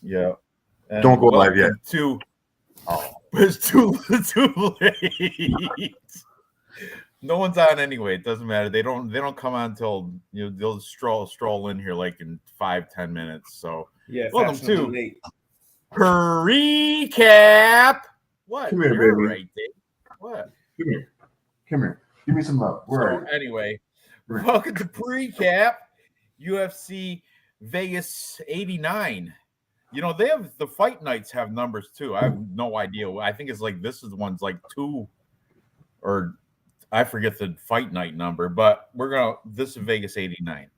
Yeah. And Don't go live yet. It's too late. No one's on anyway. It doesn't matter. They don't come on until they'll stroll in here like in 5-10 minutes. So welcome to late. PREECAAAP. What? Come here, You're baby. right, Dave. What? Come here. Give me some love. Where are you? Anyway, welcome to PREECAAAP UFC Vegas 89. They have the fight nights have numbers too. I have no idea. I think it's like this is one's like 2 or I forget the fight night number, but this is Vegas 89.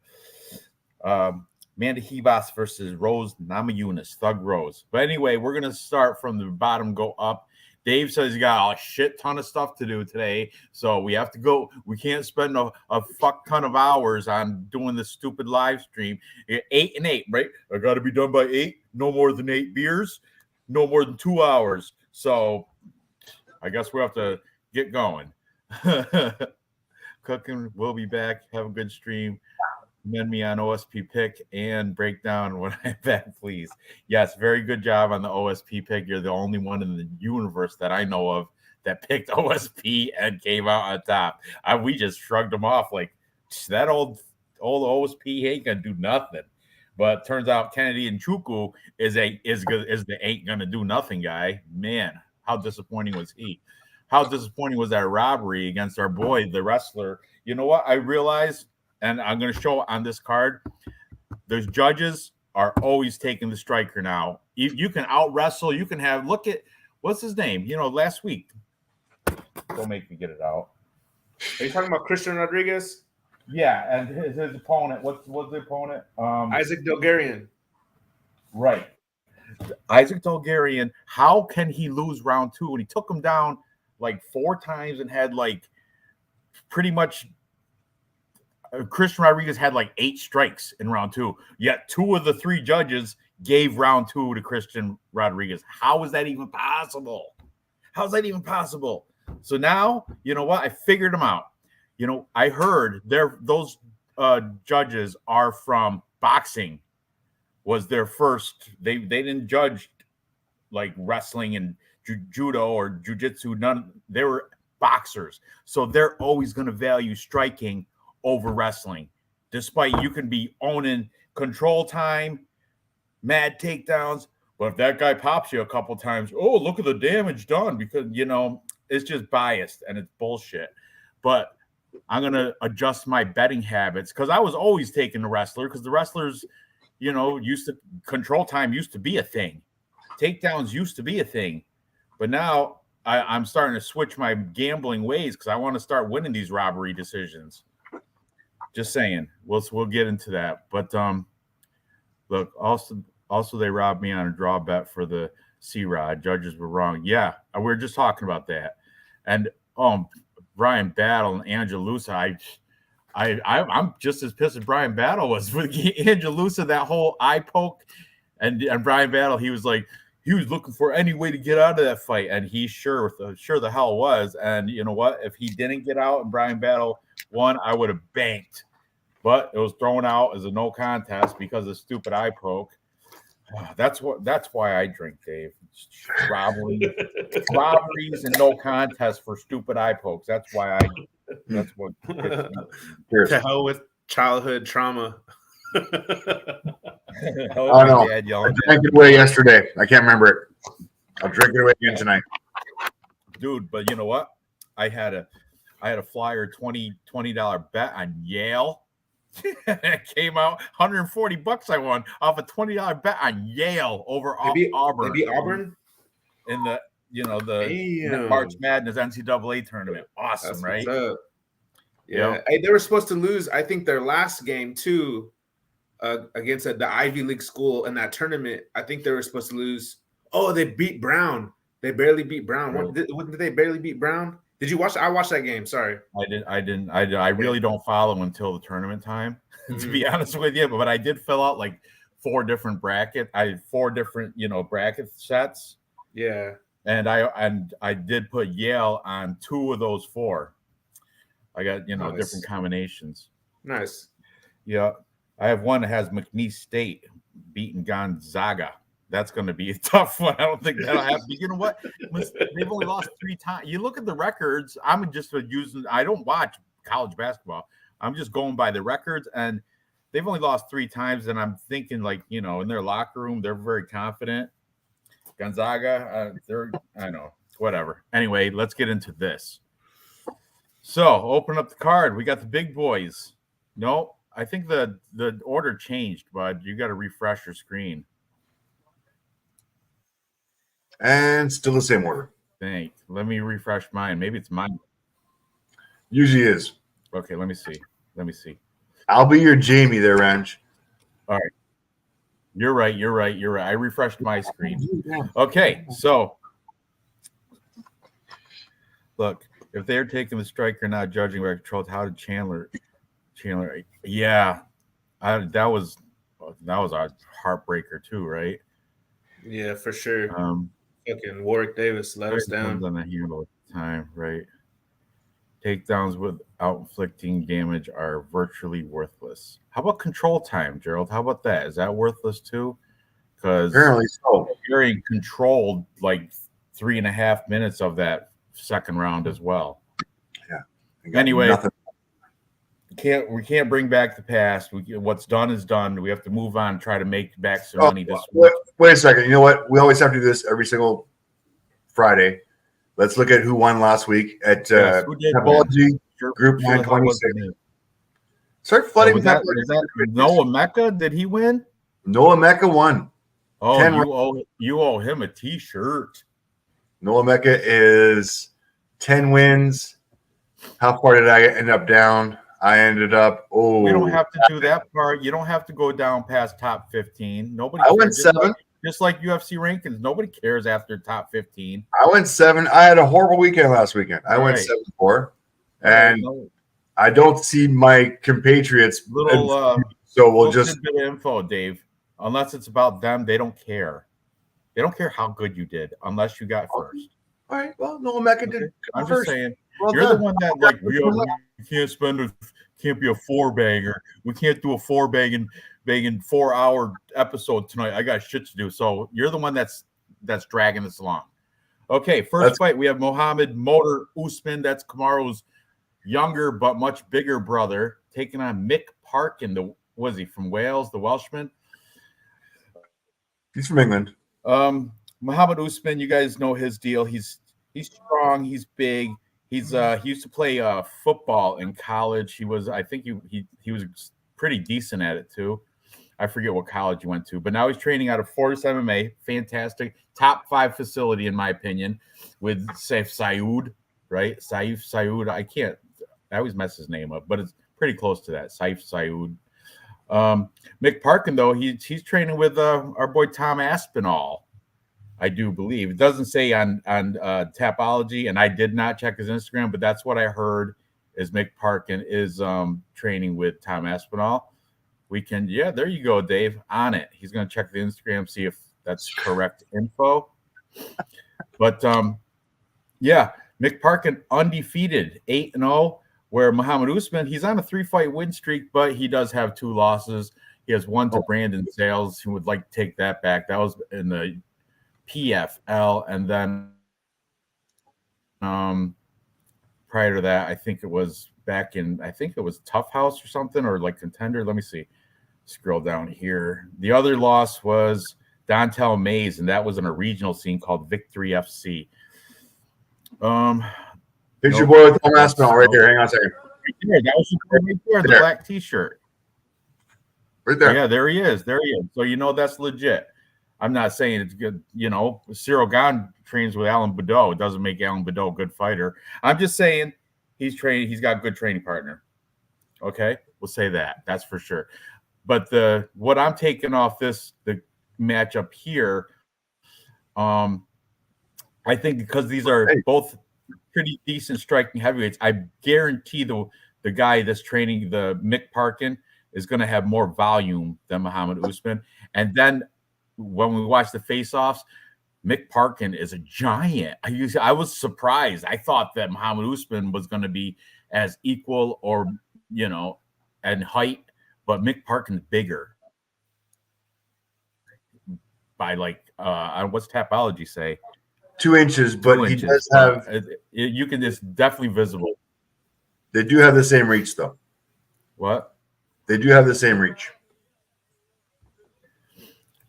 Amanda Hebas versus Rose Namajunas, Thug Rose. But anyway, we're gonna start from the bottom, go up. Dave says he got a shit ton of stuff to do today, so we have to go. We can't spend a fuck ton of hours on doing this stupid live stream. 8 and 8, right? I got to be done by 8. No more than 8 beers. No more than 2 hours. So I guess we have to get going. Cooking. We'll be back. Have a good stream. Mend me on OSP pick and break down when I'm back, please. Yes, very good job on the OSP pick. You're the only one in the universe that I know of that picked OSP and came out on top. We just shrugged them off like that old OSP ain't gonna do nothing. But turns out Kennedy and Chuku is the ain't gonna do nothing guy. Man, how disappointing was he? How disappointing was that robbery against our boy, the wrestler? You know what? I realized. And I'm going to show on this card, those judges are always taking the striker now. You can out wrestle. You can look at, what's his name? Last week. Don't make me get it out. Are you talking about Christian Rodriguez? Yeah, and his opponent, what's the opponent? Isaac Delgarian. Right. Isaac Delgarian, how can he lose round 2 when he took him down like 4 times and had like pretty much Christian Rodriguez had like 8 strikes in round 2, yet 2 of the 3 judges gave round 2 to Christian Rodriguez. How is that even possible? How is that even possible? So now, you know what? I figured them out. I heard those judges are from boxing. Was their first. They didn't judge like wrestling and judo or jiu-jitsu. None. They were boxers. So they're always going to value striking over wrestling, despite you can be owning control time, mad takedowns. But if that guy pops you a couple times, oh, look at the damage done, because, it's just biased and it's bullshit. But I'm going to adjust my betting habits because I was always taking the wrestler because the wrestlers, used to control time used to be a thing. Takedowns used to be a thing. But now I'm starting to switch my gambling ways because I want to start winning these robbery decisions. Just saying, we'll get into that. But look, also they robbed me on a draw bet for the C-Rod. Judges were wrong. Yeah, we were just talking about that. And Brian Battle and Angelusa, I'm just as pissed as Brian Battle was with Angelusa, that whole eye poke, and Brian Battle, he was looking for any way to get out of that fight, and he sure the hell was. And you know what? If he didn't get out and Brian Battle won, I would have banked. But it was thrown out as a no contest because of stupid eye poke. That's why I drink, Dave. Robberies and no contest for stupid eye pokes. That's why that's what. To hell with childhood trauma. I know. I drank it away yesterday. I can't remember it. I'll drink it away again tonight. Dude, but you know what? I had a flyer $20 bet on Yale. It came out $140 I won off a $20 bet on Yale over Auburn. Maybe Auburn in the the March Madness NCAA tournament. Awesome. That's right? Yeah. Hey, they were supposed to lose, I think, their last game too against the Ivy League school in that tournament. I think they were supposed to lose. Oh, they beat Brown. They barely beat Brown. Right. Did they barely beat Brown? Did you watch? I watched that game. Sorry, I didn't. I really don't follow until the tournament time, to be honest with you. But I did fill out like 4 different brackets. I had 4 different bracket sets. Yeah, and I did put Yale on 2 of those 4. I got nice. Different combinations. Nice. Yeah, I have one that has McNeese State beating Gonzaga. That's going to be a tough one. I don't think that'll happen. You know what? They've only lost 3 times. You look at the records. I'm just using. I don't watch college basketball. I'm just going by the records, and they've only lost 3 times. And I'm thinking, like, you know, in their locker room, they're very confident. Gonzaga, I know, whatever. Anyway, let's get into this. So, open up the card. We got the big boys. No, I think the order changed, bud. You got to refresh your screen. And still the same order. Thanks. Let me refresh mine. Maybe it's mine. Usually is. Okay, let me see. I'll be your Jamie there, Ranj. All right. You're right. I refreshed my screen. Okay, so look, if they're taking the strike or not judging by control, how did Chandler? Yeah, that was a heartbreaker too, right? Yeah, for sure. Fucking Warwick Davis let us down. On the handle at the time, right? Takedowns without inflicting damage are virtually worthless. How about control time, Gerald? How about that? Is that worthless too? Because apparently so. Gary controlled like 3.5 minutes of that second round as well. Yeah. Anyway, nothing. we can't bring back the past. What's done is done. We have to move on. Try to make back some money this week. Wait a second. You know what? We always have to do this every single Friday. Let's look at who won last week at Topology Group 926. Start flooding is that Noah Mecca? Did he win? Noah Mecca won. Oh, you owe him a T-shirt. Noah Mecca is 10 wins. How far did I end up down? I ended up. Oh, we don't have to do that part. You don't have to go down past top 15. Nobody. I went 7. Just like UFC rankings, nobody cares after top 15. I went 7. I had a horrible weekend last weekend. I went 7-4, and I don't see my compatriots. So we'll just bit of info, Dave. Unless it's about them, they don't care. They don't care how good you did, unless you got first. All right. Well, Noah Mecca did. I'm first. just saying. Well You're done. the one that like we can't be a 4-banger. We can't do a 4-banging 4-hour episode tonight. I got shit to do. So you're the one that's dragging this along. Okay, first fight we have Mohammed Motor Usman. That's Kamaru's younger but much bigger brother, taking on Mick Parkin. Was he from Wales? The Welshman. He's from England. Mohammed Usman, you guys know his deal. He's strong. He's big. He used to play football in college. I think he was pretty decent at it too. I forget what college he went to, but now he's training out of Fortis MMA. Fantastic, top 5 facility in my opinion. With Saif Saud, right? Saif Saud. I always mess his name up, but it's pretty close to that. Saif Saud. Mick Parkin though, he's training with our boy Tom Aspinall. I do believe. It doesn't say on Tapology, and I did not check his Instagram, but that's what I heard is Mick Parkin is training with Tom Aspinall. There you go, Dave, on it. He's going to check the Instagram, see if that's correct info. But, Mick Parkin undefeated, 8-0, where Muhammad Usman, he's on a 3-fight win streak, but he does have 2 losses. He has 1 to Brandon Sales, who would like to take that back. That was in the PFL, and then prior to that, I think it was Tough House or something, or like Contender. Let me see. Scroll down here. The other loss was Dontel Mays, and that was in a regional scene called Victory FC. Here's your boy with Tom Aspinall right here. Hang on a second. That was right there, the black T-shirt. Right there. Yeah, there he is. So that's legit. I'm not saying it's good. Cyril Gahn trains with Alan Badeau. It doesn't make Alan Badeau a good fighter. I'm just saying he's got a good training partner. Okay, we'll say that. That's for sure. But what I'm taking off the matchup here, I think because these are both pretty decent striking heavyweights, I guarantee the guy that's training the Mick Parkin is going to have more volume than Muhammad Usman. And then when we watch the face-offs, Mick Parkin is a giant. I was surprised. I thought that Muhammad Usman was going to be as equal or, in height, but Mick Parkin's bigger by like what's Tapology say? 2 inches, but 2 he inches, does have. You can. It's definitely visible. They do have the same reach, though. What? They do have the same reach.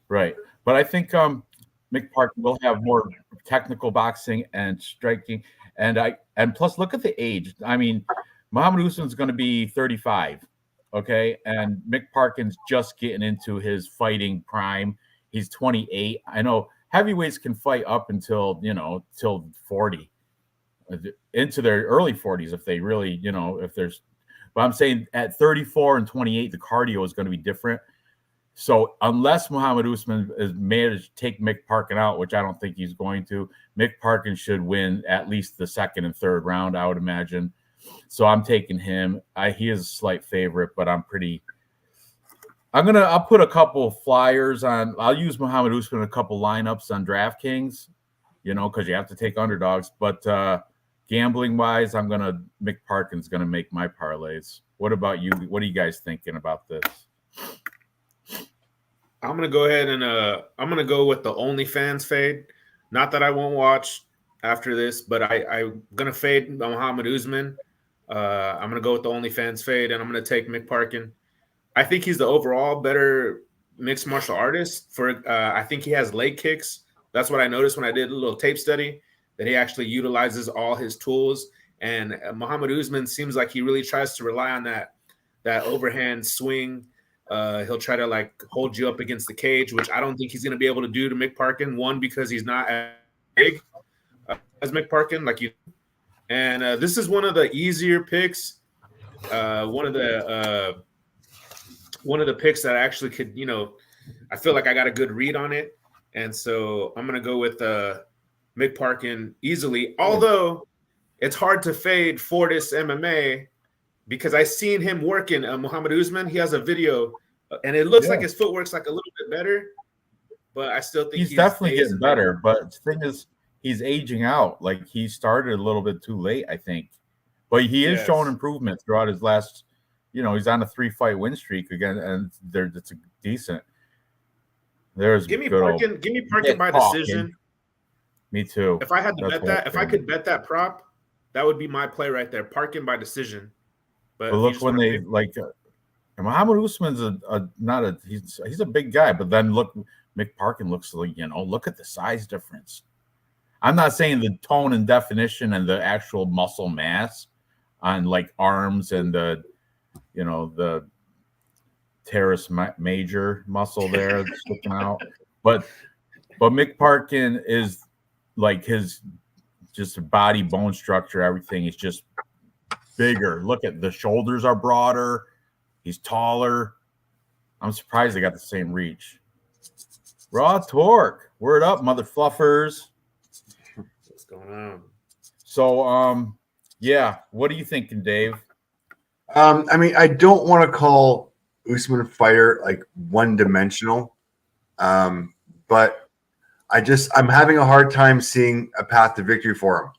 Right, but I think Mick Parkin will have more technical boxing and striking, and plus look at the age. I mean, Muhammad Usman's going to be 35, okay, and Mick Parkin's just getting into his fighting prime. He's 28. I know heavyweights can fight up until till 40, into their early 40s if they really if there's. But I'm saying at 34 and 28, the cardio is going to be different. So unless Muhammad Usman is managed to take Mick Parkin out, which I don't think he's going to, Mick Parkin should win at least the second and third round, I would imagine. So I'm taking him. He is a slight favorite, but I'll put a couple flyers on. I'll use Muhammad Usman in a couple lineups on DraftKings, because you have to take underdogs. But gambling wise, Mick Parkin's gonna make my parlays. What about you? What are you guys thinking about this? I'm gonna go ahead and I'm gonna go with the OnlyFans fade. Not that I won't watch after this, but I'm gonna fade Muhammad Usman. I'm gonna go with the OnlyFans fade, and I'm gonna take Mick Parkin. I think he's the overall better mixed martial artist. I think he has leg kicks. That's what I noticed when I did a little tape study, that he actually utilizes all his tools. And Muhammad Usman seems like he really tries to rely on that overhand swing. He'll try to like hold you up against the cage, which I don't think he's going to be able to do to Mick Parkin. One, because he's not as big as Mick Parkin, and this is one of the easier picks. One of the picks that actually could, I feel like I got a good read on it, and so I'm going to go with Mick Parkin easily. Although it's hard to fade Fortis MMA, because I seen him working Muhammad Usman. He has a video, and it looks like his footwork's like a little bit better, but I still think he's definitely getting better. But the thing is, he's aging out. Like, he started a little bit too late, I think. But he is showing improvement throughout his last, he's on a 3-fight win streak again, and it's a decent. Give me Parkin by decision. Me too. If I had to bet that, if I could bet that prop, that would be my play right there. Parkin by decision. But look, when they Muhammad Usman's he's a big guy, but then look, Mick Parkin looks like, look at the size difference. I'm not saying the tone and definition and the actual muscle mass on like arms and the teres major muscle there sticking out, but Mick Parkin is like his just body bone structure, everything is just bigger. Look at the shoulders are broader. He's taller. I'm surprised they got the same reach. Raw torque. Word up, mother fluffers. What's going on? So, yeah. What are you thinking, Dave? I mean, I don't want to call Usman fighter like one-dimensional, but I'm having a hard time seeing a path to victory for him.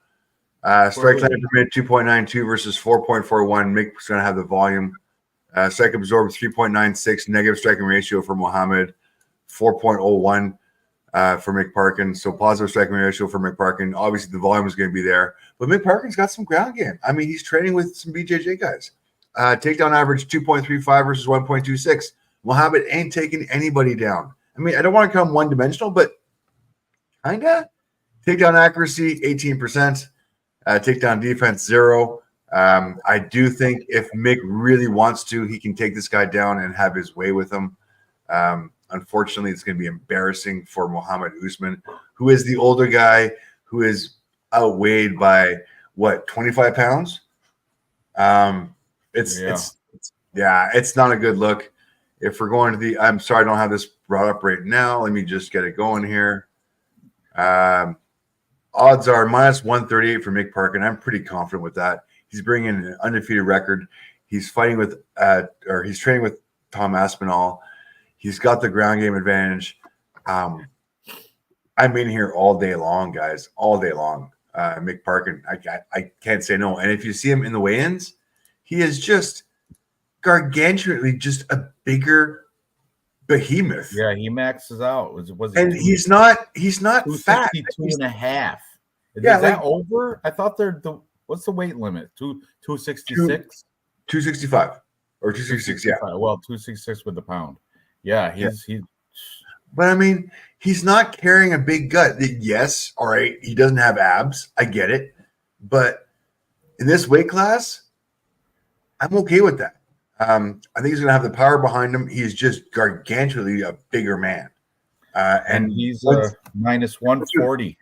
Strike length per minute 2.92 versus 4.41. Mick's going to have the volume. Strike absorbed 3.96. Negative striking ratio for Muhammad, 4.01 for Mick Parkin. So positive striking ratio for Mick Parkin. Obviously, the volume is going to be there. But Mick Parkin's got some ground game. I mean, he's training with some BJJ guys. Takedown average 2.35 versus 1.26. Muhammad ain't taking anybody down. I mean, I don't want to come one-dimensional, but kind of. Takedown accuracy, 18%. Takedown defense, 0. I do think if Mick really wants to, he can take this guy down and have his way with him. Unfortunately, it's going to be embarrassing for Muhammad Usman, who is the older guy, who is outweighed by, 25 pounds? It's not a good look. If we're going to I'm sorry, I don't have this brought up right now. Let me just get it going here. Odds are -138 for Mick Parkin. I'm pretty confident with that. He's bringing an undefeated record. He's fighting with, he's training with Tom Aspinall. He's got the ground game advantage. I'm in here all day long, guys, all day long. Mick Parkin, I can't say no. And if you see him in the weigh-ins, he is just gargantuanly just a bigger behemoth. Yeah, he maxes out. Was And he's not fat. 262.5. Yeah, Is that over? I thought what's the weight limit? 266? 265 or 266. Yeah. Well, 266 with the pound. Yeah, he's. But I mean, he's not carrying a big gut. Yes, all right, he doesn't have abs. I get it. But in this weight class, I'm okay with that. I think he's going to have the power behind him. He's just gargantuanly a bigger man. And he's minus 140.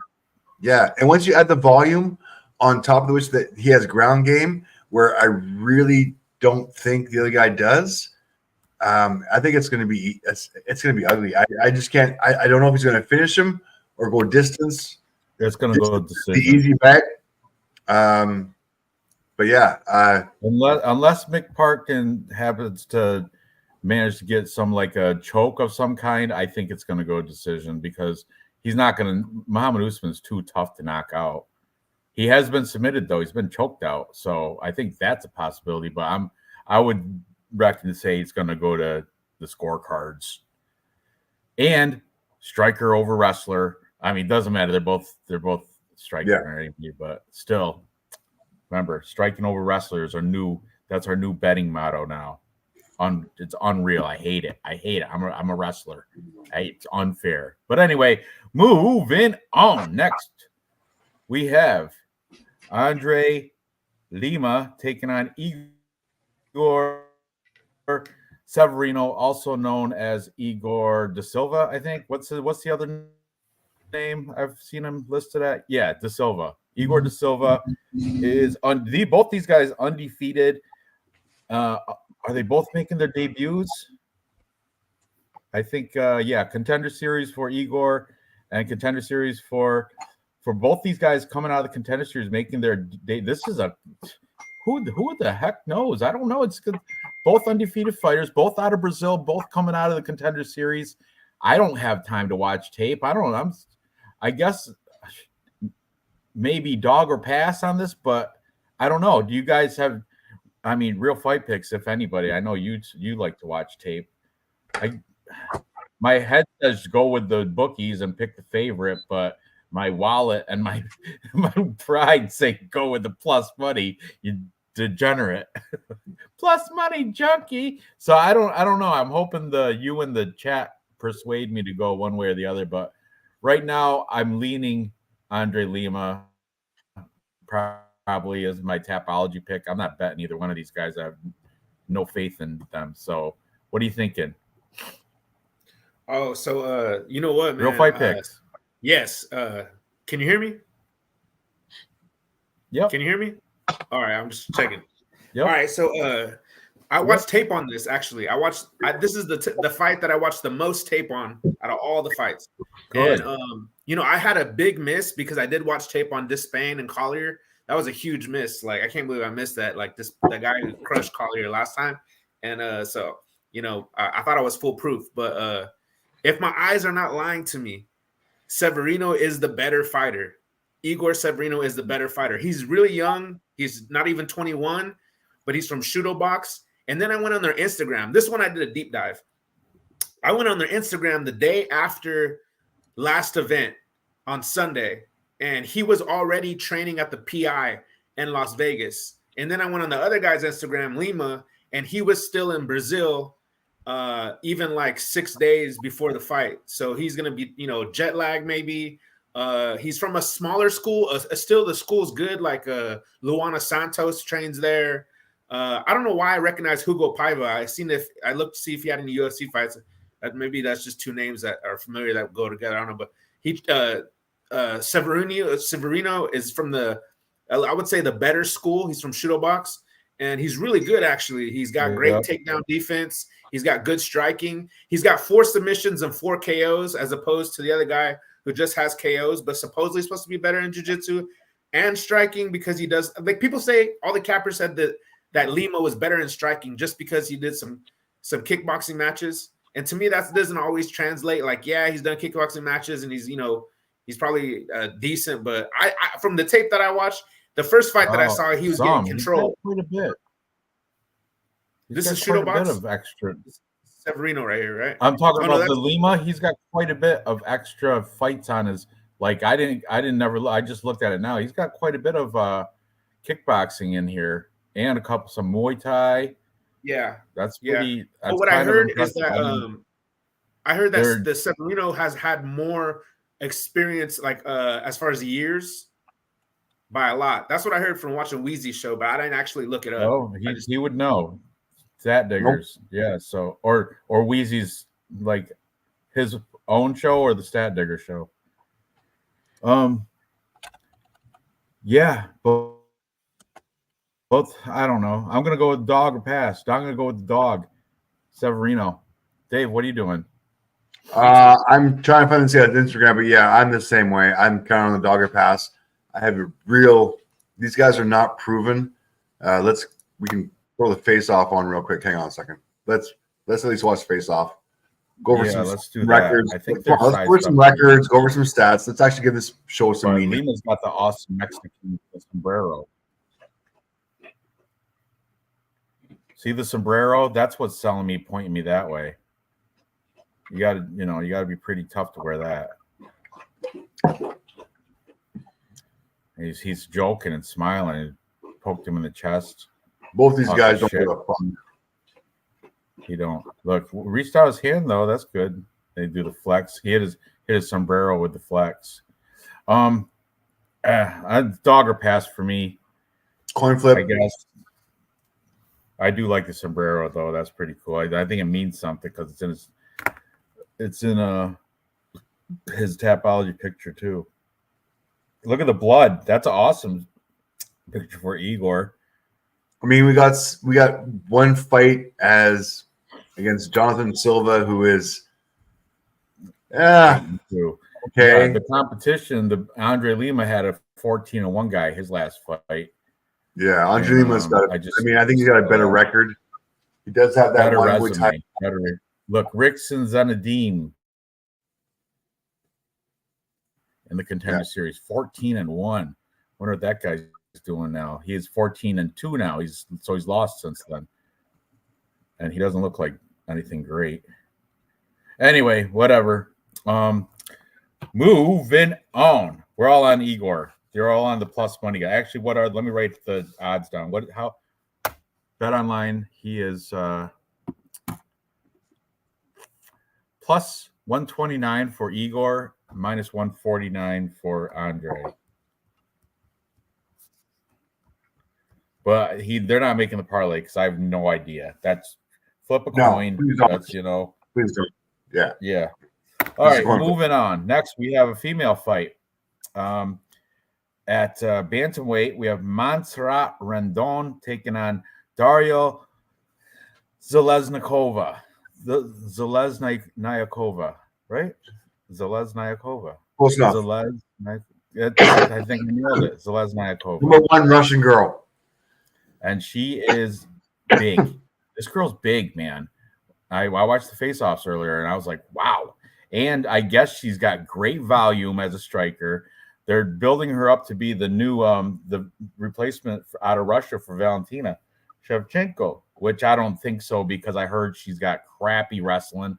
Yeah. And once you add the volume on top of which that he has ground game, where I really don't think the other guy does, I think it's going to be ugly. I just can't. I don't know if he's going to finish him or go distance. It's going to go decision. The easy bet. But yeah, unless Mick Parkin happens to manage to get some like a choke of some kind, I think it's going to go decision because he's not going to. Muhammad Usman's too tough to knock out. He has been submitted though; he's been choked out, so I think that's a possibility. But I would reckon to say it's going to go to the scorecards and striker over wrestler. I mean, it doesn't matter; they're both striking, but still. Remember, striking over wrestlers are new. That's our new betting motto now. It's unreal. I hate it. I'm a wrestler. It's unfair. But anyway, moving on. Next, we have Andre Lima taking on Igor Severino, also known as Igor Da Silva. I think. What's the other name I've seen him listed at? Yeah, Da Silva. Igor Da Silva is both these guys undefeated. Are they both making their debuts? I think Contender Series for Igor and Contender Series for both these guys coming out of the Contender Series making their day. This is who the heck knows? I don't know. It's good. Both undefeated fighters, both out of Brazil, both coming out of the Contender Series. I don't have time to watch tape. I guess maybe dog or pass on this, but I don't know. Do you guys have, Real Fight Picks, if anybody? I know you like to watch tape. My head says go with the bookies and pick the favorite, but my wallet and my pride say go with the plus money, you degenerate. Plus money junkie. So I don't know. I'm hoping you in the chat persuade me to go one way or the other, but right now I'm leaning Andre Lima probably is my Tapology pick. I'm not betting either one of these guys. I have no faith in them. So what are you thinking? Oh, so you know what, man? Real Fight Picks. Yes. Can you hear me? Yep. Can you hear me? All right, I'm just checking. Yep. All right, so I watched tape on this actually. This is the fight that I watched the most tape on out of all the fights. Good. And I had a big miss because I did watch tape on Despain and Collier. That was a huge miss. Like I can't believe I missed that. Like the guy who crushed Collier last time. And I thought I was foolproof. But if my eyes are not lying to me, Severino is the better fighter. Igor Severino is the better fighter. He's really young. He's not even 21, but he's from Shudo Box. And then I went on their Instagram. This one I did a deep dive. I went on their Instagram the day after last event on Sunday, and he was already training at the PI in Las Vegas. And then I went on the other guy's Instagram, Lima, and he was still in Brazil even like 6 days before the fight. So he's going to be, jet lag maybe. He's from a smaller school. Still the school's good. Like Luana Santos trains there. I don't know why I recognize Hugo Paiva. I looked to see if he had any UFC fights. Maybe that's just two names that are familiar that go together. I don't know, but Severino is from I would say the better school. He's from Shudo Box, and he's really good actually. He's got great takedown defense. He's got good striking. He's got 4 submissions and 4 KOs as opposed to the other guy who just has KOs, but supposedly supposed to be better in jiu-jitsu and striking because he does. Like people say, all the cappers said that Lima was better in striking just because he did some kickboxing matches. And to me, that doesn't always translate. Like, yeah, he's done kickboxing matches and he's probably decent. But I from the tape that I watched, the first fight that I saw, he was getting control. Quite a bit. This is Shudo Box. Of extra. Severino right here, right? I'm talking Oh, no, about the that's Lima. He's got quite a bit of extra fights on his. Like I didn't never. I just looked at it now. He's got quite a bit of kickboxing in here and some Muay Thai. yeah. That's Yeah. pretty. But That's what I kind of heard is impressive. that I heard that they're- the Severino has had more experience, like as far as years, by a lot. That's what I heard from watching Wheezy's show, but I didn't actually look it up. Oh, he would know. Stat Diggers, yeah. So or Wheezy's like his own show or the Stat Digger show. Yeah, both. I don't know. I'm gonna go with dog or pass. I'm gonna go with the dog, Severino. Dave, what are you doing? I'm trying to find this on Instagram, but yeah, I'm the same way. I'm kind of on the dog or pass. I have a real. These guys are not proven. We can throw the face off on real quick. Hang on a second. Let's at least watch face off. Go over some let's do records. That. I think let's go over some records. Go over some stats. Let's actually give this show some meaning. Lima's got the awesome Mexican sombrero. See the sombrero? That's what's selling me, pointing me that way. You got to be pretty tough to wear that. He's joking and smiling. Poked him in the chest. Both these guys don't give a fuck. He don't. Look, reached out his hand though. That's good. They do the flex. He hit his sombrero with the flex. A dog or pass for me. Coin flip. I guess. I do like the sombrero though. That's pretty cool. I think it means something because it's in his Tapology picture too. Look at the blood. That's an awesome picture for Igor. I mean, we got one fight against Jonathan Silva, who is okay. The competition, the Andre Lima had a 14-1 guy his last fight. Yeah, Andre Lima's got. I think he's got a better record. He does have that better one resume. Look, Rickson Zanadim in the Contender Series, 14-1. Wonder what that guy's doing now. He is 14-2 now. He's lost since then, and he doesn't look like anything great. Anyway, whatever. Moving on. We're all on Igor. You're all on the plus money guy. Actually, let me write the odds down. How Bet Online, he is plus 129 for Igor, minus 149 for Andre. But they're not making the parlay because I have no idea. That's flip a coin. That's please don't. Yeah. Yeah. All right, moving on. Next, we have a female fight. At bantamweight, we have Montserrat Rendon taking on Daria Zalesnyakova. Zalesnyakova, right? Zalesnyakova. Close enough. I think I nailed it. Zalesnyakova. Number one Russian girl. And she is big. This girl's big, man. I watched the face-offs earlier, and I was like, wow. And I guess she's got great volume as a striker. They're building her up to be the new the replacement out of Russia for Valentina Shevchenko, which I don't think so because I heard she's got crappy wrestling.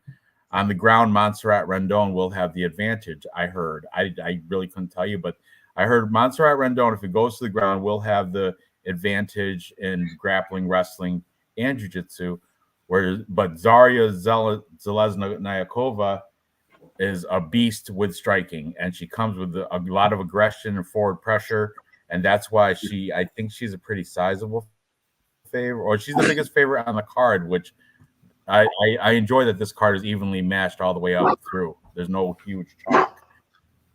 On the ground, Montserrat Rendon will have the advantage, I heard. I really couldn't tell you, but I heard Montserrat Rendon, if it goes to the ground, will have the advantage in grappling, wrestling, and jiu-jitsu. But Daria Zalesnyakova is a beast with striking, and she comes with a lot of aggression and forward pressure, and that's why I think she's a pretty sizable favorite, or she's the biggest favorite on the card, which I enjoy that this card is evenly matched all the way up through. There's no huge chalk,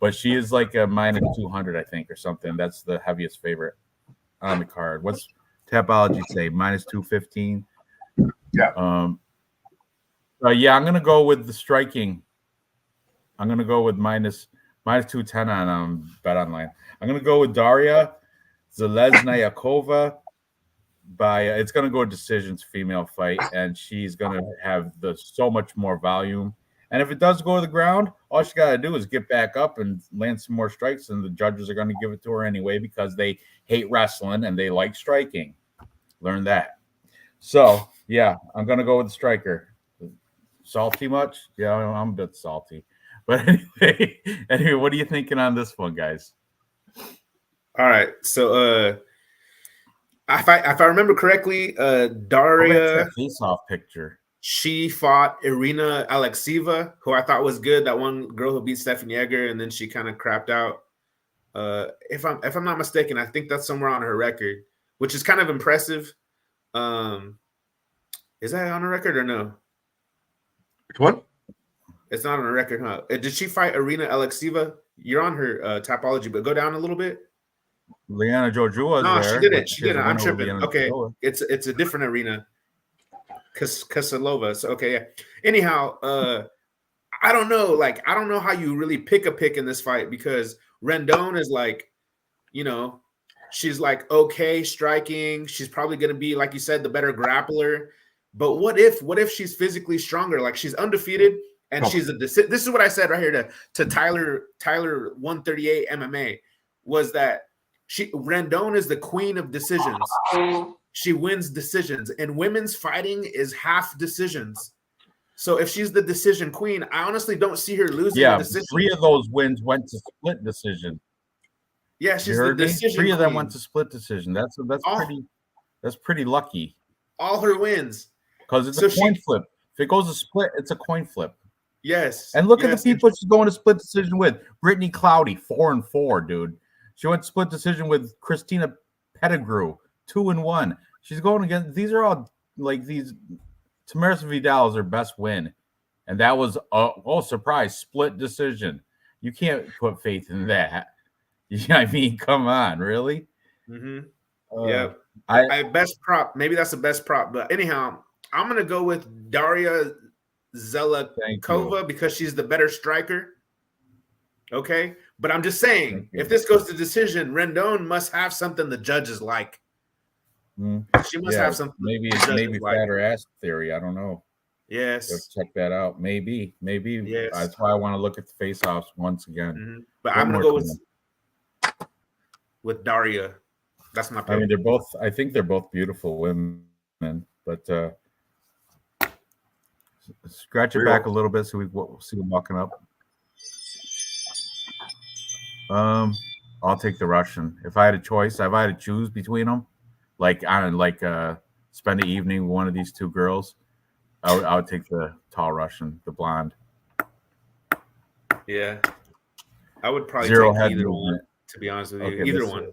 but she is like a minus 200, I think, or something. That's the heaviest favorite on the card. What's Tapology say? Minus 215. Yeah. I'm gonna go with the striking. I'm going to go with minus 210 on Bet Online. I'm going to go with Daria Zalesnyakova it's going to go decisions female fight, and she's going to have so much more volume. And if it does go to the ground, all she got to do is get back up and land some more strikes, and the judges are going to give it to her anyway because they hate wrestling and they like striking. Learn that. So, yeah, I'm going to go with the striker. Salty much? Yeah, I'm a bit salty. But anyway, what are you thinking on this one, guys? All right. So if I remember correctly, Daria, that face-off picture. She fought Irina Alekseeva, who I thought was good. That one girl who beat Stephanie Yeager, and then she kind of crapped out. If I'm not mistaken, I think that's somewhere on her record, which is kind of impressive. Is that on her record or no? Which one? It's not on her record, huh? Did she fight Irina Alekseeva? You're on her Tapology, but go down a little bit. Liana Georgiou. No, she didn't. She didn't. I'm tripping. Okay, it's a different Irina. Kasalova. So okay, yeah. Anyhow, I don't know. Like, I don't know how you really pick a pick in this fight because Rendon is like, you know, she's like okay striking. She's probably gonna be, like you said, the better grappler. But what if she's physically stronger? Like she's undefeated and she's a this is what I said right here to Tyler 138 MMA was that Rendon is the queen of decisions. She wins decisions, and women's fighting is half decisions. So if she's the decision queen, I honestly don't see her losing. Yeah, a decision. 3 of those wins went to split decision. Yeah, she's the decision. 3 of them queen. went to split decision. That's pretty lucky. All her wins because it's a coin flip. If it goes to split, it's a coin flip. Yes. And look at the people she's going to split decision with. Brittany Cloudy, 4-4, dude. She went to split decision with Christina Pettigrew, 2-1. She's going against. These are all like these. Tamaris Vidal is her best win, and that was surprise split decision. You can't put faith in that. I mean, come on, really? Mm-hmm. Yeah, I best prop. Maybe that's the best prop. But anyhow, I'm gonna go with Daria Zelakova because she's the better striker. Okay, but I'm just saying, if this goes to decision, Rendon must have something the judges like. She must have something. Maybe fatter ass theory. I don't know. Yes. Let's check that out. Maybe. Yes. That's why I want to look at the face-offs once again. Mm-hmm. But I'm gonna go with Daria. That's my pick. I mean, I think they're both beautiful women, but scratch it back a little bit so we'll see them walking up. I'll take the Russian. If I had a choice, if I had to choose between them, spend the evening with one of these two girls, I would take the tall Russian, the blonde. Yeah, I would probably Zero take head either movement. one. To be honest with you, either one.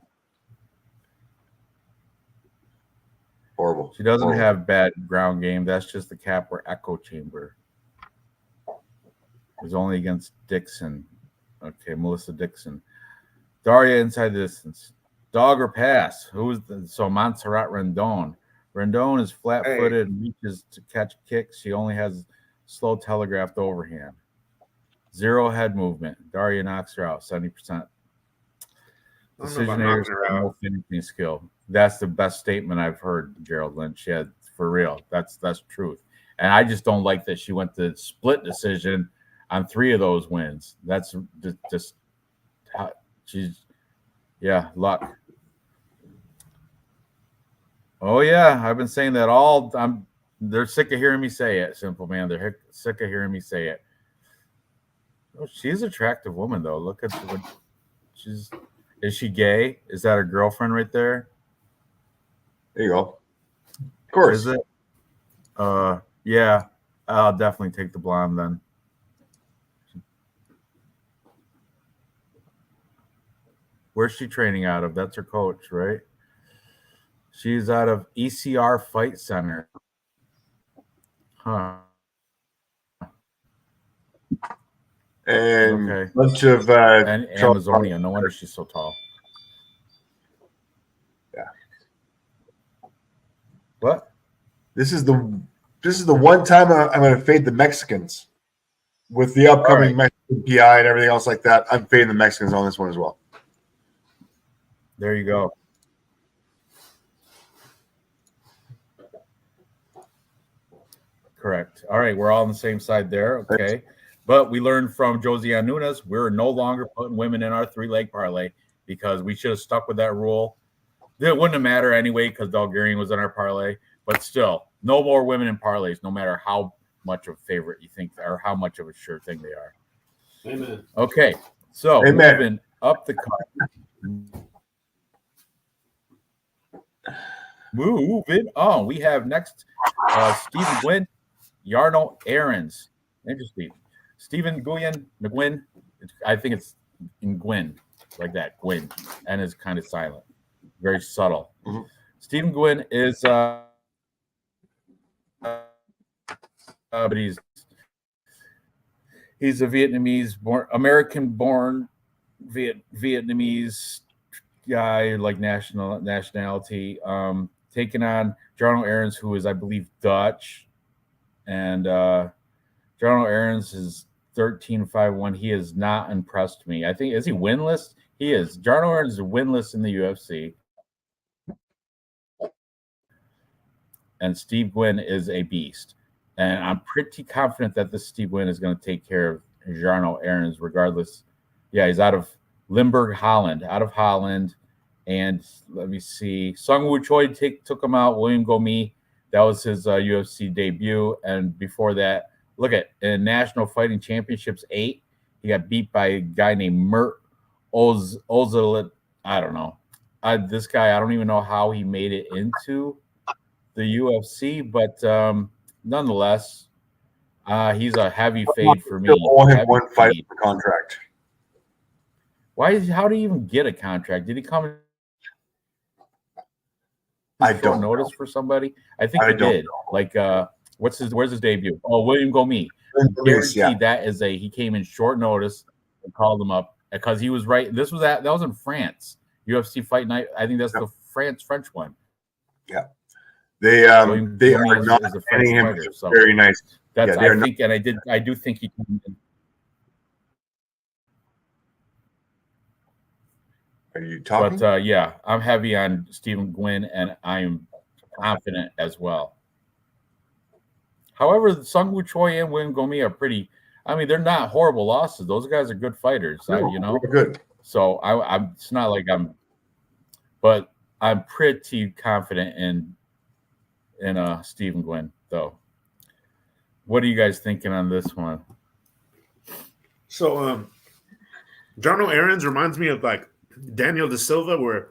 Horrible. She doesn't have bad ground game. That's just the cap or echo chamber. It was only against Dixon. Okay, Melissa Dixon. Daria inside the distance. Dog or pass? So Montserrat Rendon. Rendon is flat-footed and reaches to catch kicks. She only has slow telegraphed overhand. Zero head movement. Daria knocks her out, 70%. Decision makers have no finishing skill. That's the best statement I've heard, Gerald Lynch. Yeah, for real. That's truth. And I just don't like that she went to split decision on 3 of those wins. That's just luck. Oh yeah, I've been saying that all. They're sick of hearing me say it, Simple Man. They're sick of hearing me say it. Oh, she's an attractive woman though. Look at what she's. Is she gay? Is that her girlfriend right there? There you go. Of course. Is it? Yeah. I'll definitely take the blonde then. Where's she training out of? That's her coach, right? She's out of ECR Fight Center. Huh. And a bunch of and Amazonia. No wonder she's so tall. Yeah. What? This is the one time I'm going to fade the Mexicans with the upcoming Mexican PI and everything else like that. I'm fading the Mexicans on this one as well. There you go. Correct. All right, we're all on the same side there. Okay. But we learned from Josiane Nunes, we're no longer putting women in our 3-leg parlay because we should have stuck with that rule. It wouldn't have mattered anyway because Bulgarian was in our parlay. But still, no more women in parlays, no matter how much of a favorite you think, or how much of a sure thing they are. Amen. Okay, so Amen. moving up the card. Moving on, we have next Stephen Gwynn, Yarno Aarons. Interesting. Stephen McGuinn. I think it's in Gwynn, like that. Gwynn, and is kind of silent, very subtle. Mm-hmm. Stephen Gwynn is, but he's a American-born Vietnamese guy, like nationality, taking on Jarno Aarons, who is, I believe, Dutch, and Jarno Aarons is 13-5-1. He has not impressed me. I think, is he winless? He is. Jarno Aarons is winless in the UFC, and Steve Gwynn is a beast. And I'm pretty confident that this Steve Gwynn is going to take care of Jarno Aarons, regardless. Yeah, he's out of Limburg, Holland. And let me see. Sungwoo Choi took him out. William Gomi, that was his UFC debut. And before that, look at in National Fighting Championships 8, he got beat by a guy named Mert Ozalit. I don't know. This guy, I don't even know how he made it into the UFC, but nonetheless, he's a heavy fade for me. One fight for contract. How did he even get a contract? Did he come I don't notice know. for somebody? I think he did. Know. Like, where's his debut? Oh, William Gomi. Guaranteed that is he came in short notice and called him up because he was right. That was in France. UFC Fight Night. I think that's the French one. Yeah. They are not is a French him. fighter, so very nice. That's yeah, I do think he can. Are you talking? But yeah, I'm heavy on Stephen Gwynn, and I'm confident as well. However, Sungwoo Choi and William Gomi are pretty. I mean, they're not horrible losses. Those guys are good fighters. No, They're good. So I'm. It's not like but I'm pretty confident in Stephen Gwynn, though. What are you guys thinking on this one? So, Jarno Aarons reminds me of like Daniel Da Silva, where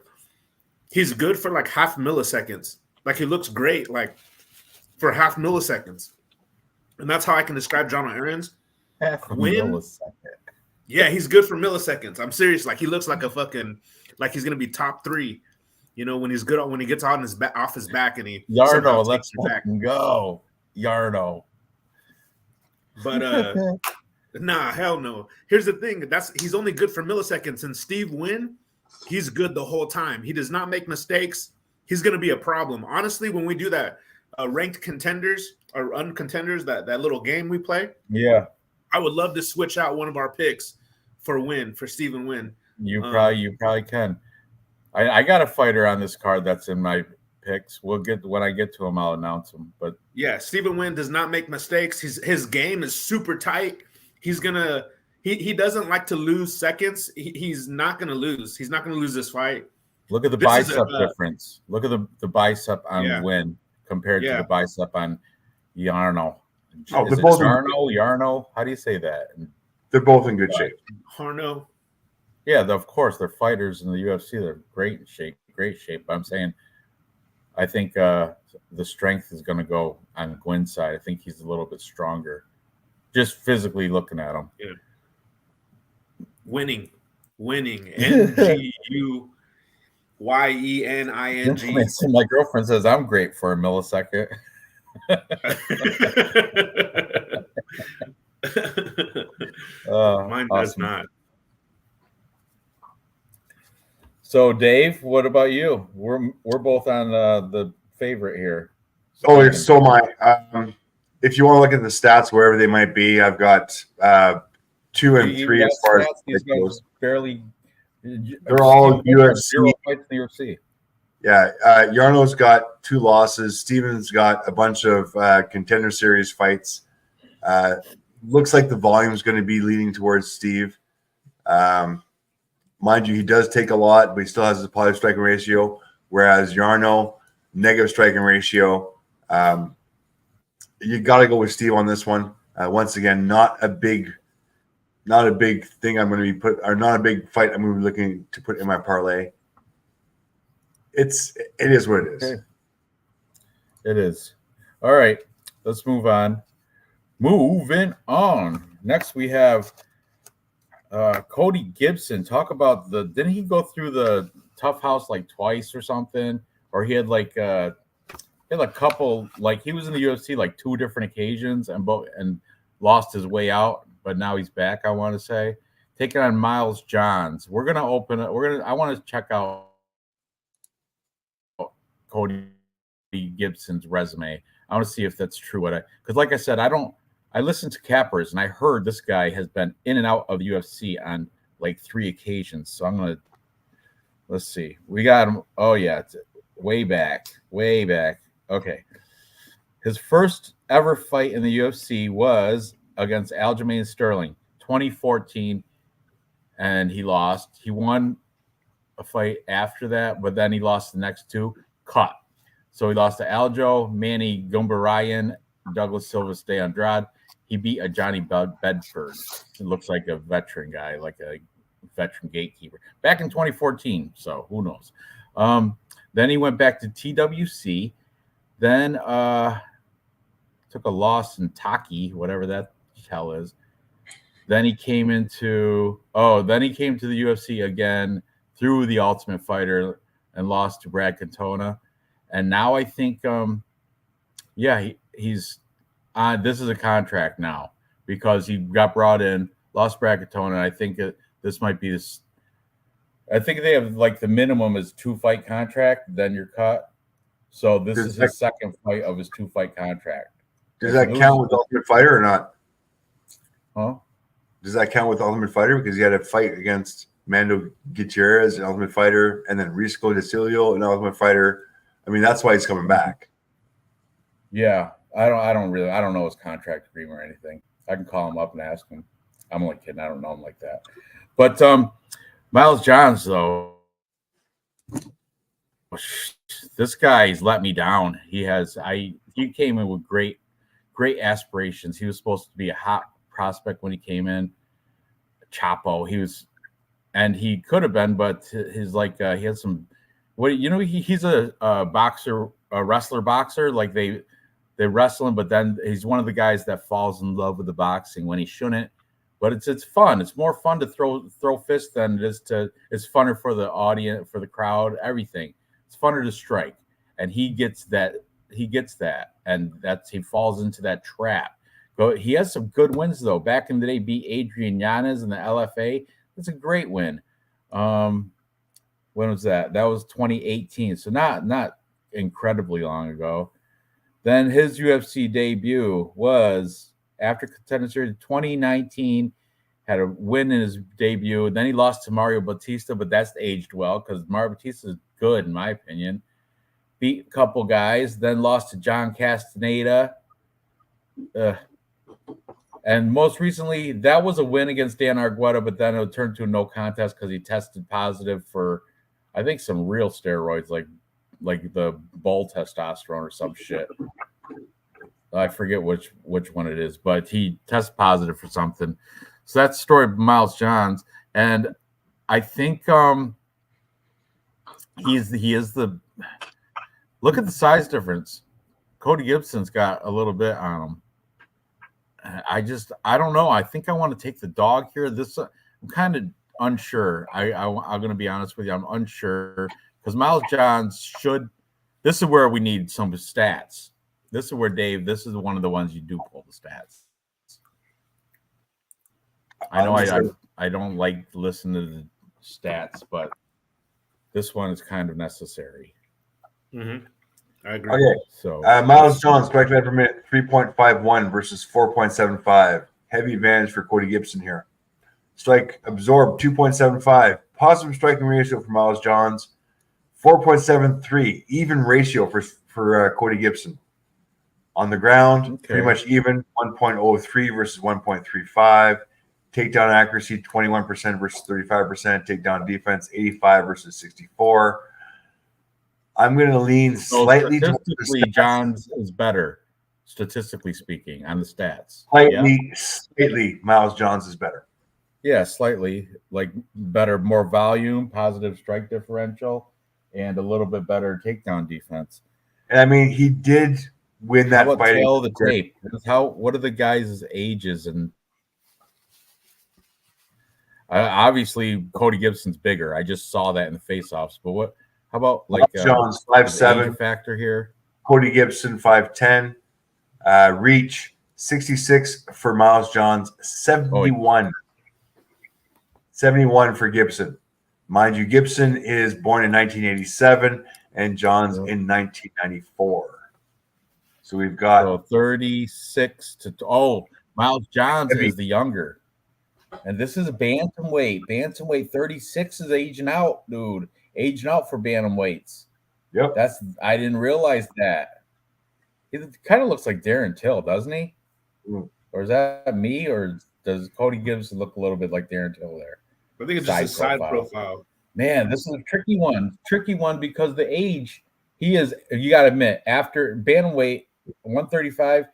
he's good for like half milliseconds. Like he looks great, like for half milliseconds, and that's how I can describe Jarno Aarons. Half a millisecond. Yeah, he's good for milliseconds. I'm serious. Like he looks like like he's gonna be top 3. When he's good when he gets on off his back and he Yarno, let's go. Yarno. But nah, hell no. Here's the thing. He's only good for milliseconds. And Steve Wynn, he's good the whole time. He does not make mistakes. He's gonna be a problem. Honestly, when we do that ranked contenders or uncontenders, that little game we play. Yeah. I would love to switch out one of our picks for Stephen Wynn. You probably can. I got a fighter on this card that's in my picks. When I get to him, I'll announce him. But yeah, Stephen Wynn does not make mistakes. His game is super tight. He doesn't like to lose seconds. He's not gonna lose. He's not gonna lose this fight. Look at the bicep difference. Look at the bicep on Wynn compared to the bicep on Yarno. Oh, is it Yarno? How do you say that? They're both in good shape. Yarno. Yeah, of course, they're fighters in the UFC. They're great shape. But I'm saying, I think the strength is going to go on Gwynn's side. I think he's a little bit stronger, just physically looking at him. Yeah. Winning. NGUYENING. My girlfriend says I'm great for a millisecond. Mine does not. So, Dave, what about you? We're both on the favorite here. So am I. If you want to look at the stats, wherever they might be, I've got 2 and 3 as far as these guys barely. They're all UFC. 0 fights in the UFC. Yeah, Yarno's got 2 losses. Steven's got a bunch of contender series fights. Looks like the volume is going to be leaning towards Steve. Mind you, he does take a lot, but he still has a positive striking ratio, whereas Yarno, negative striking ratio. you got to go with Steve on this one. Once again, not a big thing I'm going to be not a big fight I'm going to be looking to put in my parlay. It is what it is. Okay. It is. All right, let's move on. Moving on. Next, we have Cody Gibson. Talk about didn't he go through the tough house like twice or something? Or he had like a couple, like he was in the UFC like 2 different occasions and lost his way out, but now he's back, I want to say. Taking on Miles Johns. I want to check out Cody Gibson's resume. I want to see if that's true. Because like I said, I listened to Cappers and I heard this guy has been in and out of the UFC on like 3 occasions. So let's see. We got him. Oh yeah, it's way back. Okay. His first ever fight in the UFC was against Aljamain Sterling, 2014, and he lost. He won a fight after that, but then he lost the next 2. Cut. So he lost to Aljo, Manny Gumbarayan, Douglas Silva de Andrade. He beat a Johnny Bedford. It looks like a veteran guy, like a veteran gatekeeper. Back in 2014, so who knows? Then he went back to TWC. Then took a loss in Taki, whatever that hell is. Then he came into the UFC again through the Ultimate Fighter and lost to Brad Cantona. And now I think, he's on. This is a contract now because he got brought in, lost Brad Cantona. I think this might be this. I think they have like the minimum is 2-fight contract, then you're cut. So this is his second fight of his 2-fight contract. Does that count with Ultimate Fighter or not? Huh? Does that count with Ultimate Fighter? Because he had a fight against Mando Gutierrez, an Ultimate Fighter, and then Risco DeCilio, an Ultimate Fighter. I mean, that's why he's coming back. Yeah, I don't know his contract agreement or anything. I can call him up and ask him. I'm only kidding. I don't know him like that. But Miles Johns, though, this guy's let me down. He came in with great aspirations. He was supposed to be a hot prospect when he came in. Chapo, he could have been, but he had some. He's a boxer, a wrestler boxer. Like they wrestle him, but then he's one of the guys that falls in love with the boxing when he shouldn't. But it's fun. It's more fun to throw fists than it is it's funner for the audience, for the crowd, everything. It's funner to strike. And he gets that, and he falls into that trap. But he has some good wins though. Back in the day, beat Adrian Yanez in the LFA. That's a great win. When was that? That was 2018. So not incredibly long ago. Then his UFC debut was after Contender Series 2019. Had a win in his debut. Then he lost to Mario Batista, but that's aged well because Mario Batista is good in my opinion. Beat a couple guys, then lost to John Castaneda. And most recently, that was a win against Dan Argueta, but then it turned to a no contest because he tested positive for, I think, some real steroids, like the bull testosterone or some shit. I forget which one it is, but he tested positive for something. So that's the story of Miles Johns, and I think he is the. Look at the size difference. Cody Gibson's got a little bit on him. I don't know. I think I want to take the dog here. I'm kind of unsure. I'm going to be honest with you. I'm unsure because Miles Johns should. This is where we need some stats. This is where Dave. This is one of the ones you do pull the stats. I know I don't like listening to the stats, but this one is kind of necessary. Mm-hmm. I agree. Okay. So Miles Johns, strike rate per minute 3.51 versus 4.75. Heavy advantage for Cody Gibson here. Strike absorbed 2.75. Positive striking ratio for Miles Johns 4.73. Even ratio for Cody Gibson. On the ground, pretty much even 1.03 versus 1.35. Takedown accuracy 21% versus 35%. Takedown defense 85 versus 64. I'm going to lean slightly. Statistically, Johns is better. statistically speaking, on the stats. Slightly, Miles Johns is better. Yeah, slightly, like better, more volume, positive strike differential, and a little bit better takedown defense. And I mean, he did win that How about fight. tail the tape? What are the guys' ages? And obviously Cody Gibson's bigger. I just saw that in the face-offs. But how about like Johns the 5'7" age factor here? Cody Gibson 5'10", reach 66 for Miles Johns, 71. 71 for Gibson. Mind you, Gibson is born in 1987 and Johns in 1994. So we've got 36 to Miles Johns is the younger. And this is a bantamweight. Bantamweight 36 is aging out, dude. Aging out for bantamweights. Yep. I didn't realize that. It kind of looks like Darren Till, doesn't he? Or is that me? Or does Cody Gibson look a little bit like Darren Till there? I think it's just a side profile. Man, this is a tricky one. Tricky one because the age, he is, you got to admit, after bantamweight 135,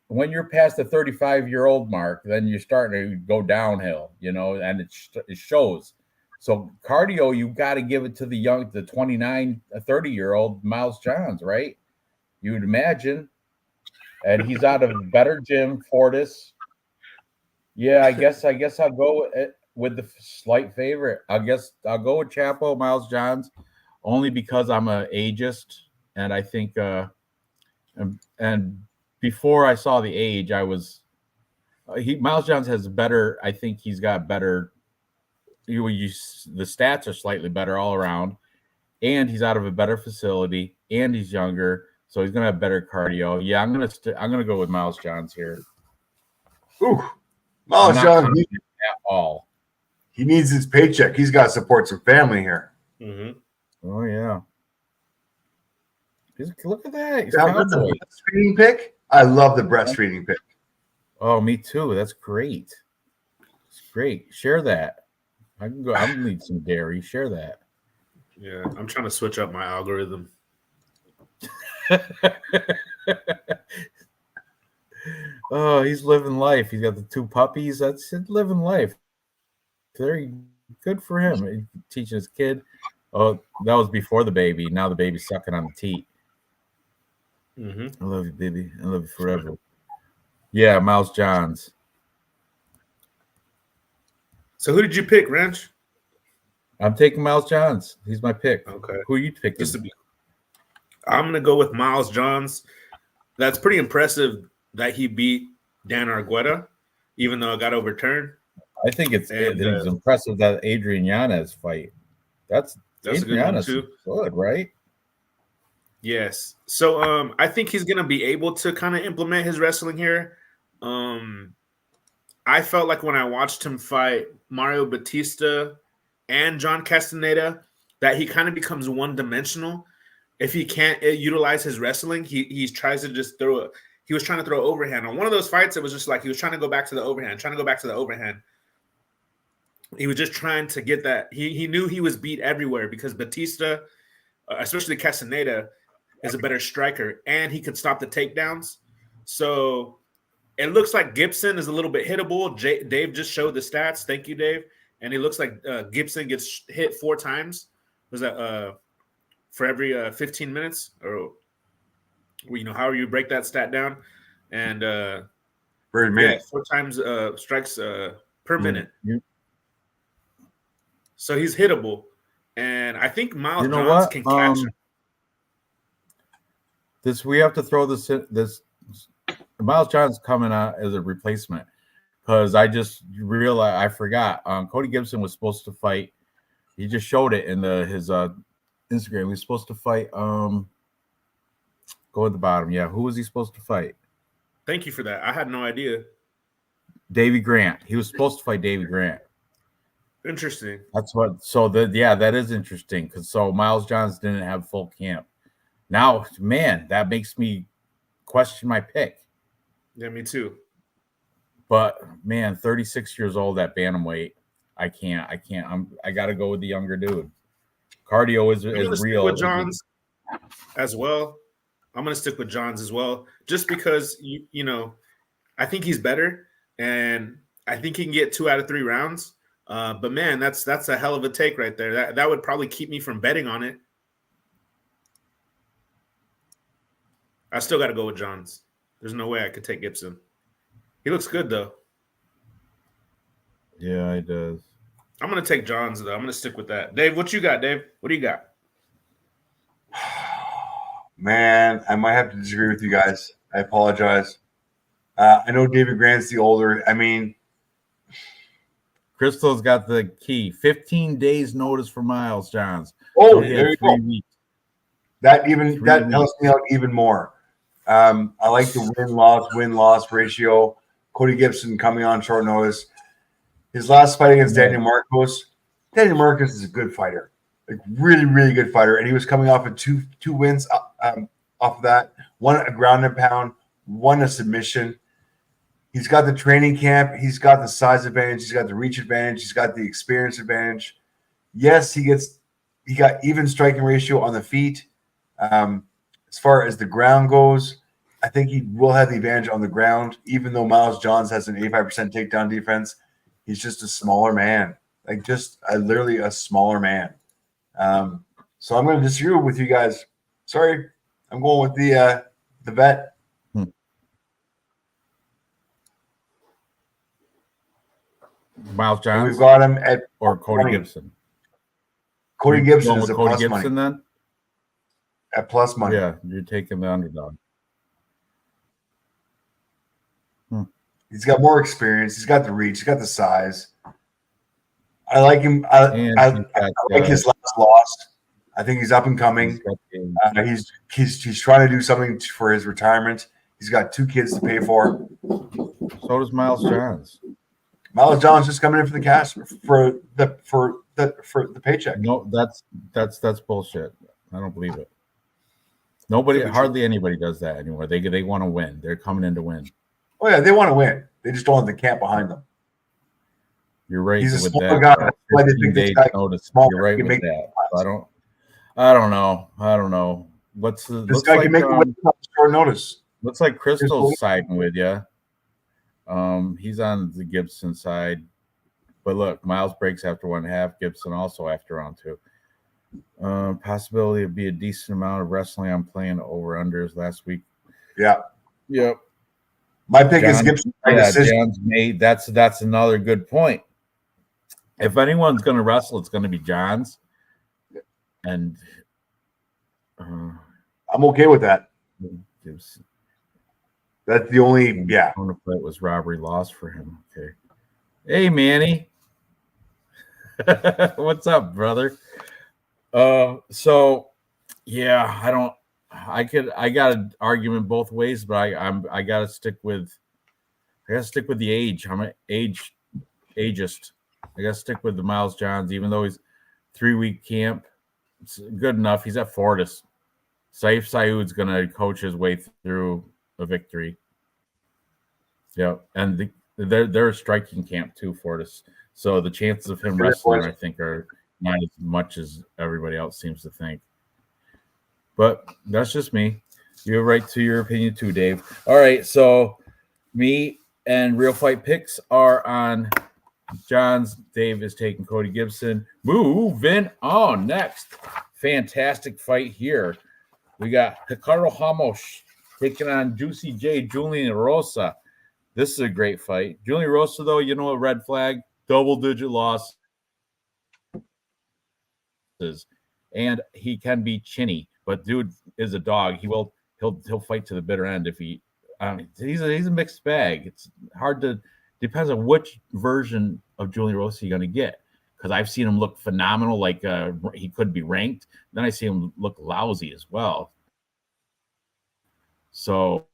when you're past the 35-year-old mark, then you're starting to go downhill, and it shows. So cardio, you got to give it to the 29, 30-year-old Miles Johns, right? You would imagine. And he's out of a better gym, Fortis. Yeah, I guess I'll go with the slight favorite. I'll go with Chapo, Miles Johns, only because I'm an ageist, and I think and before I saw the age, I was Miles Johns has better. I think he's got better. The stats are slightly better all around, and he's out of a better facility, and he's younger, so he's gonna have better cardio. Yeah, I'm gonna go with Miles Johns here. Ooh, Miles Johns at all. He needs his paycheck. He's got to support some family here. Mm-hmm. Oh yeah. Look at that. He's the breastfeeding pick. I love the breastfeeding pick. Oh, me too. That's great. It's great. Share that. I can go. I'm gonna need some dairy. Share that. Yeah, I'm trying to switch up my algorithm. Oh, he's living life. He's got the 2 puppies. That's it, living life. Very good for him. He's teaching his kid. Oh, that was before the baby. Now the baby's sucking on the teat. Mm-hmm. I love you, baby. I love you forever. Yeah, Miles Johns. So who did you pick, Ranch? I'm taking Miles Johns. He's my pick. Okay. Who are you picking? I'm going to go with Miles Johns. That's pretty impressive that he beat Dan Argueta, even though it got overturned. I think it's impressive that Adrian Yanez fight. That's a good one too. Good, right? Yes. So I think he's gonna be able to kind of implement his wrestling here. I felt like when I watched him fight Mario Batista and John Castaneda that he kind of becomes one-dimensional. If he can't utilize his wrestling, he tries to just throw it. He was trying to throw overhand. On one of those fights, it was just like he was trying to go back to the overhand, He was just trying to get that. He knew he was beat everywhere because Batista, especially Castaneda, is a better striker, and he could stop the takedowns. So it looks like Gibson is a little bit hittable. Dave just showed the stats. Thank you, Dave. And it looks like Gibson gets hit 4 times. Was that for every 15 minutes, or however you break that stat down? And per minute, 4 times strikes per minute. Mm-hmm. So he's hittable, and I think Miles Johns can catch him. We have to throw this. Miles Johns coming out as a replacement because I just realized I forgot. Cody Gibson was supposed to fight. He just showed it in his Instagram. He was supposed to fight. Go at the bottom. Yeah, who was he supposed to fight? Thank you for that. I had no idea. Davey Grant. He was supposed to fight Davey Grant. Interesting. That's what. So that is interesting because Miles Johns didn't have full camp. Now, man, that makes me question my pick. Yeah, me too. But man, 36 years old at bantamweight, I can't. I got to go with the younger dude. Cardio is real. With Johns as well. I'm gonna stick with Johns as well, just because you know I think he's better, and I think he can get 2 out of 3 rounds. But man, that's a hell of a take right there. That would probably keep me from betting on it. I still got to go with Johns. There's no way I could take Gibson. He looks good though. Yeah, he does. I'm gonna take Johns though. I'm gonna stick with that. Dave, what you got? Dave, what do you got? Man, I might have to disagree with you guys. I apologize. I know David Grant's the older. I mean, Crystal's got the key. 15 days notice for Miles Johns. oh, So he had there you go. 3 weeks. That 3 helps me out even more. I like the win-loss ratio. Cody Gibson coming on short notice. His last fight against Daniel Marcos. Daniel Marcos is a good fighter, like really, really good fighter, and he was coming off of two wins off of that. One a ground and pound, one a submission. He's got the training camp. He's got the size advantage. He's got the reach advantage. He's got the experience advantage. Yes, he got even striking ratio on the feet. As far as the ground goes, I think he will have the advantage on the ground, even though Miles Johns has an 85% takedown defense. He's just a smaller man, like just literally a smaller man. So I'm going to disagree with you guys. Sorry, I'm going with the vet. Miles And Johns we've got him at or Cody 20. Gibson. Cody Gibson is with a Cody plus Gibson money. then? At plus money. Yeah, you're taking the underdog. He's got more experience. He's got the reach. He's got the size. I like him. I like his last loss. I think he's up and coming. He's trying to do something for his retirement. He's got 2 kids to pay for. So does Miles Johns. Miles Johns just coming in for the cash for the paycheck. No, that's bullshit. I don't believe it. Hardly anybody does that anymore. They want to win. They're coming in to win. Oh yeah, they want to win. They just don't have the camp behind them. You're right. He's a with small that. guy. Why they think this guy You're right with that. I don't know. This guy can make a win on short notice. Looks like Crystal's siding with you. He's on the Gibson side, but look, Miles breaks after 1.5. Gibson also after round 2. Possibility of be a decent amount of wrestling. I'm playing over unders last week. Yeah. Yep. My pick is Gibson. John's made. That's another good point. If anyone's going to wrestle, it's going to be John's, and I'm okay with that. Gibson. That's the only fight was robbery loss for him. Okay. Hey Manny. What's up, brother? So yeah, I got an argument both ways, but I gotta stick with the age. I'm an ageist. I gotta stick with the Miles Johns, even though he's 3-week camp. It's good enough. He's at Fortis. Saif Sayoud's gonna coach his way through a victory. Yeah, and they're a striking camp too, Fortis. So the chances of him wrestling, I think, are not as much as everybody else seems to think. But that's just me. You have right to your opinion too, Dave. All right, so me and Real Fight Picks are on John's. Dave is taking Cody Gibson. Moving on. Next, fantastic fight here. We got Ricardo Ramos taking on Juicy J, Julian Rosa. This is a great fight. Julian Rosa, though, you know a red flag, double-digit losses. And he can be chinny, but dude is a dog. He'll fight to the bitter end if he. He's a mixed bag. It's hard to depends on which version of Julian Rosa you're going to get, because I've seen him look phenomenal, like he could be ranked. Then I see him look lousy as well. So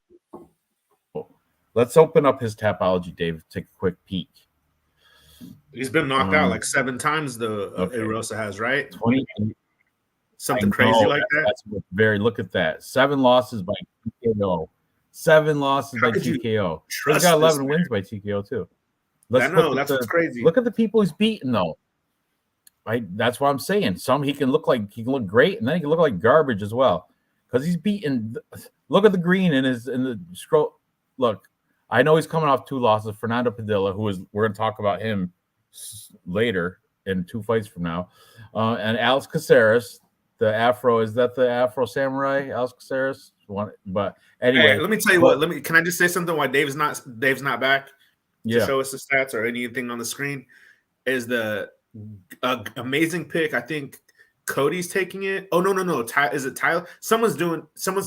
let's open up his Tapology, Dave. Take a quick peek. He's been knocked out like 7 times. Rosa has, right? 20. Something crazy like that. Look at that. 7 losses by TKO. 7 losses by TKO. He's got 11 wins by TKO too. That's what's crazy. Look at the people he's beaten though. Right? That's what I'm saying. He can look great, and then he can look like garbage as well. because he's beaten. Look at the green in the scroll. Look, I know he's coming off 2 losses. Fernando Padilla, we're going to talk about him later in 2 fights from now, and Alex Caceres, the Afro. Is that the Afro Samurai, Alex Caceres? But anyway, hey, let me tell you what. Can I just say something? Why Dave's not back to show us the stats or anything on the screen? Is the amazing pick? I think Cody's taking it. Oh no! Is it Tyler? Someone's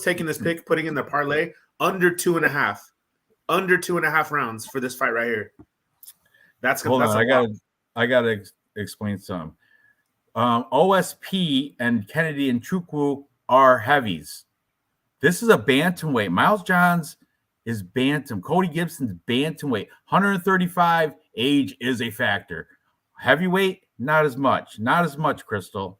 taking this pick, putting in the parlay under 2.5, under 2.5 rounds for this fight right here. That's hold on. I gotta explain something. OSP and Kennedy and Chukwu are heavies. This is a bantamweight. Miles Johns is bantam. Cody Gibson's bantamweight. 135 age is a factor. Heavyweight, not as much. Not as much, Crystal.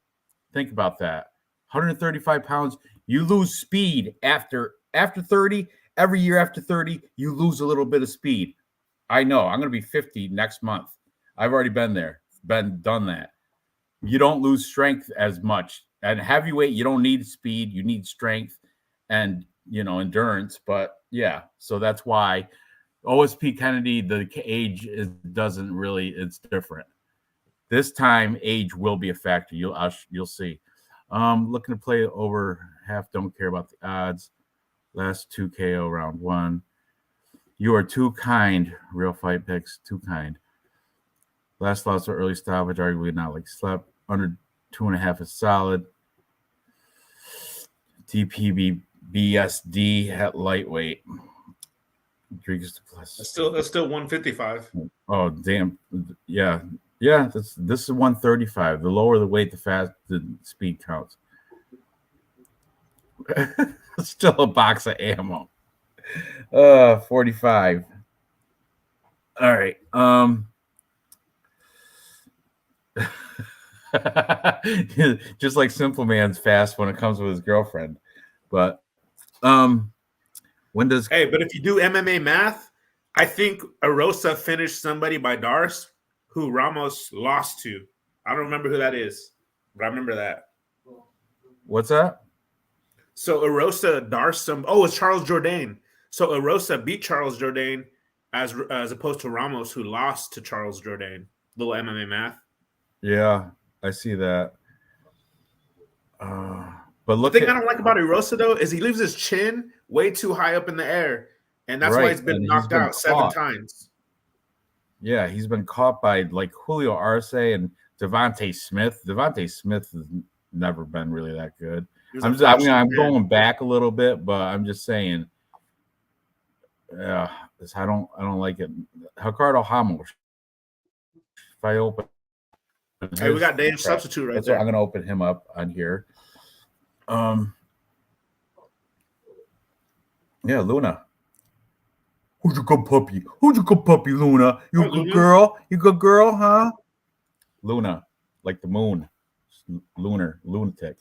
Think about that. 135 pounds. You lose speed after 30. Every year after 30, you lose a little bit of speed. I know. I'm going to be 50 next month. I've already been there. Done that. You don't lose strength as much. At heavyweight, you don't need speed. You need strength and, endurance. But, yeah, so that's why OSP Kennedy, the age doesn't really – it's different. This time, age will be a factor. You'll see. Looking to play over half. Don't care about the odds. Last 2 KO round 1. You are too kind. Real fight picks. Too kind. Last loss or early stoppage. Arguably not like slept. Under 2.5 is solid. DPB BSD at lightweight. That's still 155. Oh damn! Yeah. This is 135. The lower the weight, the speed counts. Still a box of ammo. 45. All right. Just like Simple Man's fast when it comes with his girlfriend. But when does but if you do MMA math, I think Arosa finished somebody by Darce who Ramos lost to. I don't remember who that is, but I remember that. What's that? So Arosa Darce it's Charles Jourdain. So Arosa beat Charles Jourdain as opposed to Ramos, who lost to Charles Jourdain. Little MMA math. Yeah, I see that. But the thing I don't like about Arosa though is he leaves his chin way too high up in the air, and that's why he's been knocked out 7 times. Yeah, he's been caught by like Julio Arce and Devontae Smith. Devontae Smith has never been really that good. I'm going back a little bit, but I'm just saying. I don't like it. Ricardo Ramos. If I open, we got Dave's substitute right there. I'm going to open him up on here. Luna. Who's your good puppy? Luna? You good girl? You good girl, huh? Luna, like the moon. Lunatic.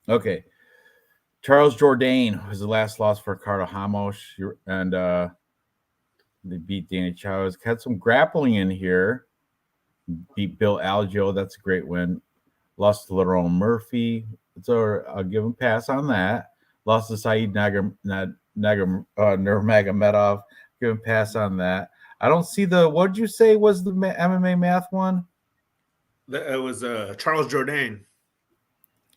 Okay. Charles Jourdain was the last loss for Ricardo Ramos, and they beat Danny Chavez. Had some grappling in here. Beat Bill Algeo. That's a great win. Lost to Lerone Murphy. I'll give him a pass on that. Lost to Saeed Nurmagomedov. Give him a pass on that. I don't see what did you say was the MMA math one? It was Charles Jourdain.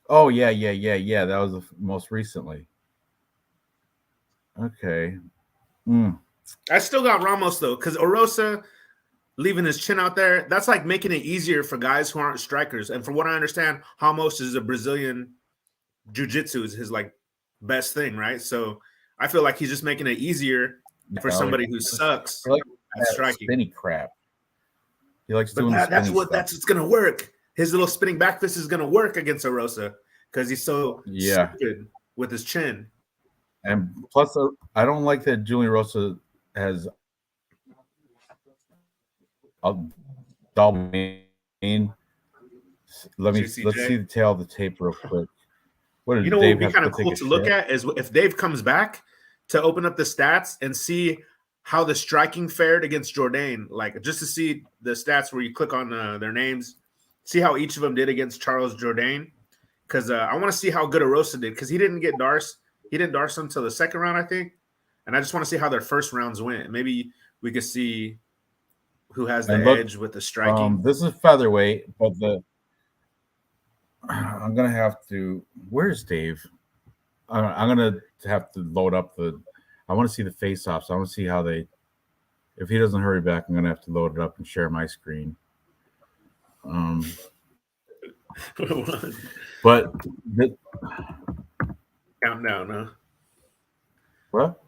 Oh, yeah. That was the most recently. Okay. I still got Ramos, though, because Arosa leaving his chin out there, that's like making it easier for guys who aren't strikers. And from what I understand, Ramos is a Brazilian jiu-jitsu is his, like, best thing, right? So I feel like he's just making it easier for somebody who sucks at striking. Spinny crap. He likes doing that's what's going to work. His little spinning back fist is going to work against Arosa because he's so stupid with his chin. And plus, I don't like that Julian Rosa has a dull mane. Let's see the tail of the tape real quick. What would be kind of cool to look at is if Dave comes back to open up the stats and see how the striking fared against Jourdain, like just to see the stats where you click on their names, see how each of them did against Charles Jourdain. because I want to see how good Arosa did because he didn't get Darce. He didn't Darce until the second round, I think. And I just want to see how their first rounds went. Maybe we could see who has the edge with the striking. This is featherweight, but I'm gonna have to. Where's Dave? I'm gonna have to load up the. I want to see the face-offs. I want to see how they. If he doesn't hurry back, I'm gonna have to load it up and share my screen. But counting down, huh? What?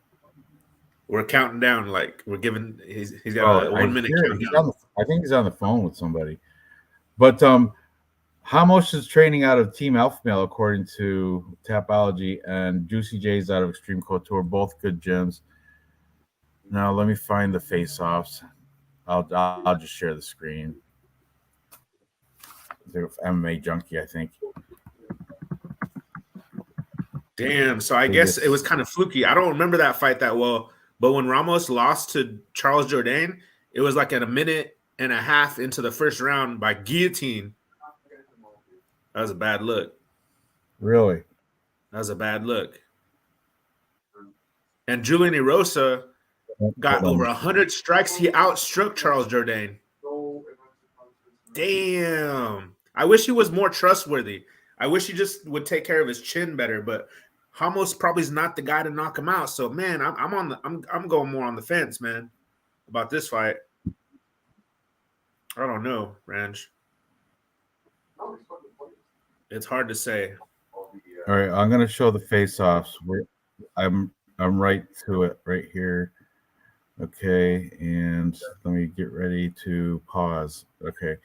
We're counting down, like we're giving. He's got a 1 minute countdown. I think he's on the phone with somebody. But Hamos is training out of Team Alpha Male, according to Tapology, and Juicy J's out of Extreme Couture, both good gyms. Now let me find the face-offs. I'll just share the screen. The MMA Junkie, I think. Damn. So I guess it was kind of fluky. I don't remember that fight that well. But when Ramos lost to Charles Jourdain, it was like at 1.5 minutes into the first round by guillotine. That was a bad look. Really? That was a bad look. And Julian Erosa got over 100 strikes. He outstruck Charles Jourdain. Damn. I wish he was more trustworthy. I wish he just would take care of his chin better, but Ramos probably is not the guy to knock him out. So man, I'm going more on the fence, man, about this fight. I don't know, Ranj. It's hard to say. All right, I'm gonna show the face-offs. I'm right to it right here. Okay, and let me get ready to pause. Okay,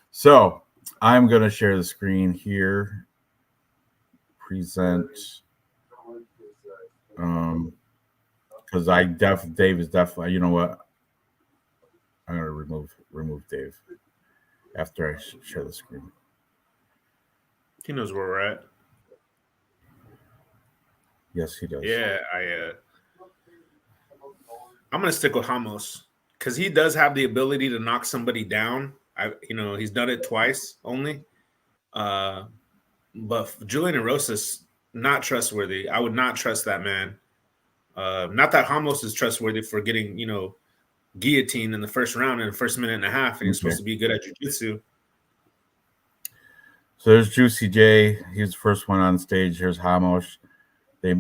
so I'm gonna share the screen here. Present. Because Dave is definitely. You know what? I'm gonna remove Dave after I share the screen. He knows where we're at. Yes, he does. Yeah, I'm gonna stick with Ramos because he does have the ability to knock somebody down. He's done it twice only. But Julian Erosa's not trustworthy. I would not trust that man. Not that Ramos is trustworthy for getting, guillotine in the first round in the first 1.5 minutes, and he's supposed to be good at jiu-jitsu. So there's Juicy J. He's the first one on stage. Here's Ramos. They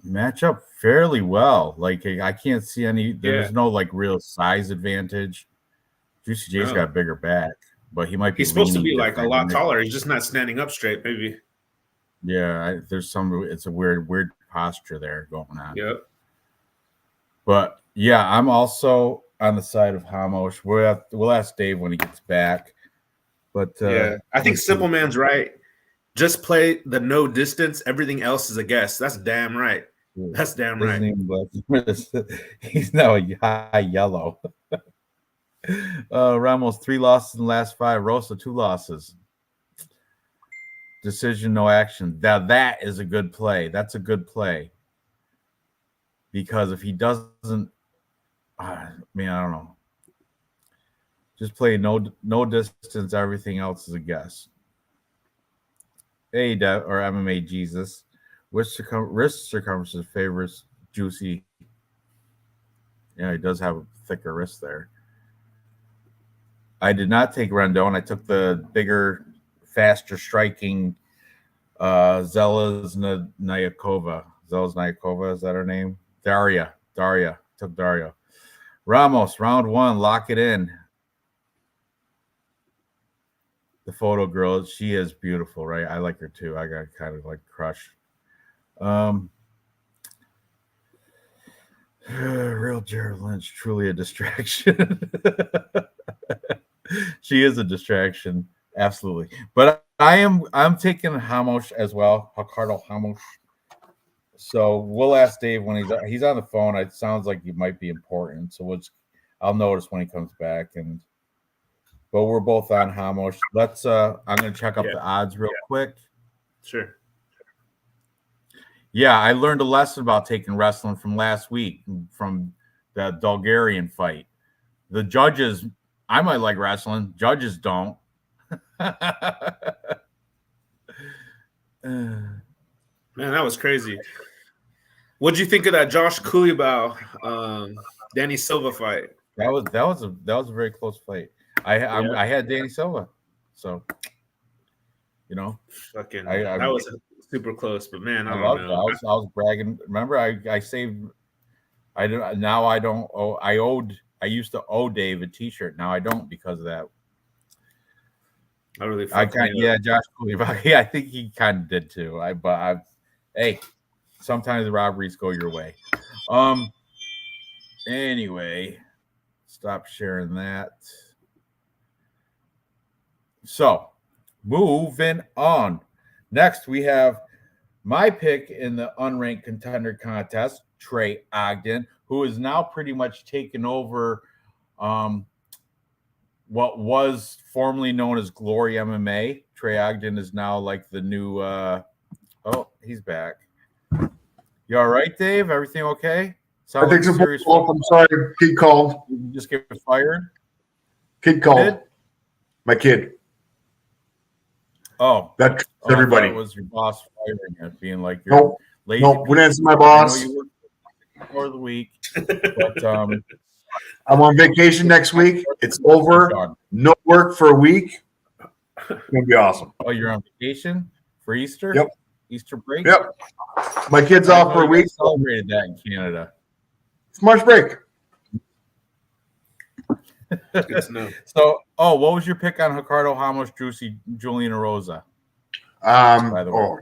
match up fairly well. Like I can't see any. There's no like real size advantage. Juicy J's got a bigger back, but he might be. He's supposed to be like a lot taller. He's just not standing up straight. Maybe. Yeah, there's some. It's a weird posture there going on. Yep. But yeah, I'm also on the side of Ramos. We'll ask Dave when he gets back. But yeah, I think Simple Man's right. Just play the no distance. Everything else is a guess. That's damn right. Yeah. That's damn right. He's now a high yellow. Ramos 3 losses in the last 5. Rosa 2 losses. Decision, no action. Now that is a good play. That's a good play. Because if he doesn't, I don't know. Just play no distance. Everything else is a guess. Hey, or MMA Jesus. Which wrist circumference favors Juicy? Yeah, he does have a thicker wrist there. I did not take Rendon. I took the bigger, faster striking Zelaznyakova. Zelaznyakova, is that her name? Daria. Took Daria. Ramos, round 1, lock it in. The photo girl, she is beautiful, right? I like her too. I got kind of like crush. Real Jared Lynch, truly a distraction. She is a distraction, absolutely. But I'm taking Ramos as well, Ricardo Ramos. So we'll ask Dave when he's on the phone. It sounds like he might be important, so I'll notice when he comes back. But we're both on Ramos. Let's. I'm going to check up the odds real quick. Sure. Yeah, I learned a lesson about taking wrestling from last week from the Bulgarian fight. The judges, I might like wrestling. Judges don't. Man, that was crazy. What'd you think of that Josh Kulibau, Danny Silva fight? That was a very close fight. I had Danny Silva, so fucking I that was super close. But man, I I don't loved it. know. I was bragging. Remember, I saved. I don't now. I don't. Oh, I used to owe Dave a T-shirt. Now I don't because of that. I really Josh Cooley. Yeah, I think he kind of did too. Hey, sometimes the robberies go your way. Anyway, stop sharing that. So, moving on. Next, we have my pick in the unranked contender contest, Trey Ogden, who is now pretty much taken over what was formerly known as Glory MMA. Trey Ogden is now like the new he's back. You all right, Dave? Everything okay? I think so. I'm sorry. Kid called. You just get fired? Kid called. My kid. Oh. That's everybody. It was your boss firing you, being like you're nope. lazy. Nope. Wouldn't answer my boss. I know you work for the week, but I'm on vacation next week. It's over. No work for a week. It's gonna be awesome. Oh, you're on vacation for Easter? Yep. Easter break? Yep. My kid's off for a week. Celebrated that in Canada. It's March break. So, what was your pick on Ricardo Ramos, Julian Rosa? By the way.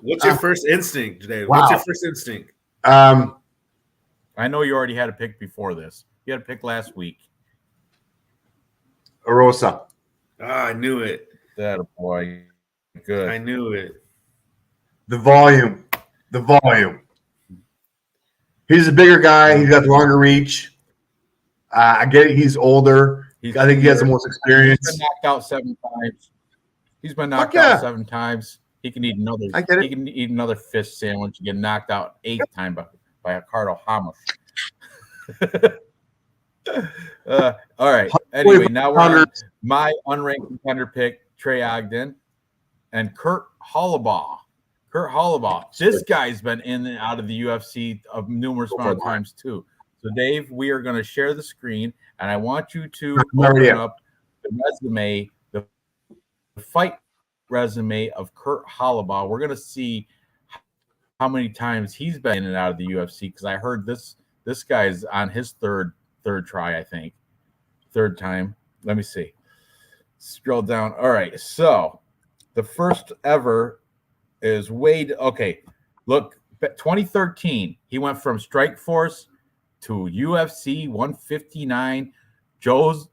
What's your first instinct, Dave? Wow. What's your first instinct? I know you already had a pick before this. You had a pick last week. Rosa. I knew it. That boy. Good. I knew it. The volume. He's a bigger guy. He's got the longer reach. I get it. He's older. I think he has the most experience. He's been knocked out 7 times. He's been knocked out 7 times. He can eat another. I get it. He can eat another fish sandwich and get knocked out 8th time by Ricardo Ramos. All right. Anyway, now we're on my unranked contender pick, Trey Ogden, and Kurt Hollabaugh. This guy's been in and out of the UFC of numerous amount of times too. So, Dave, we are going to share the screen, and I want you to open up the resume, the fight resume of Kurt Hollabaugh. We're going to see how many times he's been in and out of the UFC, because I heard this guy's on his third try, I think. Third time. Let me see. Scroll down. All right. So, the first ever is Wade. Okay, look, 2013, he went from Strikeforce to UFC 159. Jones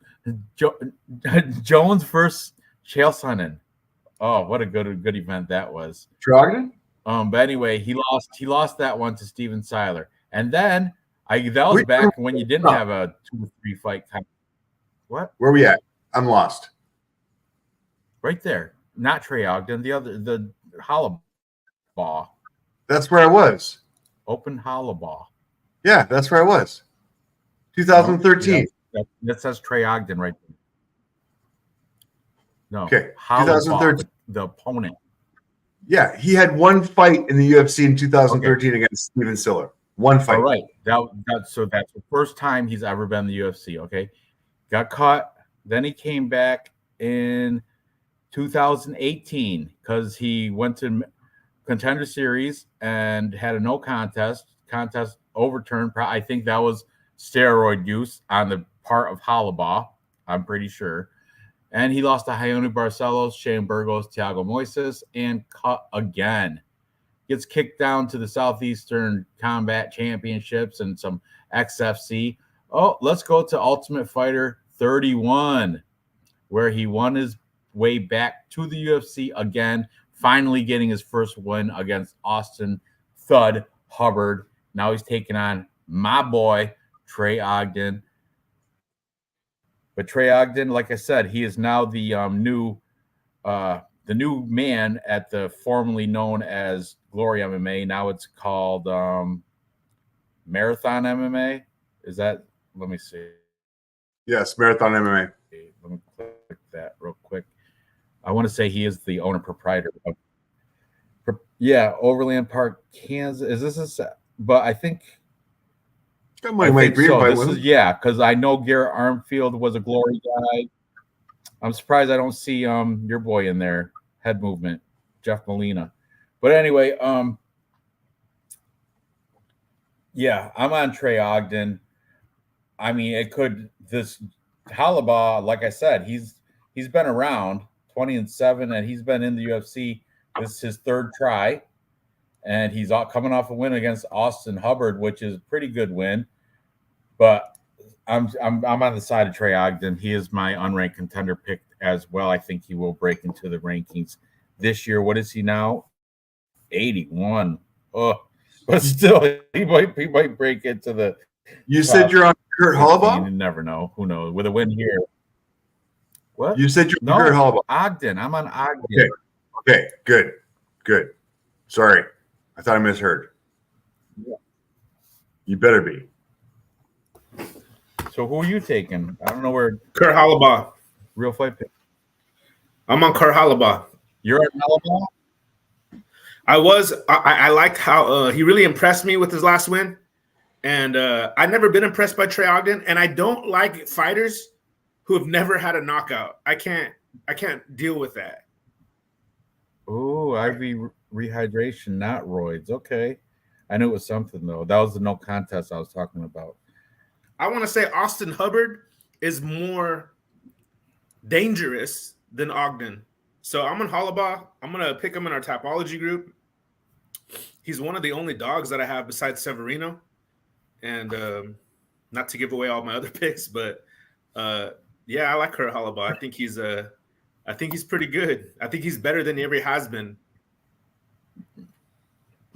versus Chael Sonnen. Oh, what a good event that was. Trogdon? But anyway, he lost that one to Steven Seiler, and then that was back when you didn't have a 2 or 3 fight kind. What? Where are we at? I'm lost. Right there. Not Trey Ogden, the Hollabaugh. That's where I was. Open Hollabaugh. Yeah, that's where I was. 2013. That says Trey Ogden right there. No. Okay. 2013. The opponent. Yeah, he had 1 fight in the UFC in 2013 against Steven Siller. 1 fight. All right. So that's the first time he's ever been in the UFC. Okay. Got caught. Then he came back in 2018 because he went to Contender Series and had a no contest overturned. I think that was steroid use on the part of Hollabaugh, I'm pretty sure. And he lost to Raoni Barcelos, Shane Burgos, Thiago Moises, and cut again. Gets kicked down to the Southeastern Combat Championships and some XFC. Oh, let's go to Ultimate Fighter 31, where he won his way back to the UFC again, finally getting his first win against Austin Thud Hubbard. Now he's taking on my boy, Trey Ogden. But Trey Ogden, like I said, he is now the new man at the formerly known as Glory MMA. Now it's called Marathon MMA. Is that? Let me see. Yes, Marathon MMA. Let me click that real quick. I want to say he is the owner proprietor of. Yeah, Overland Park, Kansas. Is this a? But I think. That might be so. This is because I know Garrett Armfield was a glory guy. I'm surprised I don't see your boy in there, head movement, Jeff Molina. But anyway, yeah, I'm on Trey Ogden. I mean, it could this Halabaugh, like I said, he's been around 20-7, and he's been in the UFC. This is his third try, and he's coming off a win against Austin Hubbard, which is a pretty good win. But I'm on the side of Trey Ogden. He is my unranked contender pick as well. I think he will break into the rankings this year. What is he now? 81. Oh, but still, he might break into the. You said you're on Kurt Halabaugh? You never know. Who knows? With a win here. What? You said you're on Kurt Halabaugh. Ogden. I'm on Ogden. Okay. Good. Sorry. I thought I misheard. Yeah. You better be. So who are you taking? I don't know where. Kurt Halabaugh. Real fight pick. I'm on Kurt Halabaugh. You're on Halabaugh? I liked how he really impressed me with his last win. And I've never been impressed by Trey Ogden. And I don't like fighters who have never had a knockout. I can't deal with that. Oh, IV rehydration, not roids. Okay. I knew it was something, though. That was the no contest I was talking about. I want to say Austin Hubbard is more dangerous than Ogden. So I'm on Halabaugh. I'm going to pick him in our Tapology group. He's one of the only dogs that I have besides Severino. And not to give away all my other picks, but yeah, I like Kurt Halabaugh. I think he's pretty good. I think he's better than he ever has been.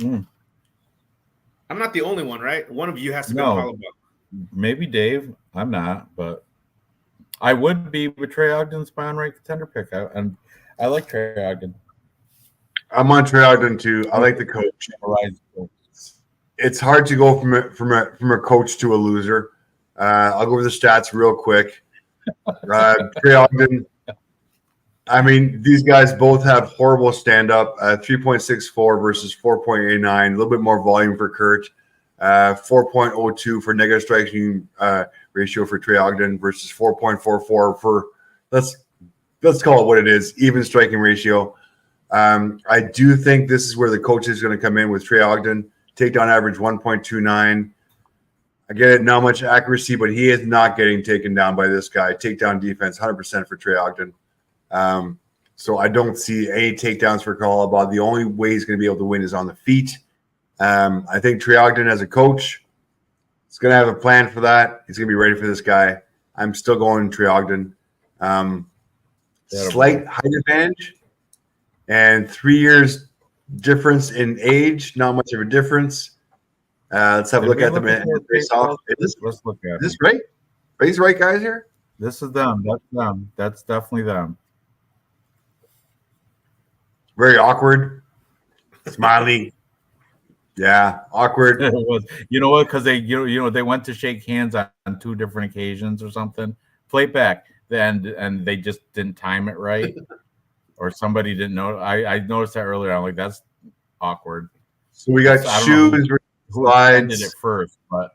I'm not the only one, right? One of you has to be Halabaugh. Maybe Dave. I'm not, but I would be with Trey Ogden's my unranked contender pick. I like Trey Ogden. I'm on Trey Ogden too. I like the coach. It's hard to go from a coach to a loser. I'll go over the stats real quick. Trey Ogden. I mean, these guys both have horrible stand-up. 3.64 versus 4.89. A little bit more volume for Kurt. 4.02 for negative striking ratio for Trey Ogden versus 4.44 for let's call it what it is, even striking ratio. I do think this is where the coach is going to come in with Trey Ogden. Takedown average 1.29. I get it, not much accuracy, but he is not getting taken down by this guy. Takedown defense, 100% for Trey Ogden. So I don't see any takedowns for Halabaugh. The only way he's going to be able to win is on the feet. I think Trey Ogden as a coach is going to have a plan for that. He's going to be ready for this guy. I'm still going Trey Ogden. Slight height advantage and 3 years difference in age. Not much of a difference. Let's have a look at them face off. Let's look at is this right? Are these right guys here? This is them. That's them. That's definitely them. Very awkward. Smiley. Yeah, awkward. It was. You know what? Because they, they went to shake hands on 2 different occasions or something. Play it back, and they just didn't time it right, or somebody didn't know. I noticed that earlier. I'm like, that's awkward. So we got shoes. Who extended it first? But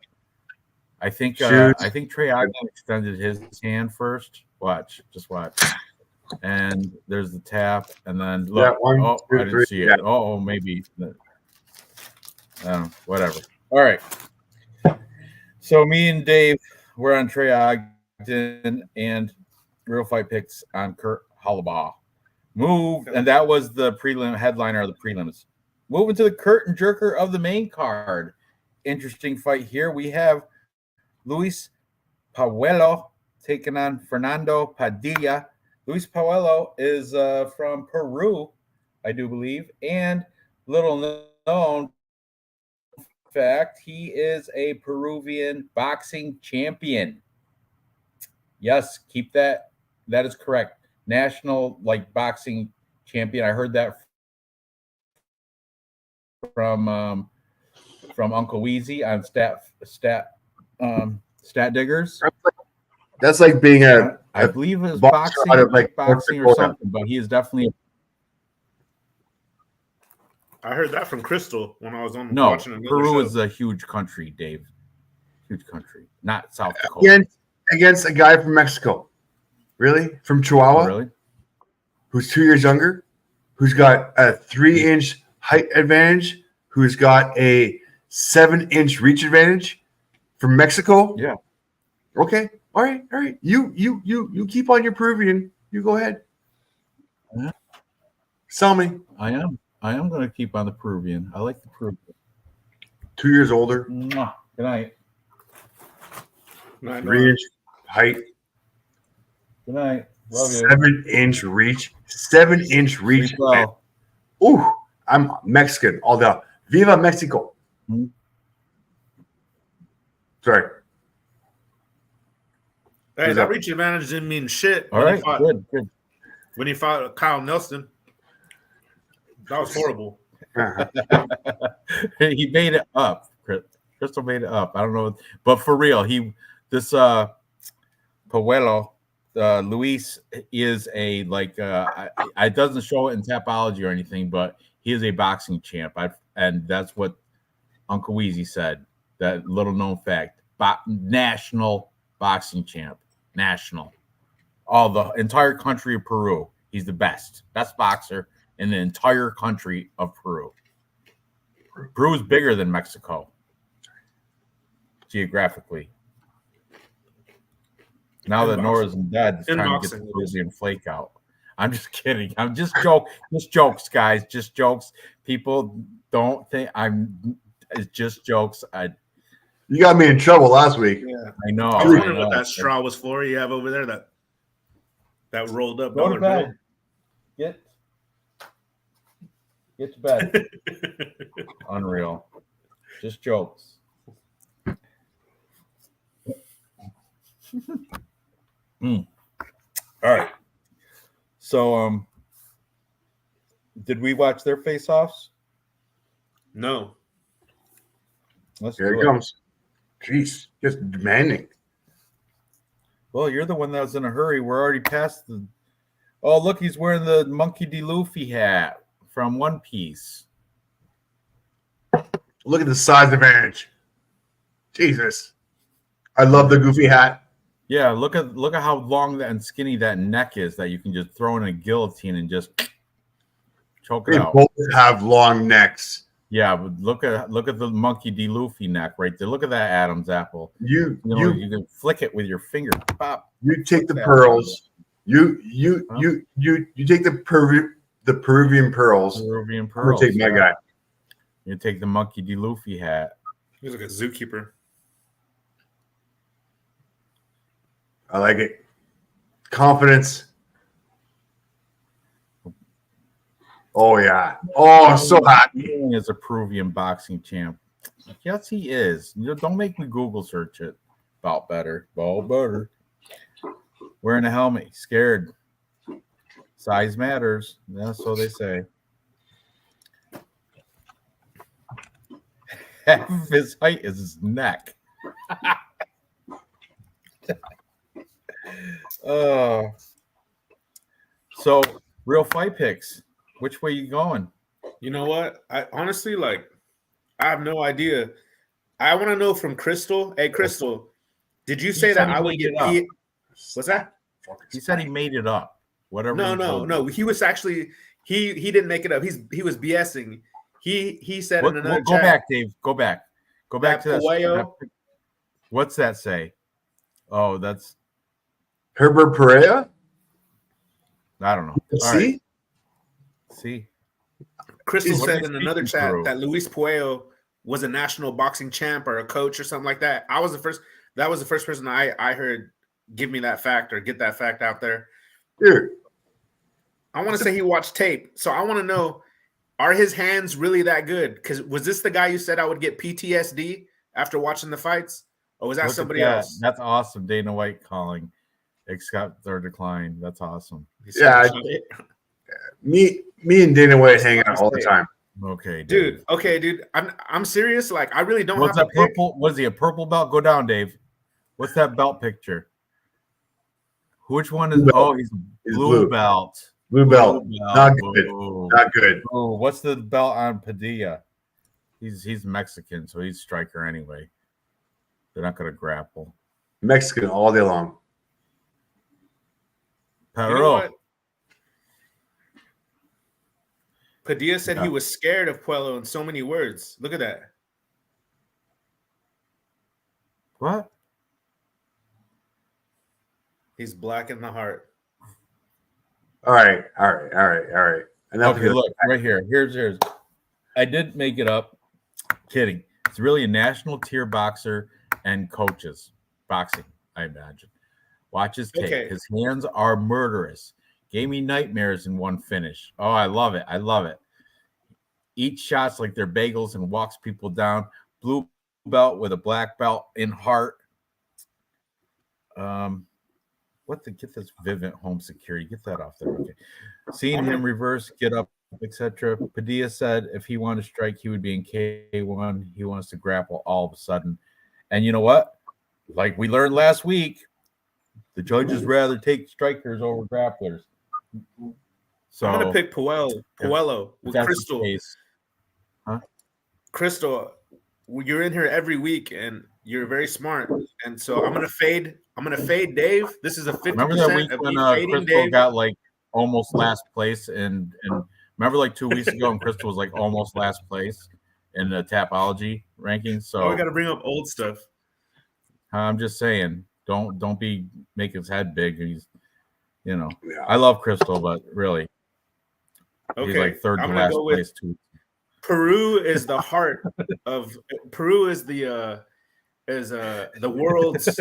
I think Trey Ogden extended his hand first. Just watch. And there's the tap, and then look. Yeah, I didn't see it. Yeah. Oh, maybe. Whatever. All right. So me and Dave, we're on Trey Ogden, and Real Fight Picks on Kurt Halabaugh. And that was the prelim headliner of the prelims. Moving to the curtain jerker of the main card. Interesting fight here. We have Luis Pauelo taking on Fernando Padilla. Luis Pauelo is from Peru, I do believe, and little known fact, he is a Peruvian boxing champion. Yes, keep that. That is correct. National boxing champion. I heard that from Uncle Weezy on Stat Diggers. That's like being a I believe it was boxer boxing, out of, like, North kickboxing or Dakota. something, but he is definitely I heard that from Crystal when I was on no. watching another Peru show. is a huge country, Dave. Huge country, not South Dakota. Against a guy from Mexico, really, from Chihuahua, Really? who's 2 years younger, who's got a 3-inch height advantage, who's got a 7-inch reach advantage from Mexico. Yeah. Okay. All right. You keep on your Peruvian. You go ahead. Yeah. Sell me. I am going to keep on the Peruvian. I like the Peruvian. 2 years older. Mwah. Good night. 3-inch height. Good night. Love you. 7-inch reach. 7-inch reach. Sleep well. Ooh, I'm Mexican all day. Viva Mexico. Hmm. Sorry. Hey, that reach advantage didn't mean shit. All right, good. When he fought Kyle Nelson, that was horrible. He made it up. Crystal made it up. I don't know, but for real, Puello, Luis is a it doesn't show it in Tapology or anything, but he is a boxing champ. And that's what Uncle Weezy said. That little known fact. National boxing champ. National. All the entire country of Peru. He's the best boxer in the entire country of Peru. Peru is bigger than Mexico geographically. Now that Nora's dead, it's trying to get the Peruvian flake out. I'm just kidding. I'm just jokes, guys. Just jokes. People don't think it's just jokes. You got me in trouble last week. Yeah, I know. I was wondering what that straw was for. You have over there that rolled up Go to dollar bed. Get to bed. Unreal. Just jokes. All right. So, did we watch their face-offs? No. Here it comes. Jeez, just demanding. Well, you're the one that was in a hurry. We're already past the. Oh, look, he's wearing the Monkey D. Luffy hat from One Piece. Look at the size advantage. Jesus. I love the goofy hat. Yeah, look at how long and skinny that neck is that you can just throw in a guillotine and just choke it out. They both have long necks. Yeah, but look at the Monkey D. Luffy neck right there. Look at that Adam's apple. You can flick it with your finger. Pop. You take the pearls. You take the Peruvian pearls. Peruvian I'm pearls. gonna take my guy. You take the Monkey D. Luffy hat. He's like a zookeeper. I like it. Confidence. Oh yeah. Oh, I'm so happy. He is a Peruvian boxing champ. Yes, he is. Don't make me Google search it. About better. Wearing a helmet. Scared. Size matters. That's what they say. Half of his height is his neck. So real fight picks. Which way you going? You know what? I honestly I have no idea. I want to know from Crystal. Hey, Crystal, did you say that I would get What's that? He said he made it up. Whatever. No. He was actually he didn't make it up. He was BSing. He said in another go chat, back, Dave. Go back to that. What's that say? Oh, that's Herbert Pereira. I don't know. See? Crystal said in another chat that Luis Puello was a national boxing champ or a coach or something like that. That was the first person I heard give me that fact or get that fact out there. Dude. I want to say he watched tape. So I want to know, are his hands really that good? Because was this the guy you said I would get PTSD after watching the fights? Or was that somebody else? That's awesome. Dana White calling. Accept or decline. That's awesome. Yeah. Me and Dana White hang out all the time. Okay, dude. Okay, dude. I'm serious. Like, I really don't What's have that purple? Was he a purple belt? Go down, Dave. What's that belt picture? Which one is? Blue Oh, he's blue belt. Blue belt. Not good. Ooh. Not good. Oh, what's the belt on Padilla? He's Mexican, so he's striker anyway. They're not going to grapple. Mexican all day long. Pero. You know what? Padilla said he was scared of Puello in so many words. Look at that. What? He's black in the heart. All right. Enough Okay, look right here. Here's. I did make it up. Kidding. It's really a national tier boxer and coaches boxing, I imagine. Watch his take. Okay. His hands are murderous. Gave me nightmares in one finish. Oh, I love it. I love it. Eats shots like they're bagels and walks people down. Blue belt with a black belt in heart. Get this Vivint home security. Get that off there. Okay. Seeing him reverse, get up, etc. Padilla said if he wanted to strike, he would be in K1. He wants to grapple all of a sudden. And you know what? Like we learned last week, the judges rather take strikers over grapplers. So I'm gonna pick Puello with Crystal. Huh? Crystal, you're in here every week and you're very smart. And so I'm gonna fade Dave. This is a 50%. Remember that week when Crystal Dave got like almost last place and remember like 2 weeks ago and Crystal was like almost last place in the Tapology rankings. So we gotta bring up old stuff. I'm just saying, don't be making his head big. He's, Yeah. I love Crystal, but really, he's like third to last place too. Peru is the heart of Peru is the world's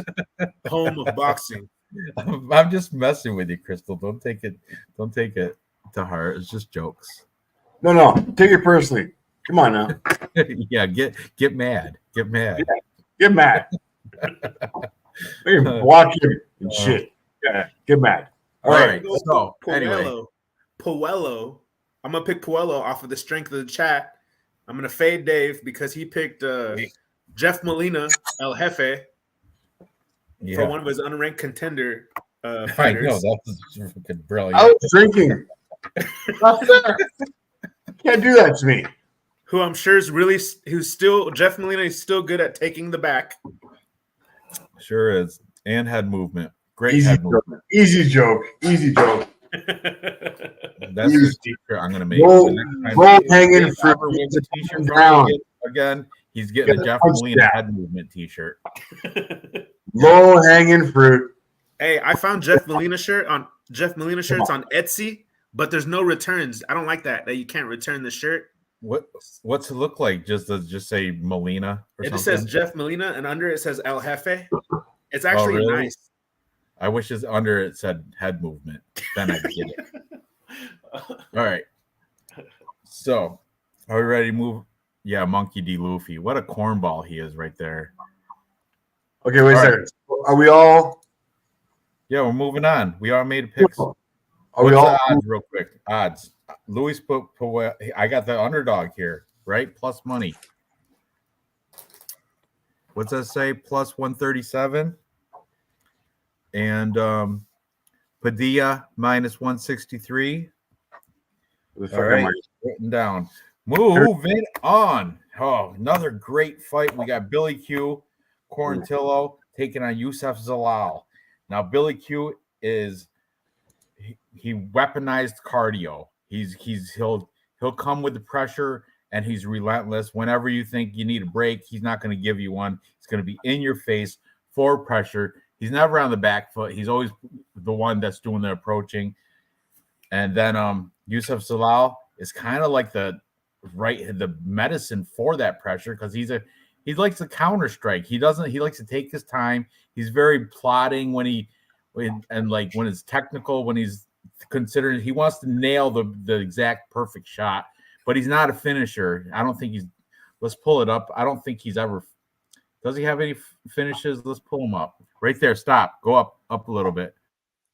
home of boxing. I'm just messing with you, Crystal. Don't take it to heart. It's just jokes. No, take it personally. Come on now. Yeah, get mad. Get mad. Yeah, get mad. Block him and shit. Yeah, get mad. All right. So Puello. I'm gonna pick Puello off of the strength of the chat. I'm gonna fade Dave because he picked Jeff Molina, El Jefe, for one of his unranked contender fighters. I know, that's fucking brilliant. I was drinking. Not fair. You can't do that to me. Who I'm sure is Jeff Molina is still good at taking the back. Sure is. And head movement. Great Easy head joke. movement. Easy joke. That's the t-shirt I'm gonna make. Low hanging fruit. Wins a t-shirt from me again. He's getting a Jeff Molina head movement t-shirt. Low hanging fruit. Hey, I found Jeff Molina shirts on Etsy, but there's no returns. I don't like that you can't return the shirt. What's it look like? Just say Molina or something? It just says Jeff Molina, and under it says El Jefe. It's actually really? nice. I wish under it said head movement. Then I'd get it. All right. So, are we ready to move? Yeah, Monkey D. Luffy. What a cornball he is right there. Okay, wait a second. Are we all? Yeah, we're moving on. We all made picks. Are What's we all? the odds, real quick? Odds. Luis put I got the underdog here, right? Plus money. What's that say? Plus 137. And Padilla minus 163. All right, written down. Moving on. Oh, another great fight. We got Billy Q, Quarantillo taking on Yusuf Zalal. Now, Billy Q is he weaponized cardio. He'll come with the pressure and he's relentless. Whenever you think you need a break, he's not going to give you one. It's going to be in your face, forward pressure. He's never on the back foot. He's always the one that's doing the approaching. And then Yusuf Zalal is kind of like the medicine for that pressure because he likes to counter strike. He likes to take his time. He's very plotting when it's technical, when he's considering, he wants to nail the exact perfect shot, but he's not a finisher. I don't think let's pull it up. I don't think he's ever, does he have any finishes? Let's pull him up. Right there. Stop. Go up a little bit.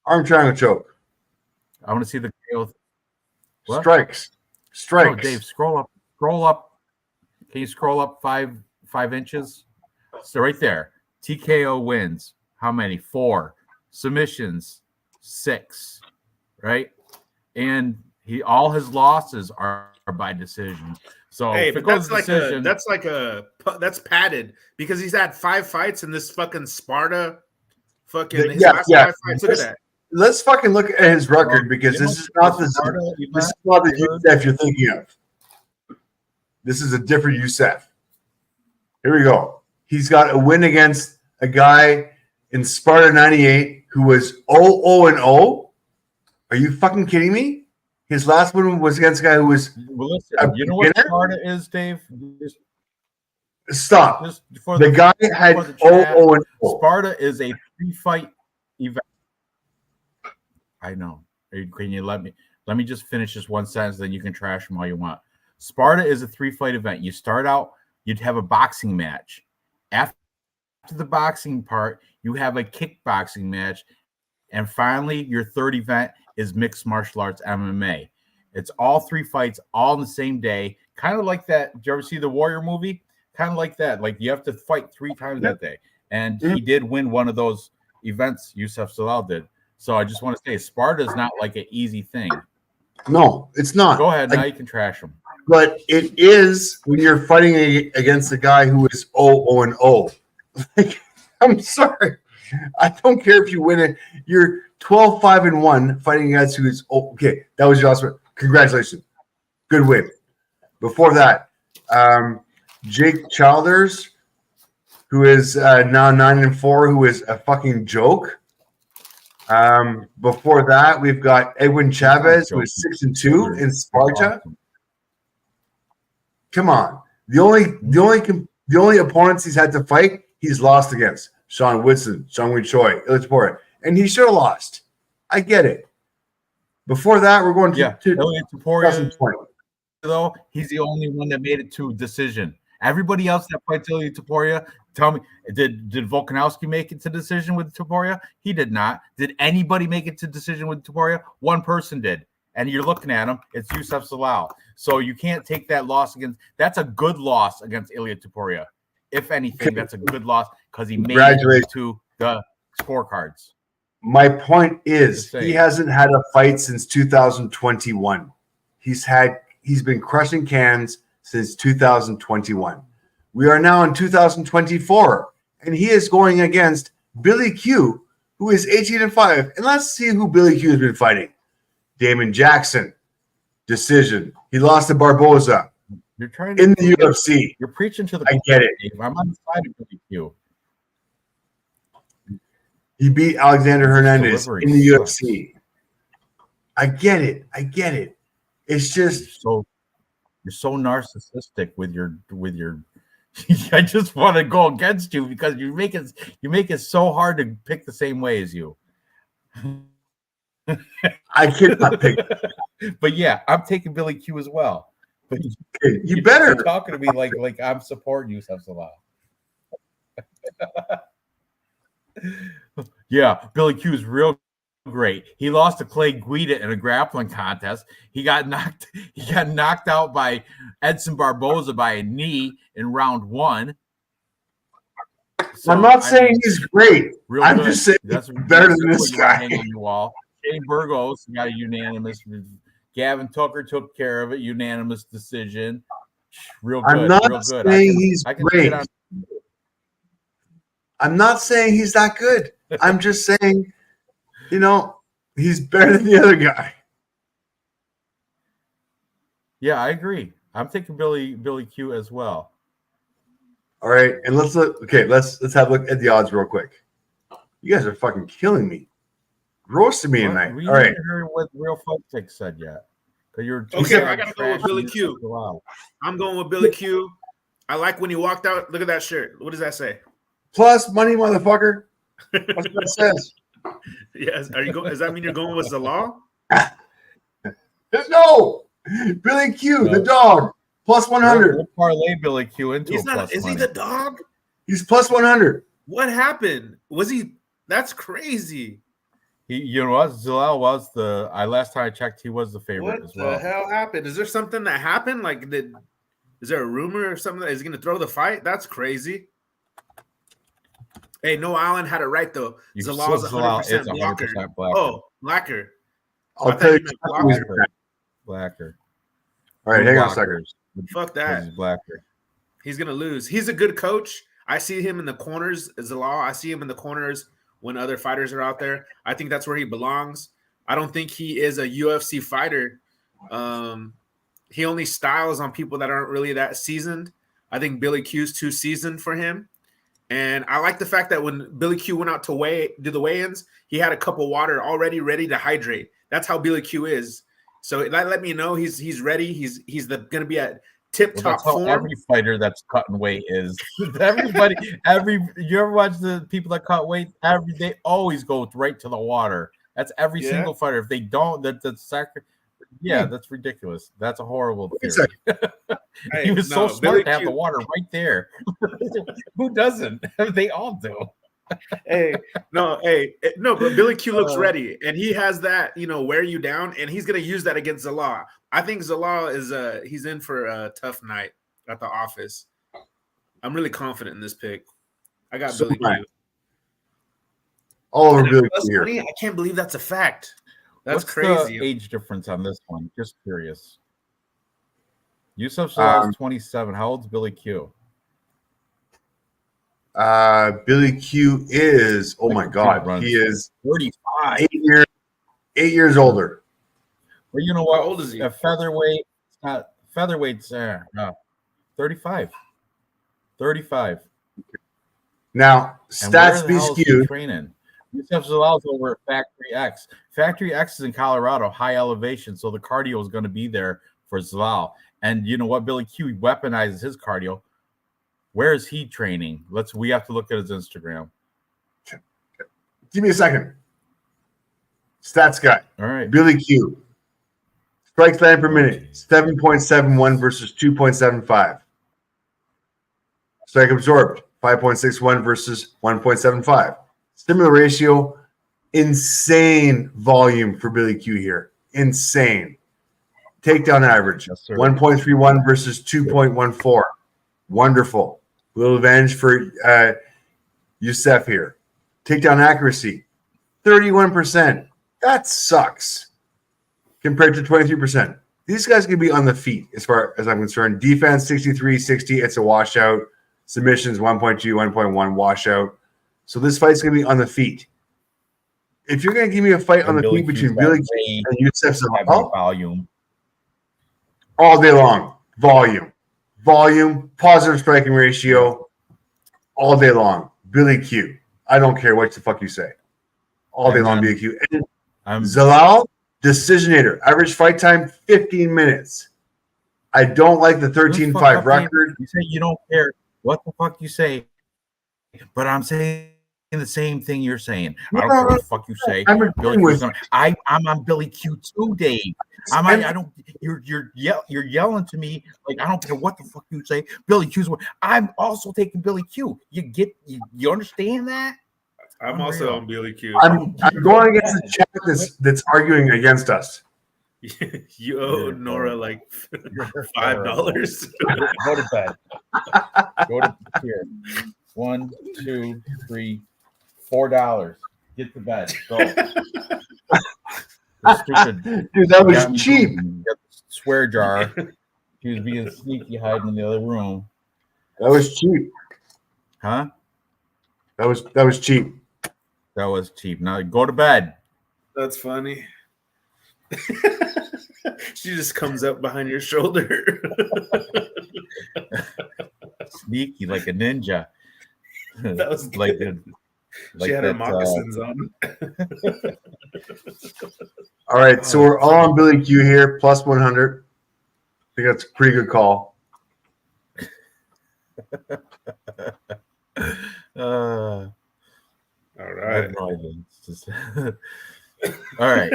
Arm triangle choke. I want to see the what? Strikes. Oh, Dave, scroll up. Can you scroll up 5 inches? So right there. TKO wins. How many? 4. Submissions. 6, right? And all his losses are by decision. So Hey, if it but goes that's padded because he's had 5 fights in this fucking Sparta. Fucking his Yeah, last yeah. 5 fights. Look at that. Let's fucking look at his record because this is not the Youssef you're thinking of. This is a different Youssef. Here we go. He's got a win against a guy in Sparta 98 who was 0-0-0. Are you fucking kidding me? His last one was against a guy who was you know what Sparta is, Dave? Stop. The guy had 0-0-0. Sparta is a 3-fight event. I know. Can you let me just finish this one sentence, then you can trash them all you want. Sparta is a 3-fight event. You start out, you'd have a boxing match. After the boxing part, you have a kickboxing match. And finally, your third event is mixed martial arts MMA. It's all 3 fights, all on the same day. Kind of like that. Did you ever see the Warrior movie? Kind of like that. Like you have to fight 3 times that day. And he did win one of those events, Youssef Zalal did. So I just want to say Sparta is not like an easy thing. No, it's not. Go ahead. Now you can trash him. But it is when you're fighting against a guy who is 0-0-0. Like, I'm sorry. I don't care if you win it. You're 12-5-1 fighting against who is okay. That was your last one. Congratulations. Good win. Before that, Jake Childers, who is now 9-4, who is a fucking joke. Before that, we've got Edwin Chavez, who is 6-2 in Sparta. Come on. The only opponents he's had to fight, he's lost against. Sean Woodson, Seung-Woo Choi, Ilia Topuria. And he should have lost. I get it. Before that, we're going to Ilia Topuria, though, he's the only one that made it to decision. Everybody else that fights Ilia Topuria, tell me, did Volkanovski make it to decision with Topuria? He did not. Did anybody make it to decision with Topuria? One person did. And you're looking at him, it's Youssef Zalal. So you can't take that loss against – that's a good loss against Ilia Topuria. If anything, that's a good loss because he made it to the scorecards. My point is he hasn't had a fight since 2021. He's been crushing cans since 2021. We are now in 2024, and he is going against Billy Q, who is 18-5. And let's see who Billy Q has been fighting. Damon Jackson, decision. He lost to Barboza. You're trying to in the UFC. You're preaching to the. I get it. I'm on the side of Billy Q. He beat Alexander Hernandez in the UFC. I get it. It's just you're so narcissistic with your. I just want to go against you because you make it so hard to pick the same way as you. I cannot pick. But yeah, I'm taking Billy Q as well. But you better. You're talking to me like I'm supporting you, Zalal. Yeah, Billy Q is real great. He lost to Clay Guida in a grappling contest. He got knocked out by Edson Barboza by a knee in round 1. So, I'm not saying he's great. I'm just saying that's better than this guy. Shane Burgos got a unanimous. Gavin Tucker took care of it. Unanimous decision. Real good. I'm not real good. saying he's great. I'm not saying he's that good. I'm just saying, he's better than the other guy. Yeah, I agree. I'm taking Billy Q as well. All right, and let's have a look at the odds real quick. You guys are fucking killing me. Roasting me tonight. We all right. didn't hear what Real Fight Stick said yet. Okay, I gotta go with Billy Q. I'm going with Billy Q. I like when he walked out. Look at that shirt. What does that say? Plus money, motherfucker. That's what it says. Yes. Are you going? Does that mean you're going with the law? No. Billy Q, the dog. Plus 100. We'll parlay Billy Q into He's not. Is he the dog? He's plus 100. What happened? Was he? That's crazy. What? Zalal was the. Last time I checked, he was the favorite as well. What the hell happened? Is there something that happened? Is there a rumor or something? Is he going to throw the fight? That's crazy. Hey, Noah Allen had it right though. Zalal's 100% blocker. 100% blacker. Oh, blacker. I'll tell you, Blacker. All right, hang on a second. Fuck that. He's blacker. He's gonna lose. He's a good coach. I see him in the corners, Zalal. I see him in the corners when other fighters are out there. I think that's where he belongs. I don't think he is a UFC fighter. He only styles on people that aren't really that seasoned. I think Billy Q's too seasoned for him. And I like the fact that when Billy Q went out to do the weigh-ins, he had a cup of water already ready to hydrate. That's how Billy Q is. So that let me know he's ready. He's going to be at tip-top form. Every fighter that's cutting weight is. Everybody, you ever watch the people that cut weight? They always go right to the water. That's every single fighter. If they don't, that's sacrifice. Yeah, that's ridiculous. That's a horrible theory. He was so smart Billy to have the water right there. Who doesn't? They all do. No, but Billy Q looks ready, and he has that, wear you down, and he's gonna use that against Zalal. I think Zalal is he's in for a tough night at the office. I'm really confident in this pick. I got Billy Q. All over Billy Q here. I can't believe that's a fact. That's What's crazy. The age difference on this one? Just curious. Yusuf Zalal is 27. How old's Billy Q? Billy Q is, oh my God, he is 35. 8 years older. Well, you know what? How old is he? A featherweight. Featherweight's 35. 35. Now, stats be skewed. Training. Yusuf Zalal's over at Factory X. Factory X is in Colorado, high elevation, so the cardio is going to be there for Zalal. And you know what? Billy Q weaponizes his cardio. Where is he training? We have to look at his Instagram. Give me a second. Stats guy. All right. Billy Q. Strikes land per minute, 7.71 versus 2.75. Strike absorbed, 5.61 versus 1.75. Similar ratio, insane volume for Billy Q here. Insane. Takedown average, 1.31 versus 2.14. Wonderful. Little advantage for Yusuf here. Takedown accuracy, 31%. That sucks compared to 23%. These guys can be on the feet as far as I'm concerned. Defense, 63, 60. It's a washout. Submissions, 1.2, 1.1 washout. So this fight's going to be on the feet. If you're going to give me a fight on the feet between Billy Q and Yusuf Zalal, volume all day long. Volume, positive striking ratio, all day long. Billy Q. I don't care what the fuck you say. All day long, Billy Q. And Zalal, decisionator. Average fight time, 15 minutes. I don't like the 13-5 record. You say you don't care what the fuck you say, but I'm saying the same thing you're saying. I don't care what the fuck you say. I'm on Billy Q too, Dave. You're yelling to me like I don't care what the fuck you say. Billy Q's. I'm also taking Billy Q. You understand that? I'm also on Billy Q. I'm going against the chat that's arguing against us. You owe Nora like $5. Go to bed. Go to here. $1, $2, $3, $4. Get to bed. Go. Stupid. Dude, that was cheap. Swear jar. She was being sneaky, hiding in the other room. That was cheap. Huh? That was cheap. That was cheap. Now go to bed. That's funny. She just comes up behind your shoulder. Sneaky like a ninja. That was like she had her moccasins on. All right, so we're all on Billy Q here, plus 100. I think that's a pretty good call. All right. All right.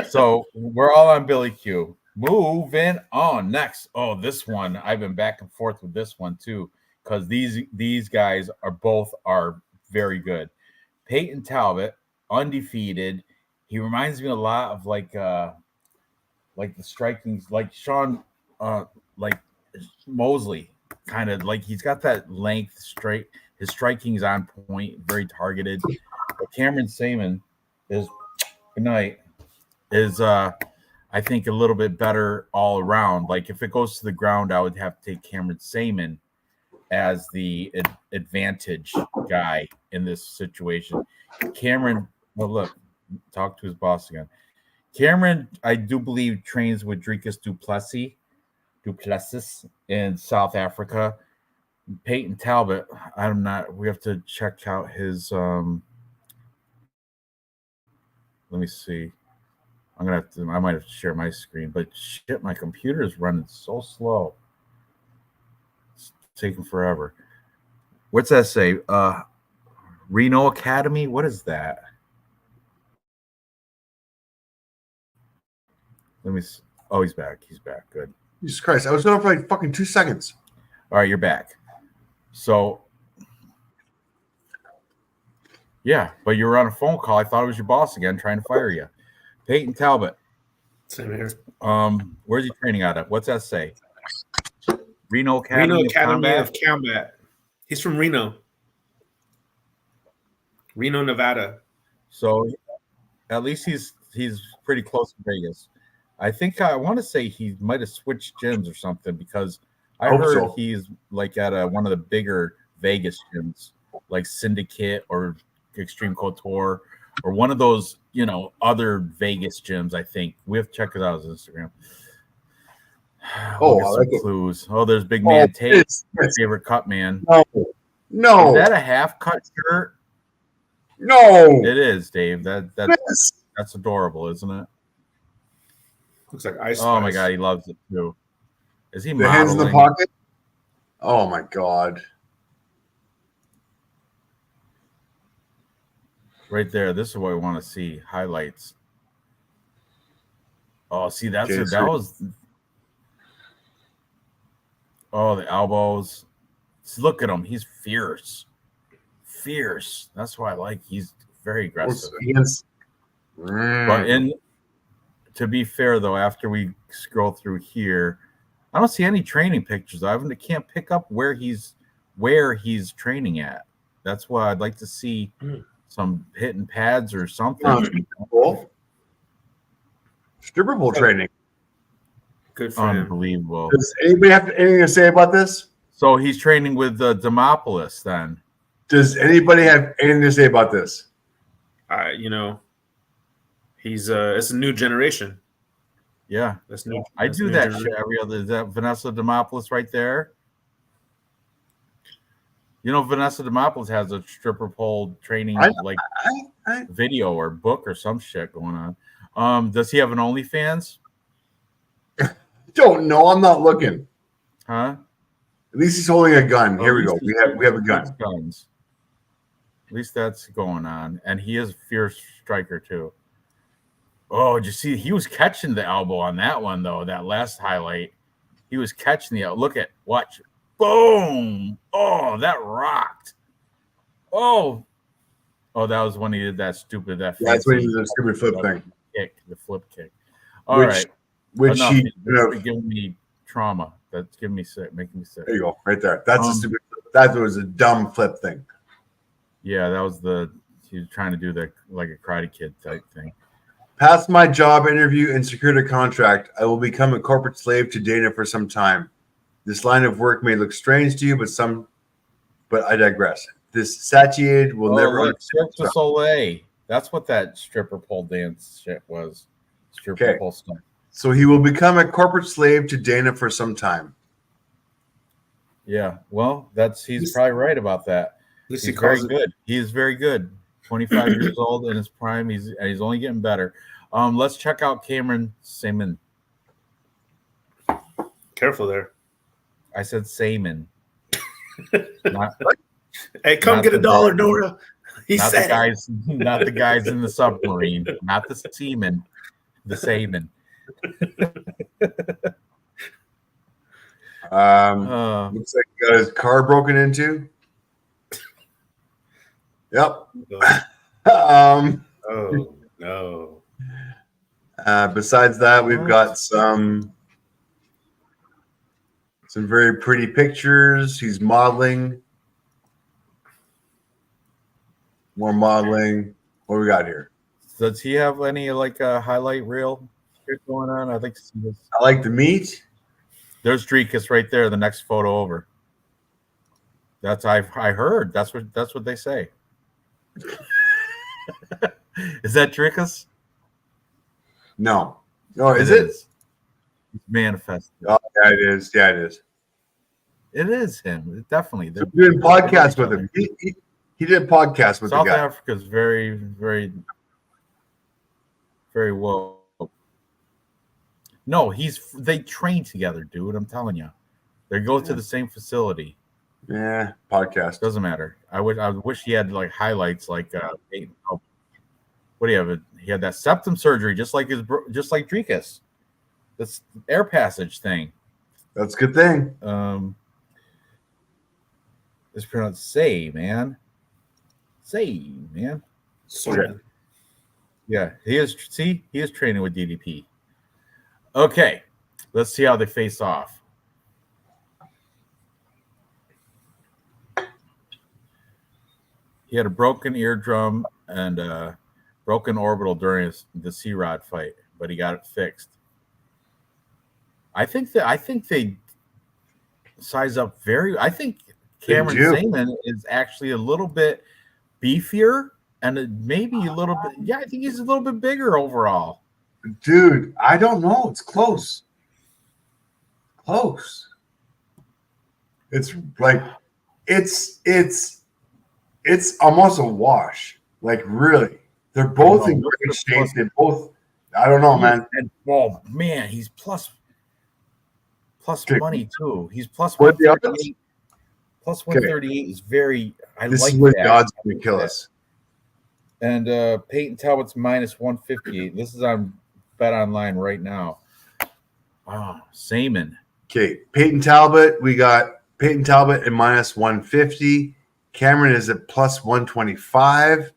So we're all on Billy Q. Moving on. Next. Oh, this one. I've been back and forth with this one too, because these guys are very good. Peyton Talbot, undefeated. He reminds me a lot of like the striking, like Sean, like Mosley, kind of like he's got that length, straight, His striking is on point, very targeted. But Cameron Saman is good night. Is I think a little bit better all around. Like if it goes to the ground, I would have to take Cameron Saman as the advantage guy in this situation. Cameron, well, look, talk to his boss again. Cameron, I do believe, trains with Dricus Duplessis in South Africa. Peyton Talbot, I'm not. We have to check out his. Let me see. I'm gonna have to. I might have to share my screen, but shit, my computer is running so slow. It's taking forever. What's that say? Reno Academy. What is that? Let me. Oh, he's back. He's back. Good. Jesus Christ! I was on for like fucking 2 seconds. All right, you're back. So, yeah, but you were on a phone call. I thought it was your boss again trying to fire you. Peyton Talbot. Same here. Where's he training out of? What's that say? Reno Academy, Reno Academy of Combat. He's from Reno, Nevada. So, at least he's pretty close to Vegas. I think I want to say he might have switched gyms or something because I heard he's like at one of the bigger Vegas gyms, like Syndicate or Extreme Couture, or one of those, other Vegas gyms. I think we have to check it out on Instagram. Oh, I like clues. Oh, there's Big Man Tate, my favorite cut man. No, is that a half cut shirt? No, it is, Dave. That's adorable, isn't it? Looks like Ice Spice. Oh my god, he loves it too. Is he the modeling? hands in the pocket? Oh my god! Right there. This is what I want to see. Highlights. Oh, see, that was. Oh, the elbows. Look at him. He's fierce. Fierce. That's why I like. He's very aggressive. But to be fair, though, after we scroll through here, I don't see any training pictures. I can't pick up where he's training at. That's why I'd like to see some hitting pads or something. Stripper pole training. Good for him. Unbelievable. Does anybody have anything to say about this? So he's training with Demopoulos then. Does anybody have anything to say about this? He's it's a new generation. Yeah, that's new. I do that shit every other. Is that Vanessa Demopoulos right there? Vanessa Demopoulos has a stripper pole training video or book or some shit going on. Does he have an OnlyFans? Don't know. I'm not looking. Huh? At least he's holding a gun. Here we go. We have a gun. Guns. At least that's going on, and he is a fierce striker too. Oh, did you see? He was catching the elbow on that one though. That last highlight, he was catching the elbow. Look at watch. Boom! Oh, that rocked. Oh, that was when he did that stupid that's when he did the stupid flip thing. The flip kick. All right. Which he giving me trauma. That's giving me sick, making me sick. There you go, right there. That's a stupid. That was a dumb flip thing. Yeah, that was he was trying to do that like a Karate Kid type thing. Passed my job interview and secured a contract. I will become a corporate slave to Dana for some time. This line of work may look strange to you, but I digress. This satiated will never understand. Cirque du Soleil. That's what that stripper pole dance shit was. Stripper pole stuff. So he will become a corporate slave to Dana for some time. Yeah, well, he's probably right about that. He's very good. He is very good. 25 years old in his prime. He's only getting better. Let's check out Cameron Saman. Careful there. I said Saman. Hey, come get $1, Nora. Not the guys in the submarine. Not the seaman. The Saman. Looks like he got his car broken into. Yep. Oh no. Besides that, we've got some very pretty pictures. He's modeling. more modeling. What do we got here? Does he have any like highlight reel shit going on? I think I like the meat. there's Dreekus right there. The next photo over. That's I heard. That's what they say. Is that Dreekus? No, is it? It's manifest. Oh, yeah, it is. Yeah, it is. It is him. Definitely. So we did a podcast with him. He did a podcast with South the guy. Africa's very, very, very woke. No, they train together, dude. I'm telling you, they go to the same facility. Yeah, podcast. Doesn't matter. I wish he had like highlights like Peyton. What do you have? He had that septum surgery, just like Dreekus. This air passage thing. That's a good thing. It's pronounced say, man. Say, man. Sorry. Yeah, he is. See, he is training with DDP. Okay, let's see how they face off. He had a broken eardrum and broken orbital during the C-Rod fight, but he got it fixed. I think they size up very. I think Cameron Saman is actually a little bit beefier and maybe a little bit. Yeah, I think he's a little bit bigger overall. Dude, I don't know. It's close. Close. It's like it's almost a wash. Like really, they're both in great shape. They both. I don't know, man. And oh man, he's plus money too. He's plus What the 138. Plus 138 is very. This like is where that. God's going to kill us. And Peyton Talbot's minus 158. This is on Bet Online right now. Oh, Saman. Okay, Peyton Talbot. We got Peyton Talbot at minus 150. Cameron is at plus 125.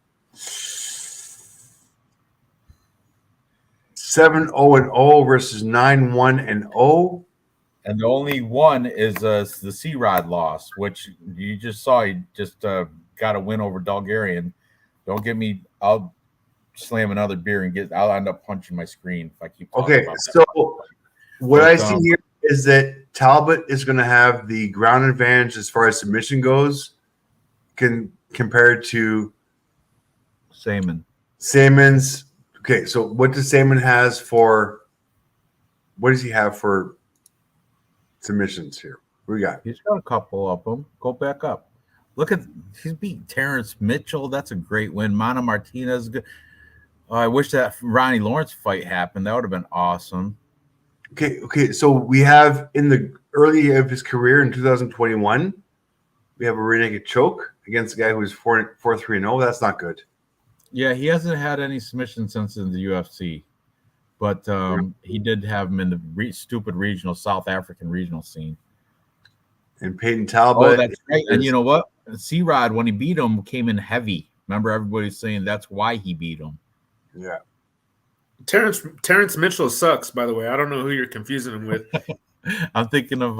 7-0-0 versus 9-1-0. And the only one is the C-Rod loss, which you just saw. He just got a win over Bulgarian. Don't get me. I'll slam another beer and I'll end up punching my screen if I keep talking about so that. what I see here is that Talbot is going to have the ground advantage as far as submission goes, compared to Saman's. Okay, so what does Saman has for? What does he have for submissions here? What we got? He's got a couple of them. Go back up. Look at he's beat Terrence Mitchell. That's a great win. Mana Martinez. Good. Oh, I wish that Ronnie Lawrence fight happened. That would have been awesome. Okay. So we have in the early of his career in 2021, we have a rear naked choke against a guy who is 4-3-0. That's not good. Yeah, he hasn't had any submissions since in the UFC, but he did have him in the stupid regional South African regional scene. And Peyton Talbot. Oh, that's right. And you know what? C-Rod, when he beat him, came in heavy. Remember, everybody's saying that's why he beat him. Yeah. Terrence Mitchell sucks, by the way. I don't know who you're confusing him with. I'm thinking of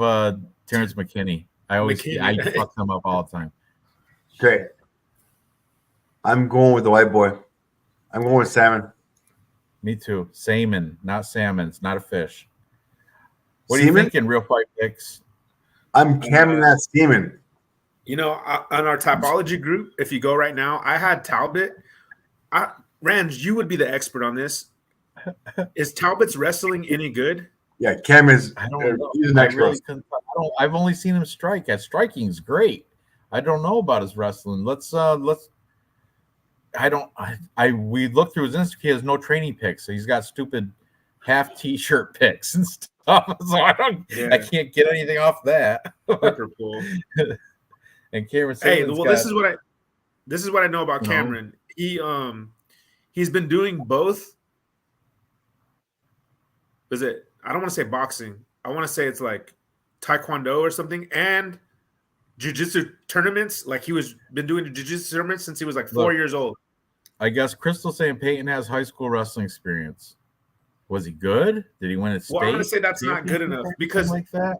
Terrence McKinney. I fuck him up all the time. Okay. I'm going with the white boy. I'm going with salmon. Me too. Saman, not salmon. It's not a fish. What are you thinking, Real Fight Picks? I'm camming that semen. You know, on our Tapology group, if you go right now, I had Talbot. Ranj, you would be the expert on this. Is Talbot's wrestling any good? Yeah, Cam is. I don't know. He's an expert. I've only seen him strike. Striking's great. I don't know about his wrestling. We looked through his Instagram. He has no training pics, so he's got stupid half t-shirt pics and stuff. So I can't get anything off that. Liverpool. And Cameron. Hey, well, this is what I know about Cameron. He's been doing both. Is it? I don't want to say boxing. I want to say it's like taekwondo or something, and jiu-jitsu tournaments. Like he was been doing jiu-jitsu tournaments since he was like 4 years old. I guess Crystal saying Peyton has high school wrestling experience. Was he good? Did he win a state? Well, I'm going to say that's not good enough because like that.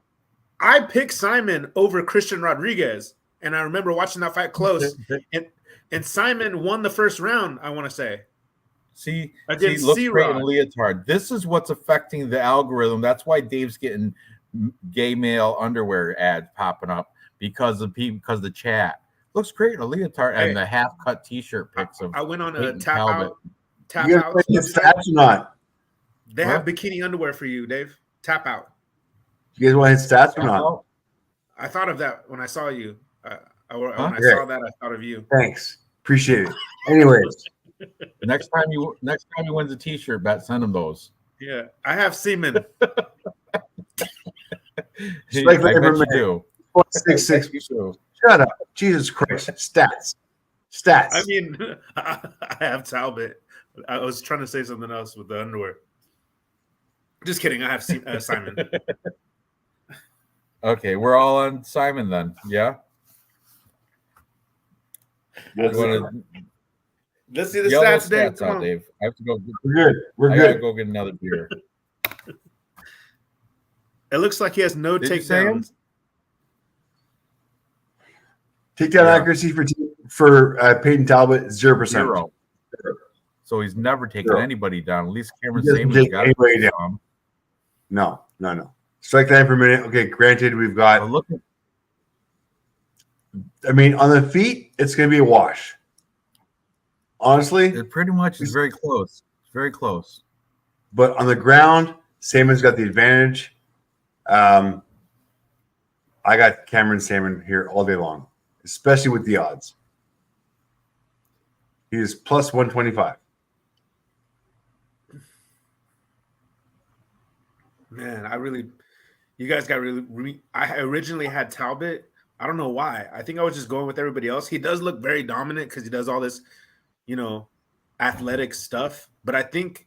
I picked Simon over Christian Rodriguez, and I remember watching that fight close. And And Simon won the first round, I want to say. See, Against looks great in C-Rod. leotard. This is what's affecting the algorithm. That's why Dave's getting gay male underwear ads popping up because of the chat. Looks great in a leotard and the half cut T-shirt pics of. I went on a Peyton tap Talbot. out. You guys play stats or not? They have bikini underwear for you, Dave. Tap out. You guys want to hit stats or not? I thought of that when I saw you. When I saw that, I thought of you. Thanks, appreciate it. Anyways, next time he wins a T-shirt, bet send him those. Yeah, I have semen. Like I bet you do. 666. Shut up, Jesus Christ! Stats. I mean, I have Talbot. I was trying to say something else with the underwear. Just kidding. I have Simon. Okay, we're all on Simon then. Yeah. Let's see the Yellow stats, Dave. Come on, Dave. I have to go. We're good. I gotta go get another beer. It looks like he has no takedowns. Takedown accuracy for Peyton Talbot 0%. Zero. So he's never taken anybody down. At least Cameron He doesn't Saman's take got anybody down. No. Strike 9 per minute. Okay, granted, we've got. I mean, on the feet, it's going to be a wash. Honestly, it pretty much is very close. It's very close. But on the ground, Saman's got the advantage. I got Cameron Saman here all day long, especially with the odds. He is plus 125. Man, you guys got I originally had Talbot. I don't know why. I think I was just going with everybody else. He does look very dominant because he does all this, athletic stuff. But I think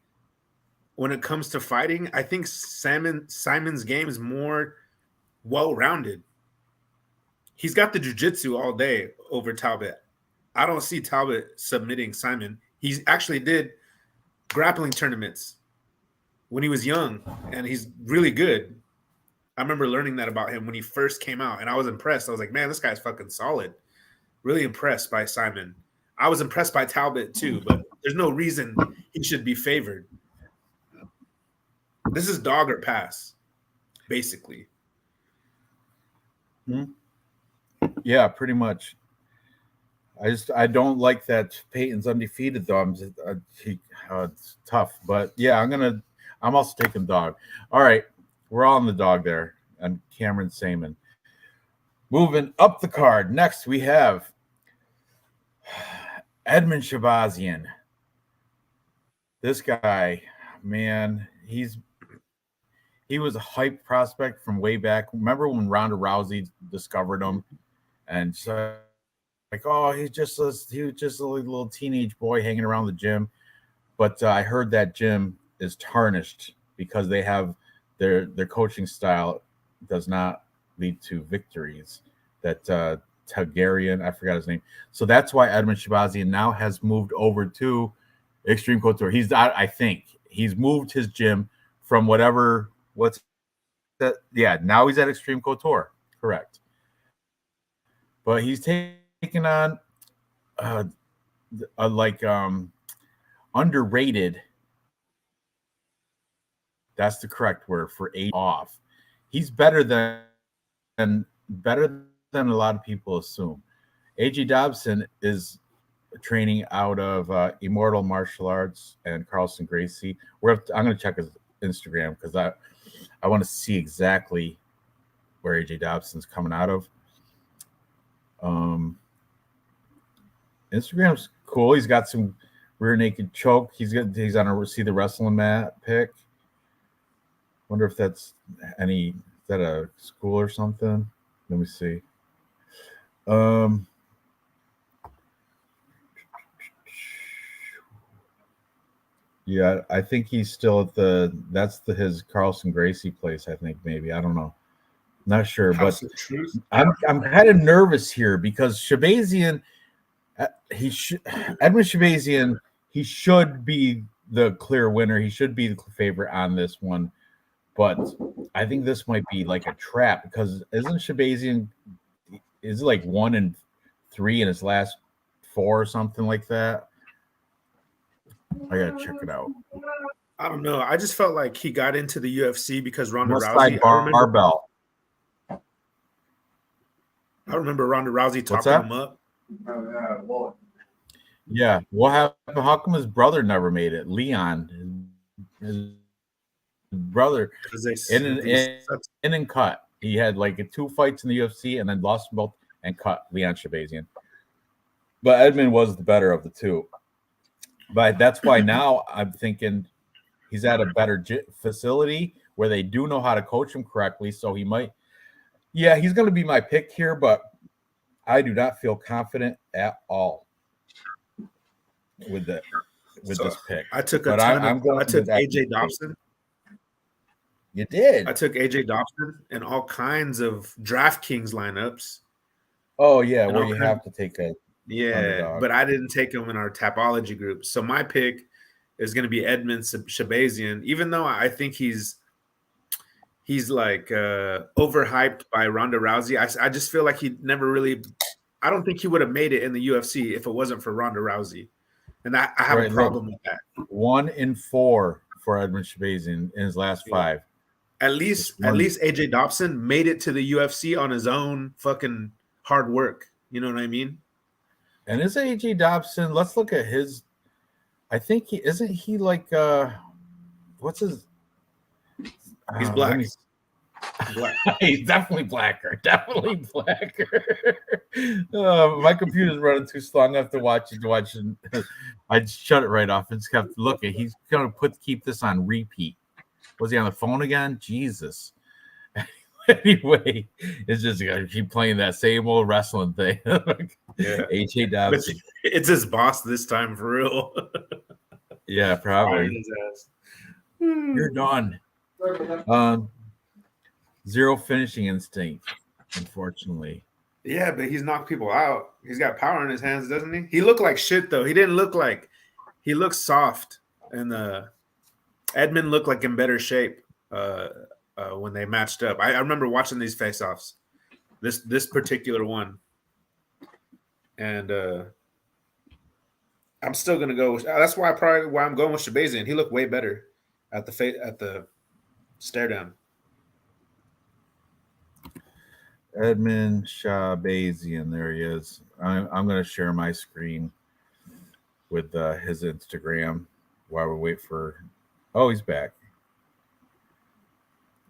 when it comes to fighting, I think Simon's game is more well-rounded. He's got the jiu-jitsu all day over Talbot. I don't see Talbot submitting Simon. He actually did grappling tournaments when he was young, and he's really good. I remember learning that about him when he first came out, and I was impressed. I was like, man, this guy's fucking solid. Really impressed by Simon. I was impressed by Talbot too, but there's no reason he should be favored. This is dog or pass, basically. Yeah, pretty much. I don't like that Peyton's undefeated though. It's tough, but yeah, I'm also taking dog. All right, we're all on the dog there, and Cameron Saman. Moving up the card, next we have Edmund Shabazian. This guy, man, he was a hype prospect from way back. Remember when Ronda Rousey discovered him, and so like, oh, he was just a little teenage boy hanging around the gym. But I heard that gym is tarnished because they have their coaching style does not lead to victories. That Targaryen, I forgot his name. So that's why Edmund Shabazian now has moved over to Extreme Couture. I think he's moved his gym from what's that? Yeah, now he's at Extreme Couture. Correct. But he's taking on underrated. That's the correct word for off. He's better than a lot of people assume. AJ Dobson is training out of Immortal Martial Arts and Carlson Gracie. I'm going to check his Instagram because I want to see exactly where AJ Dobson's coming out of. Instagram's cool. He's got some rear naked choke. He's on a see the wrestling mat pick. Wonder if that's is that a school or something? Let me see. Yeah, I think he's still at his Carlson Gracie place, I think, maybe. I don't know. Not sure, but I'm kind of nervous here because Shabazian, Edmund Shabazian, he should be the clear winner. He should be the favorite on this one. But I think this might be like a trap because isn't Shabazian is like 1-3 in his last 4 or something like that. I gotta check it out. I don't know. I just felt like he got into the UFC because Ronda West Rousey. Side Barbell. I remember Ronda Rousey What's talking that? him up. Yeah. What happened? How come his brother never made it? Leon, his brother, in and cut. He had like 2 fights in the UFC and then lost them both and cut Leon Shabazian. But Edmund was the better of the two. But that's why now I'm thinking he's at a better facility where they do know how to coach him correctly. So he might, yeah, he's going to be my pick here, but I do not feel confident at all with this pick. I took I'm going I took AJ Dobson. You did. I took AJ Dobson in all kinds of DraftKings lineups. Oh yeah, well you have to take a underdog. But I didn't take him in our Tapology group. So my pick is going to be Edmund Shabazian, even though I think he's like overhyped by Ronda Rousey. I just feel like he never really. I don't think he would have made it in the UFC if it wasn't for Ronda Rousey, and I have a problem with that. 1-4 for Edmund Shabazian in his last 5. At least AJ Dobson made it to the UFC on his own fucking hard work. You know what I mean? And is AJ Dobson? Let's look at his. I think isn't he like what's his? He's black. He's definitely blacker. Definitely blacker. My computer's running too slow. I'm gonna have to watch it. I shut it right off and just kept looking. He's gonna keep this on repeat. Was he on the phone again? Jesus. Anyway, it's just gonna keep playing that same old wrestling thing. Yeah. AJ Dobson. It's his boss this time for real. Yeah, probably. You're done. 0 finishing instinct, unfortunately. Yeah, but he's knocked people out. He's got power in his hands, doesn't he? He looked like shit though. He didn't look like he looked soft, and Edmund looked like in better shape when they matched up. I remember watching these face-offs, this particular one, and I'm still gonna go. That's why I'm going with Shabazian. He looked way better at the stare down. Edmund Shabazian, there he is. I'm going to share my screen with his Instagram while we wait for. Oh, he's back.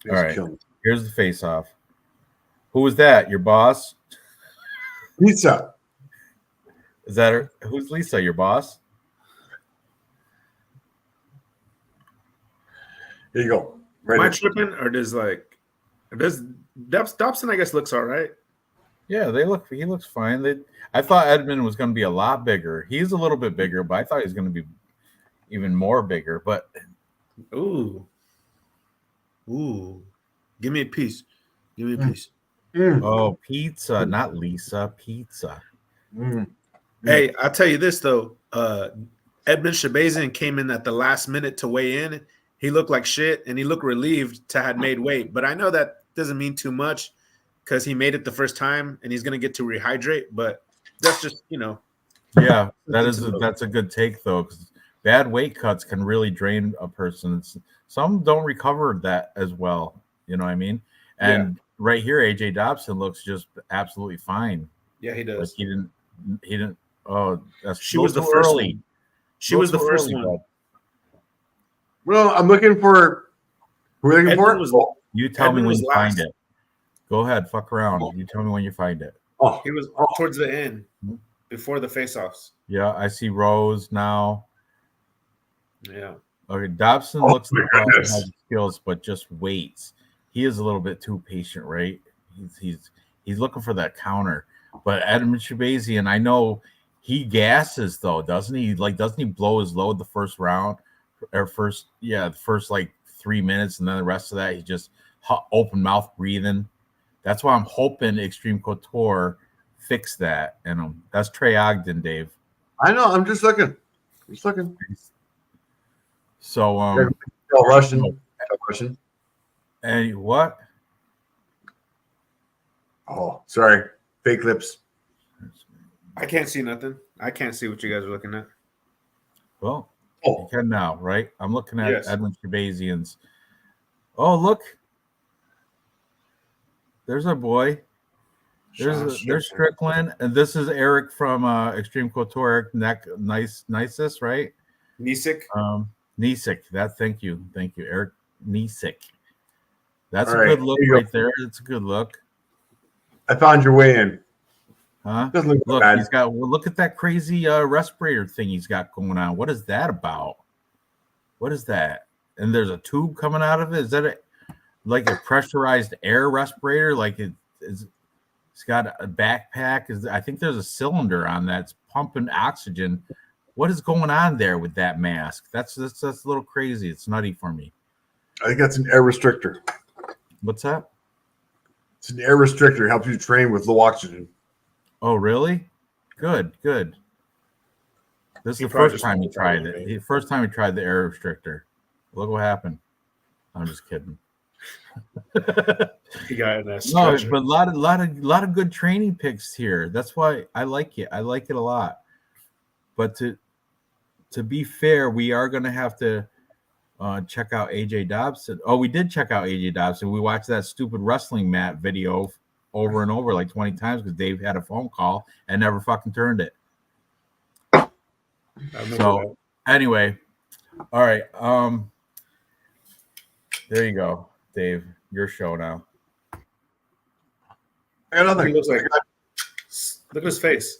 All right, here's the face-off. Who was that? Your boss? Lisa. Is that her? Who's Lisa? Your boss? There you go. Am I tripping, or does Dobson? I guess looks all right. Yeah, he looks fine. I thought Edmund was going to be a lot bigger. He's a little bit bigger, but I thought he was going to be even more bigger. But ooh, give me a piece. Give me a piece. Oh, pizza, not Lisa. Pizza. Hey, I'll tell you this though. Edmund Shabazian came in at the last minute to weigh in. He looked like shit, and he looked relieved to have made weight. But I know that doesn't mean too much because he made it the first time, and he's going to get to rehydrate. But that's just, Yeah, that's a good take, though, because bad weight cuts can really drain a person. Some don't recover that as well. You know what I mean? And right here, AJ Dobson looks just absolutely fine. Yeah, he does. Like he didn't. Oh, she was the first one. She was the first one. Well, I'm looking for. Who are you looking for? You tell me when you find it. Go ahead, fuck around. You tell me when you find it. Oh, he was towards the end, before the face-offs. Yeah, I see Rose now. Yeah. Okay, Dobson looks like he has skills, but just waits. He is a little bit too patient, right? He's looking for that counter. But Edmund Shabazian, I know he gasses though, doesn't he? Like, doesn't he blow his load the first round or the first like 3 minutes, and then the rest of that he just open mouth breathing. That's why I'm hoping Extreme Couture fix that. And that's Trey Ogden, Dave. I know. I'm just looking. So Russian. And what? Oh, sorry. Fake lips. I can't see nothing. I can't see what you guys are looking at. Well, you can now, right? I'm looking at Yes. Edmund Shabazian's. Oh, look. There's our boy. There's Strickland, and this is Eric from Extreme Couture. Eric Nicest, right? Nisik. Nisik. Thank you, Eric Nisik. That's All a right, good look there you right go. there. That's a good look. I found your way in. Huh? Doesn't look Look, bad. he's got. Well, look at that crazy respirator thing he's got going on. What is that about? What is that? And there's a tube coming out of it. Is that like a pressurized air respirator? Like it's got a backpack. I think there's a cylinder on that. It's pumping oxygen. What is going on there with that mask? That's a little crazy. It's nutty for me. I think that's an air restrictor. What's that? It's an air restrictor. It helps you train with low oxygen. Oh, really? Good. This is the first time he tried it. The first time he tried the air restrictor. Look what happened. I'm just kidding. He got in a No, stretcher. but a lot of good training picks here. That's why I like it. I like it a lot. But to be fair, we are going to have to check out AJ Dobson. Oh, we did check out AJ Dobson. We watched that stupid wrestling mat video over and over like 20 times because Dave had a phone call and never fucking turned it. So anyway, all right. There you go, Dave. Your show now. I got nothing. He looks like, look at his face.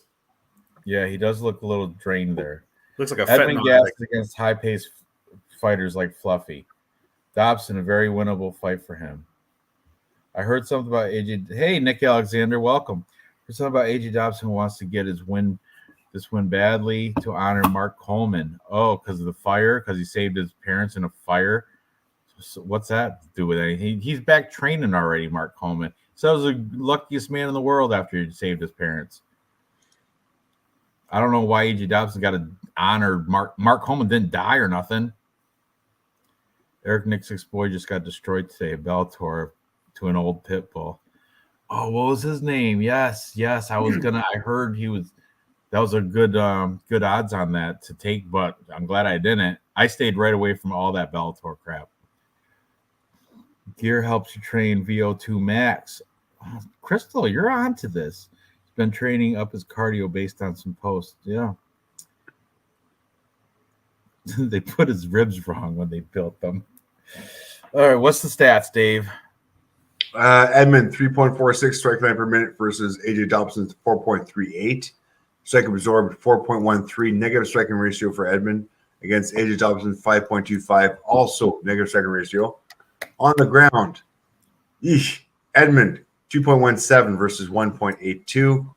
Yeah, he does look a little drained there. Looks like a Edmund fentanyl Gass addict. against high-paced fighters like Fluffy. Dobson, a very winnable fight for him. I heard something about AJ. Hey, Nick Alexander, welcome. Heard something about AJ Dobson who wants to get this win badly to honor Mark Coleman. Oh, because of the fire? Because he saved his parents in a fire? So what's that to do with anything? He's back training already, Mark Coleman. So he was the luckiest man in the world after he saved his parents. I don't know why AJ Dobson got to honor Mark Coleman didn't die or nothing. Eric Nixick's boy just got destroyed today. Bellator to an old pit bull. Oh, what was his name? Yes. I heard he was. That was a good odds on that to take, but I'm glad I didn't. I stayed right away from all that Bellator crap. Gear helps you train VO2 max. Oh, Crystal, you're on to this. He's been training up his cardio based on some posts. Yeah. They put his ribs wrong when they built them. All right, what's the stats, Dave? Edmund 3.46 strike line per minute versus AJ Dobson's 4.38. Strike absorbed 4.13. Negative striking ratio for Edmund against AJ Dobson's 5.25. Also negative striking ratio. On the ground, Edmund 2.17 versus 1.82.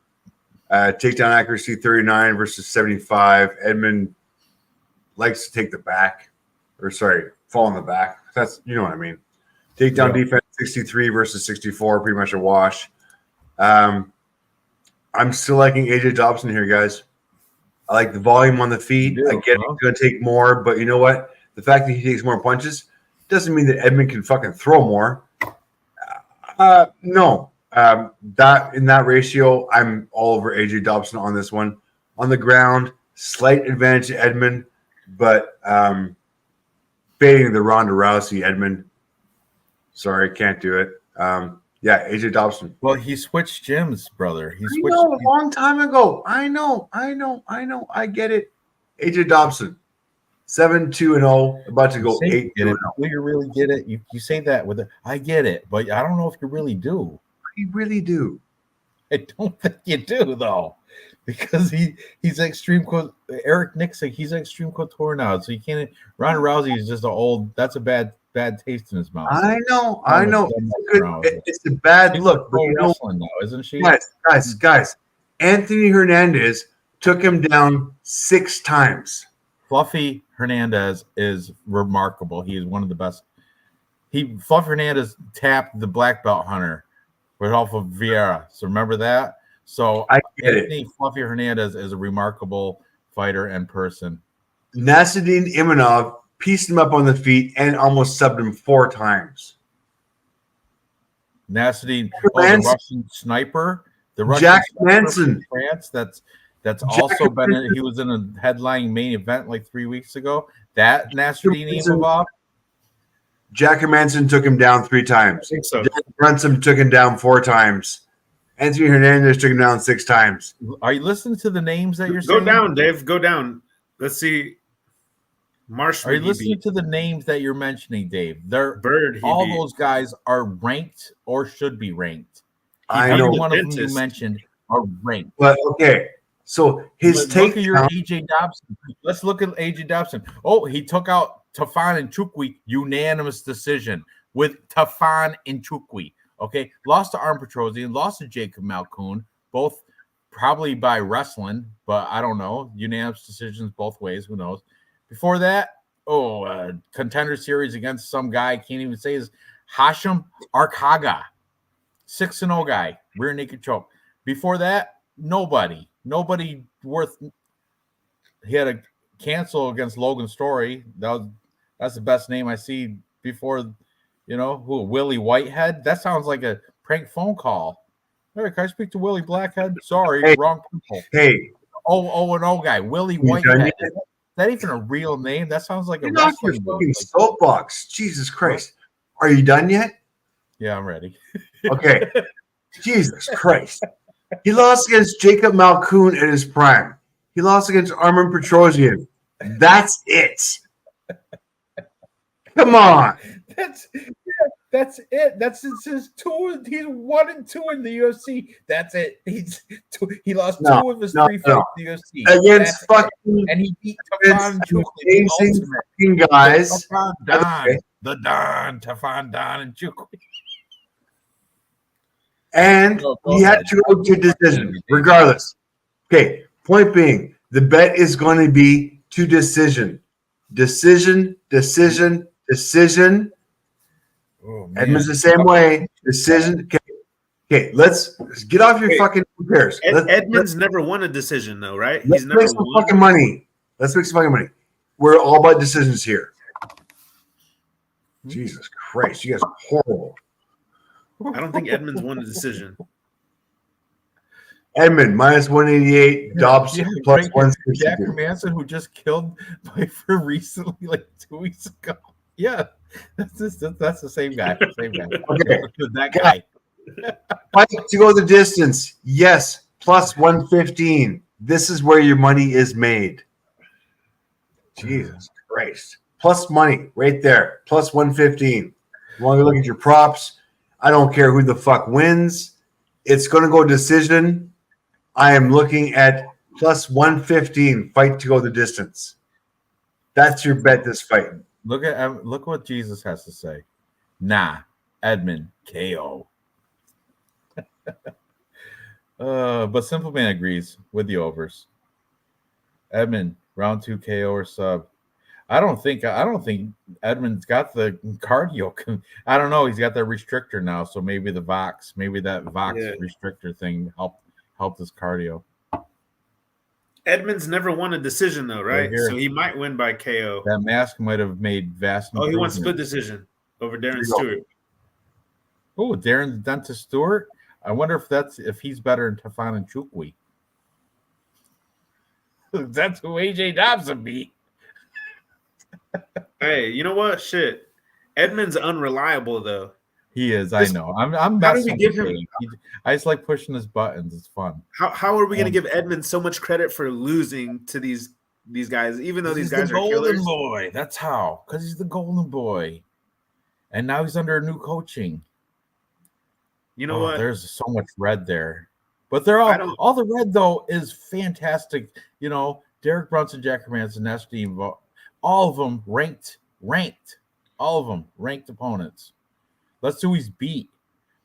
Takedown accuracy 39 versus 75. Edmund likes to take the back, fall on the back. That's, you know what I mean. Takedown defense 63 versus 64, pretty much a wash. I'm still liking AJ Dobson here, guys. I like the volume on the feet. I get it's going to take more, but you know what? The fact that he takes more punches doesn't mean that Edmund can fucking throw more. No. That in that ratio, I'm all over AJ Dobson on this one. On the ground, slight advantage to Edmund, but fading the Ronda Rousey Edmund. Sorry, can't do it. Yeah, AJ Dobson. Well, he switched gyms, brother. He switched a long time ago. I know. I get it. AJ Dobson, 7-2-0, about to go 8-2-0. Do you really get it? You say that with it. I get it, but I don't know if you really do. I really do. I don't think you do, though, because he's extreme. Eric Nixick, he's extreme couture now, so you can't. Ronda Rousey is just an old. That's a bad taste in his mouth. I know. It's a bad look. But wrestling now, isn't she? Guys. Anthony Hernandez took him down 6 times. Fluffy Hernandez is remarkable. He is one of the best. Fluffy Hernandez tapped the black belt hunter, Rodolfo Vieira. So remember that? So I get Anthony Fluffy Hernandez is a remarkable fighter and person. Nasruddin Imanov pieced him up on the feet and almost subbed him 4 times. Nasruddin, the Russian sniper, the Russian Jack sniper Manson from France. That's Jack also been. He was in a headlining main event like 3 weeks ago. That Nasruddin Imavov. Jack Manson took him down 3 times. I think so. Jack Brunson took him down 4 times. Anthony Hernandez took him down 6 times. Are you listening to the names that you're Go saying? down, Dave. Go down. Let's see. Marsh. Are you listening to the names that you're mentioning, Dave? They're Bird? all those guys are ranked or should be ranked. I Every know. one of them you mentioned are ranked. But okay, so his take. Look at your AJ Dobson. Let's look at AJ Dobson. Oh, he took out Tafan and Chukwi, unanimous decision with Tafan and Chukwi. Okay, lost to Arm Petrosian, lost to Jacob Malkoon, both probably by wrestling, but I don't know. Unanimous decisions both ways. Who knows? Before that, contender series against some guy I can't even say his Hashim Arkhaga, 6-0 guy, rear naked choke. Before that, nobody worth. He had a cancel against Logan Story. That's the best name I see before. Willie Whitehead. That sounds like a prank phone call. Hey, can I speak to Willie Blackhead? Sorry, wrong people. Hey, 0-0 guy, Willie Whitehead. Is that even a real name? That sounds like a wrestling fucking soapbox. Jesus Christ. Are you done yet? Yeah, I'm ready. Okay. Jesus Christ. He lost against Jacob Malkoon in his prime. He lost against Armin Petrosian. That's it. Come on. That's it. That's his 2. He's 1-2 in the UFC. That's it. He lost 2 of his 3 fights in the UFC. Against fucking and he beat Tafan Chukwi, amazing guys. Tafan Tafan Don, and Chukwi. And he had to go to decision, regardless. Okay, point being, the bet is going to be to decision. Decision. Oh, Edmund's the same way. Decision. Okay, let's get off your fucking repairs. Edmund's never won a decision, though, right? Let's make some fucking money. Let's make some fucking money. We're all about decisions here. Jesus Christ, you guys are horrible. I don't think Edmund's won a decision. Edmund minus 188, Dobson plus 162. Jack Manson, who just killed Piper recently, like 2 weeks ago. Yeah, that's the same guy. Same guy. Okay, that guy. Fight to go the distance. Yes, plus 115. This is where your money is made. Jesus Christ. Plus money right there. Plus 115. You want to look at your props? I don't care who the fuck wins. It's going to go decision. I am looking at plus 115. Fight to go the distance. That's your bet this fight. Look what Jesus has to say. Nah, Edmund KO. But Simple Man agrees with the overs. Edmund round 2 KO or sub. I don't think Edmund's got the cardio. I don't know. He's got that restrictor now, so maybe that Vox restrictor thing helped his cardio. Edmund's never won a decision, though, right? So he might win by KO. That mask might have made vast. Oh, he won split decision over Darren Stewart. Oh, Darren's done to Stewart. I wonder if he's better than Tafan and Chukwi. That's who AJ Dobson beat. Hey, you know what? Shit, Edmund's unreliable though. He is. I know. I'm messing with him. I just like pushing his buttons. It's fun. How are we going to give Edmund so much credit for losing to these guys, even though these guys are golden killers? Boy? That's how. Because he's the golden boy, and now he's under a new coaching. You know what? There's so much red there, but they're all the red though is fantastic. Derek Brunson, Jack Hermanson, Nasruddin, all of them ranked. All of them ranked opponents. Let's see who he's beat.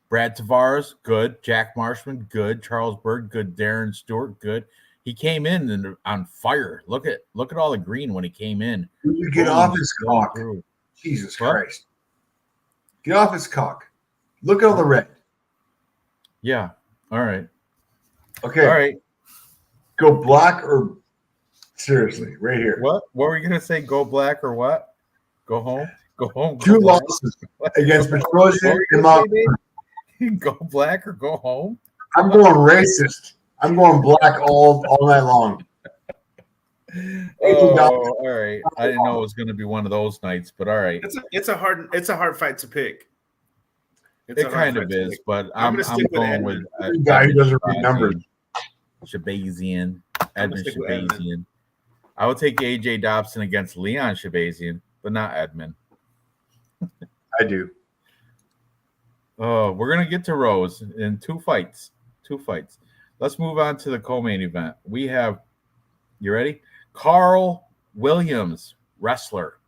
Brad Tavares, good. Jack Marshman, good. Charles Berg, good. Darren Stewart, good. He came in on fire. Look at all the green when he came in. You get off his cock. Jesus Christ. Get off his cock. Look at all the red. Yeah. All right. Okay. All right. Go black or seriously, right here. What were you going to say? Go black or what? Go home? Go home. Two losses against Petrosian and Malkoon. Go black or go home? I'm going racist. I'm going black all night long. Oh, all right. I didn't know it was going to be one of those nights, but all right. It's a hard fight to pick. It kind of is, but I'm going with the guy who doesn't read numbers. Shabazian, Edmund Shabazian. I would take AJ Dobson against Leon Shabazian, but not Edmund. I do. Oh, we're gonna get to Rose in two fights. Let's move on to the co-main event. We have, you ready? Carl Williams, wrestler,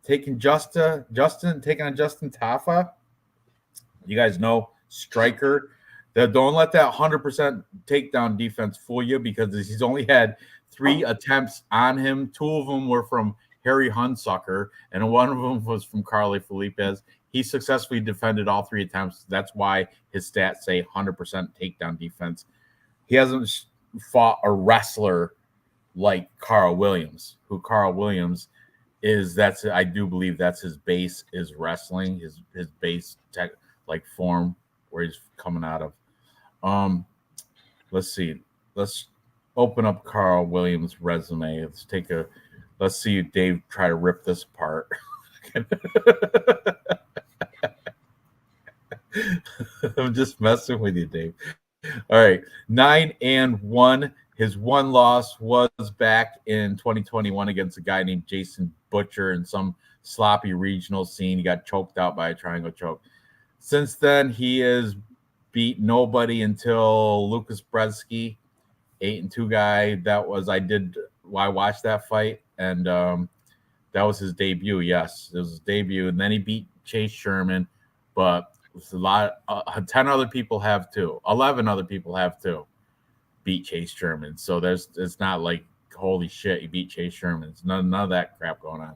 taking Justin taking on Justin Tafa. You guys know, striker. Don't let that 100% takedown defense fool you, because he's only had 3 attempts on him. 2 of them were from Harry Hunsucker, and one of them was from Carly Felipe. He successfully defended all 3 attempts. That's why his stats say 100% takedown defense. He hasn't fought a wrestler like Carl Williams, who Carl Williams is. I do believe that's his base, is wrestling, his base tech, like form where he's coming out of. Let's see. Let's open up Carl Williams' resume. Let's see Dave try to rip this apart. I'm just messing with you, Dave. All right, 9-1. His one loss was back in 2021 against a guy named Jason Butcher in some sloppy regional scene. He got choked out by a triangle choke. Since then, he has beat nobody until Lucas Brzeski, 8-2 guy. I watched that fight, and that was his debut. Yes, it was his debut, and then he beat Chase Sherman, but it's a lot. 10 other people have too. 11 other people have too beat Chase Sherman. So it's not like holy shit, he beat Chase Sherman. It's none of that crap going on.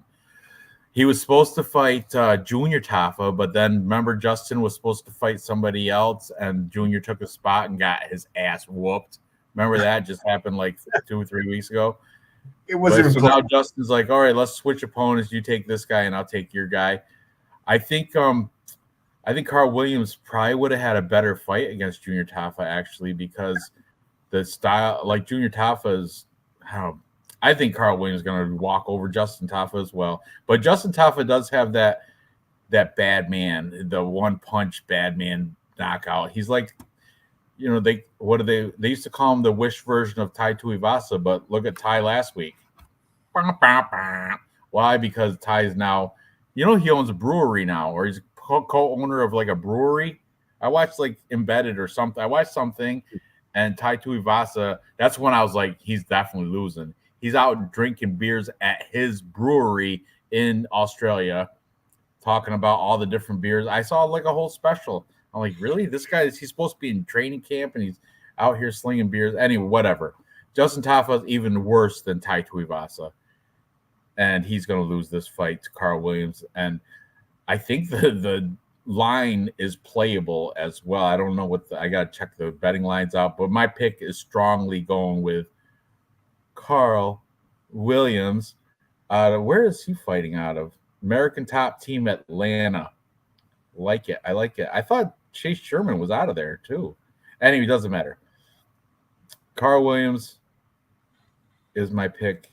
He was supposed to fight Junior Tafa, but then remember Justin was supposed to fight somebody else, and Junior took a spot and got his ass whooped. Remember that just happened like 2 or 3 weeks ago. It wasn't. So now Justin's like, all right, let's switch opponents. You take this guy, and I'll take your guy. I think Carl Williams probably would have had a better fight against Junior Tafa, actually, because the style, like Junior Tafa's, I think Carl Williams is going to walk over Justin Tafa as well. But Justin Tafa does have that bad man, the one punch bad man knockout. He's like, they used to call him the Wish version of Tai Tuivasa, but look at Tai last week. Why? Because Tai is now, he owns a brewery now, or he's co-owner of like a brewery. I watched like Embedded or something. I watched something, and Tai Tuivasa, that's when I was like, he's definitely losing. He's out drinking beers at his brewery in Australia, talking about all the different beers. I saw like a whole special. I'm like, really? This guy, he's supposed to be in training camp, and he's out here slinging beers. Anyway, whatever. Justin Tafa is even worse than Tai Tuivasa, and he's going to lose this fight to Carl Williams. And I think the line is playable as well. I don't know I got to check the betting lines out, but my pick is strongly going with Carl Williams. Where is he fighting out of? American Top Team Atlanta. I like it. I thought Chase Sherman was out of there too. Anyway, doesn't matter. Carl Williams is my pick.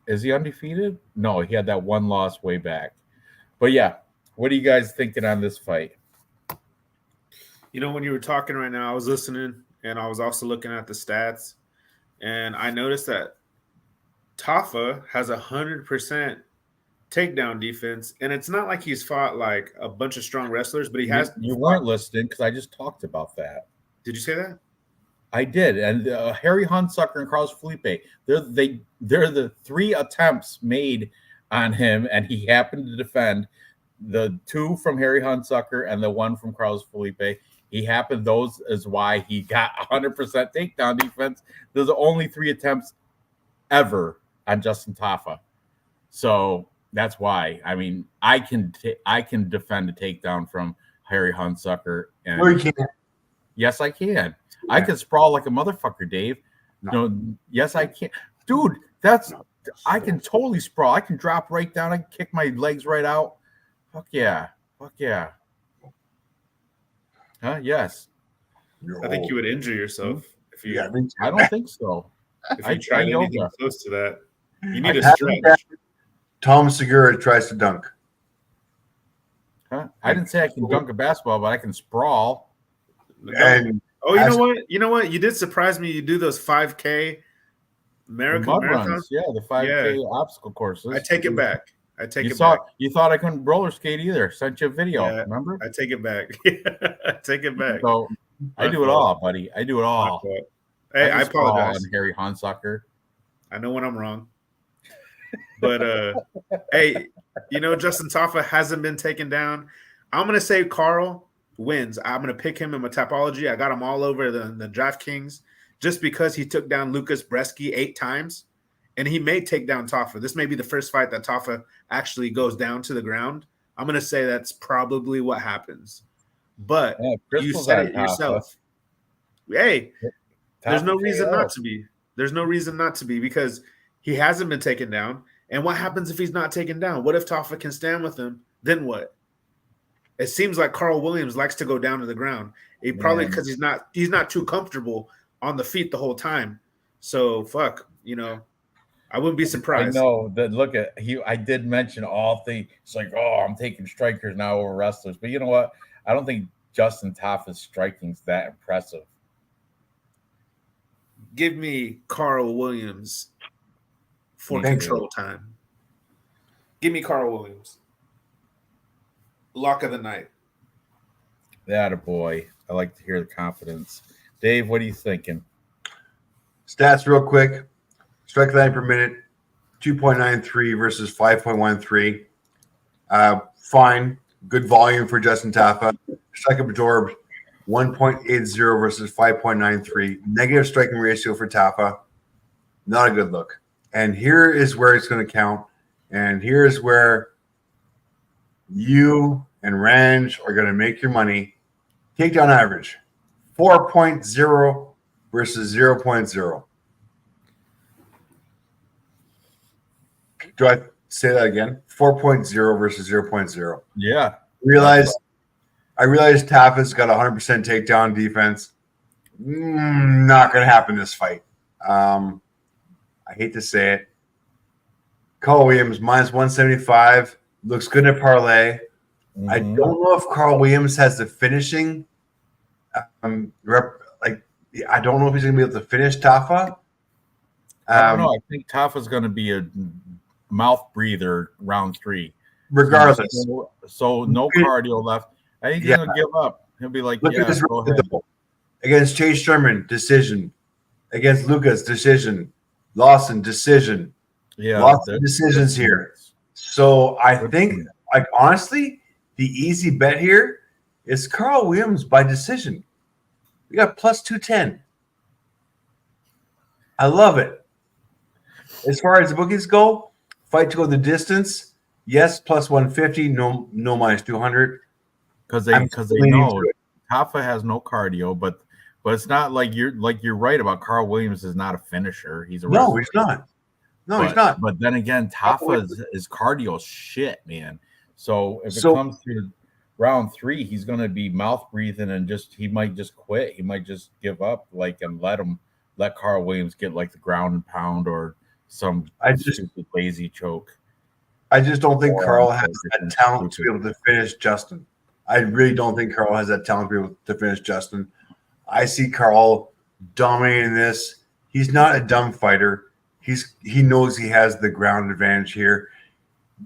Is he undefeated? No, he had that one loss way back. But yeah, what are you guys thinking on this fight? When you were talking right now, I was listening, and I was also looking at the stats, and I noticed that Tafa has 100% takedown defense, and it's not like he's fought like a bunch of strong wrestlers, but he has. You weren't listening because I just talked about that. Did you say that? I did, and Harry Hunsucker and Carlos Felipe, they're the 3 attempts made on him, and he happened to defend the 2 from Harry Hunsucker and the 1 from Carlos Felipe. Those is why he got 100% takedown defense. There's only 3 attempts ever on Justin Tafa, so that's why. I mean, I can defend a takedown from Harry Hunsucker. And no, you can't. Yes, I can. Yeah. I can sprawl like a motherfucker, Dave. No. Yes, I can, dude. I can totally sprawl. I can drop right down. I can kick my legs right out. Fuck yeah. Huh? Yes. I think you would injure yourself. If you, Yeah, me too. I don't think so. if I you tried anything yoga. close to that, you I need a haven't stretch. done- Tom Segura tries to dunk. Huh? I didn't say I can dunk a basketball, but I can sprawl. And Oh, you know what? You know what? You did surprise me. You do those 5K The American mud marathons. runs, yeah, the 5K obstacle courses. I take it back. I take You it saw back. you thought I couldn't roller skate either. Sent you a video, Yeah, remember? I take it back. I take it back. So I My do it fault. all, buddy. I do it My all. fault. Hey, I can sprawl apologize. on Harry Hunsucker. I know when I'm wrong. But hey, Justin Taffa hasn't been taken down. I'm gonna say Carl wins. I'm gonna pick him in my topology. I got him all over the DraftKings just because he took down Lucas Bresky 8 times, and he may take down Taffa. This may be the first fight that Taffa actually goes down to the ground. I'm gonna say that's probably what happens. But you Crystal's said on it Taffa. yourself. Hey, there's no Taffa reason KO. not to be. There's no reason not to be because he hasn't been taken down. And what happens if he's not taken down? What if Taffa can stand with him? Then what? It seems like Carl Williams likes to go down to the ground. He probably Man. because he's not too comfortable on the feet the whole time. So fuck, I wouldn't be I surprised. know that. Look at he. I did mention all things. It's like, oh, I'm taking strikers now over wrestlers. But you know what? I don't think Justin Taffa's striking's that impressive. Give me Carl Williams for Me too. control time. Give me Carl Williams. Lock of the night. That a boy. I like to hear the confidence. Dave, what are you thinking? stats real quick. Strike line per minute, 2.93 versus 5.13. Fine. Good volume for Justin Taffa. Strike absorbed, 1.80 versus 5.93. Negative striking ratio for Taffa. Not a good look. And here is where it's going to count. And here's where you and Ranj are going to make your money. Takedown average, 4.0 versus 0.0. Do I say that again? 4.0 versus 0.0. Yeah. I realize Taffa's got 100% takedown defense. Not going to happen this fight. I hate to say it. Carl Williams, minus 175. Looks good in a parlay. Mm-hmm. I don't know if Carl Williams has the finishing. I don't know if he's going to be able to finish Taffa. I don't know. I think Taffa's going to be a mouth breather round 3. Regardless. So no cardio left. I think he's going to give up. He'll be like, Look yeah, at this go ahead. Against Chase Sherman, decision. Against Lucas, decision. Lawson, decision. Yeah. Lots of decisions here. So I think, honestly, the easy bet here is Carl Williams by decision. We got plus 210. I love it. As far as the bookies go, fight to go the distance, yes, plus 150, no minus 200. Because they know Taffa has no cardio, but it's not like you're right about Carl Williams is not a finisher. He's a wrestler. No, he's not. No, he's not. But then again, Taffa is cardio shit, man. So if it comes to round 3, he's going to be mouth breathing and he might just quit. He might just give up, and let Carl Williams get like the ground and pound or some stupid lazy choke. I just don't think Carl has that talent to be able to finish Justin. I really don't think Carl has that talent to be able to finish Justin. I see Carl dominating this. He's not a dumb fighter. He knows he has the ground advantage here.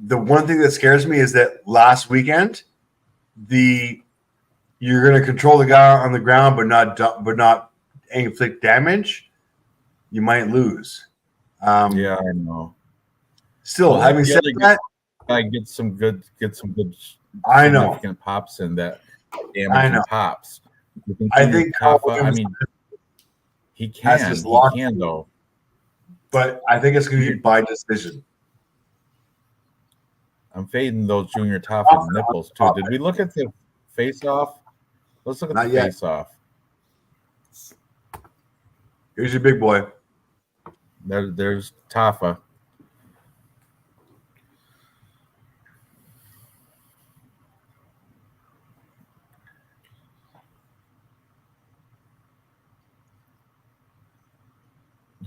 The one thing that scares me is that last weekend, you're going to control the guy on the ground, but not inflict damage. You might lose. Yeah, I know. Still, having said that, I get some good. I know significant pops in that damaging pops. I think Taffa, he can. He can though. But I think it's going to be by decision. I'm fading those Junior Taffa nipples too. Did we look at the face-off? Let's look at the face-off. Here's your big boy. There's Taffa.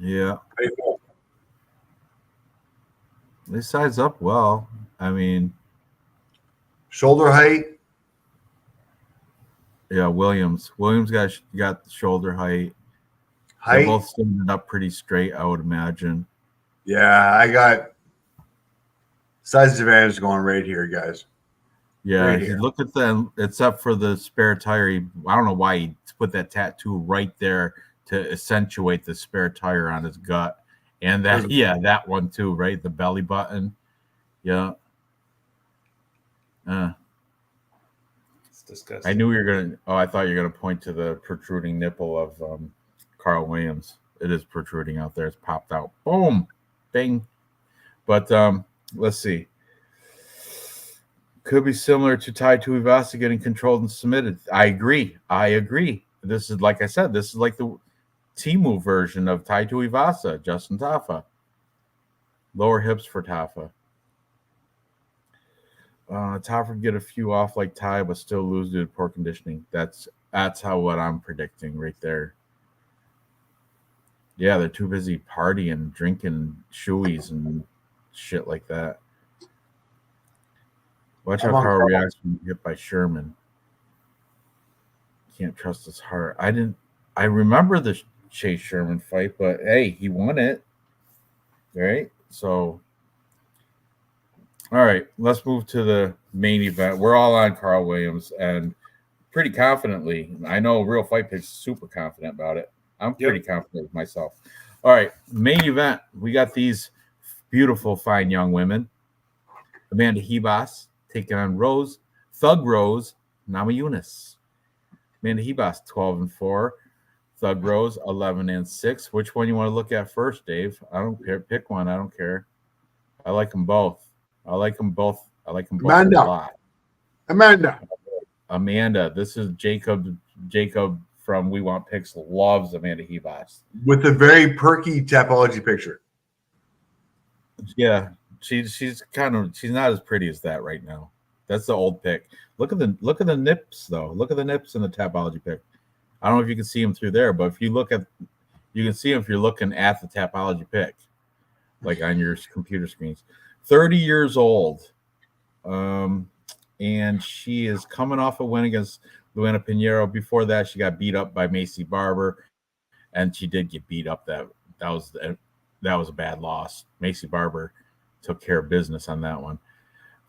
Yeah. Very cool. They size up well. I mean, Shoulder height. yeah, Williams got shoulder height. They're Height. both standing up pretty straight, I would imagine. Yeah, I got size advantage going right here, guys. Yeah, Right he here. look at them, except for the spare tire. I don't know why he put that tattoo right there to accentuate the spare tire on his gut. And that, yeah, that one too, right? The belly button. Yeah. It's disgusting. I knew you were gonna. Oh, I thought you were gonna point to the protruding nipple of Carl Williams. It is protruding out there. It's popped out. Boom, bing. But let's see. Could be similar to Tai Tuivasa getting controlled and submitted. I agree. This is, like I said, this is like the Timu version of Tai Tuivasa, Justin Tafa. Lower hips for Tafa. Tafa would get a few off like Tai, but still lose due to poor conditioning. That's how what I'm predicting right there. Yeah, they're too busy partying, drinking shoeies and shit like that. Watch how Carl reacts when hit by Sherman. Can't trust his heart. I remember the Chase Sherman fight, but hey, he won it. Right? So, all right, let's move to the main event. We're all on Carl Williams and pretty confidently. I know Real Fight Picks is super confident about it. I'm pretty confident with myself. All right, main event. We got these beautiful, fine young women. Amanda Hebas taking on Thug Rose Namajunas. Amanda Hebas 12-4. Thug Rose 11-6. Which one you want to look at first, Dave? I don't care. Pick one. I don't care. I like them both. I like them both a lot. Amanda. This is Jacob. Jacob from We Want Picks loves Amanda Hebas. With a very perky Tapology picture. Yeah. She's not as pretty as that right now. That's the old pick. Look at the nips though. Look at the nips in the Tapology pick. I don't know if you can see them through there, but if you can see them if you're looking at the Tapology pick, like on your computer screens. 30 years old, and she is coming off a win against Luana Pinheiro. Before that, she got beat up by Macy Barber, and she did get beat up. That was a bad loss. Macy Barber took care of business on that one.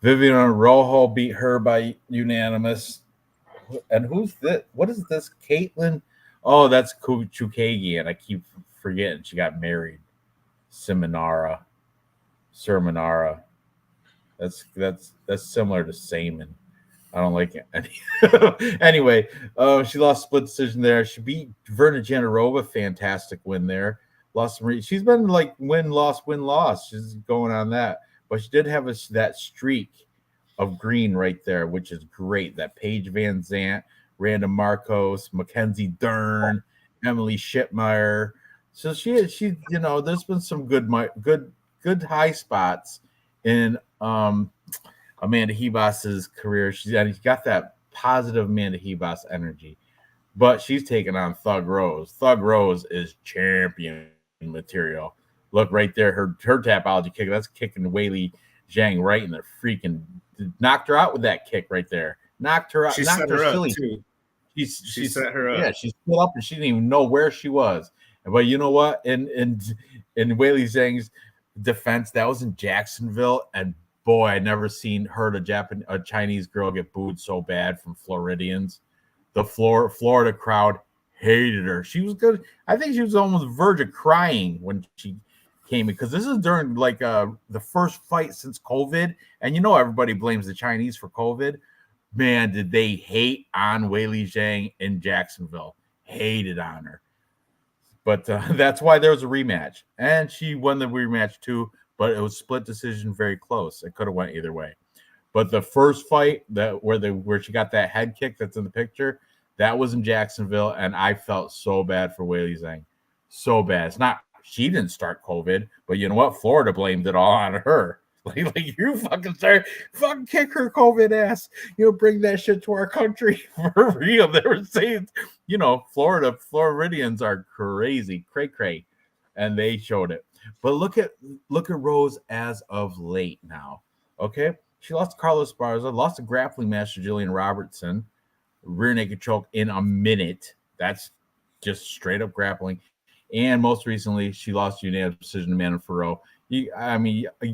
Vivian Rojo beat her by unanimous. And who's this? What is this? Caitlin? Oh, that's Chukagi, and I keep forgetting she got married. Sermonara. That's similar to Saman. I don't like it. Anyway, she lost split decision there. She beat Verna Janarova. Fantastic win there. Lost Marie. She's been like win, loss. She's going on that. But she did have that streak of green right there, which is great. That Paige Van Zant, Randa Marcos, Mackenzie Dern, Emily Shipmeyer. So she there's been some good high spots in Amanda Hebas's career. She's got that positive Amanda Hebas energy, but she's taking on Thug Rose. Thug Rose is champion material. Look right there, her Tapology kick. That's kicking Weili Zhang right in the freaking knocked her out with that kick right there. Knocked her out. She knocked set her up too. She set her up. Yeah, she stood up and she didn't even know where she was. But you know what? In Weili Zhang's defense, that was in Jacksonville, and boy, I never heard a Chinese girl get booed so bad from Floridians. The Florida crowd hated her. She was good. I think she was almost verge of crying when she came in, because this is during like the first fight since COVID, and everybody blames the Chinese for COVID. Man, did they hate on Weili Zhang in Jacksonville? Hated on her. But that's why there was a rematch, and she won the rematch too. But it was split decision, very close. It could have went either way. But the first fight where she got that head kick that's in the picture, that was in Jacksonville, and I felt so bad for Weili Zhang, so bad. It's not she didn't start COVID, but you know what? Florida blamed it all on her. Like you fucking kick her COVID ass. Bring that shit to our country for real. They were saying, Floridians are crazy, cray. and they showed it. But look at Rose as of late now. Okay, she lost to Carlos Esparza, lost a grappling match to Jillian Robertson, rear naked choke in a minute. That's just straight up grappling. And most recently, she lost unanimous decision to Manon Ferrero. You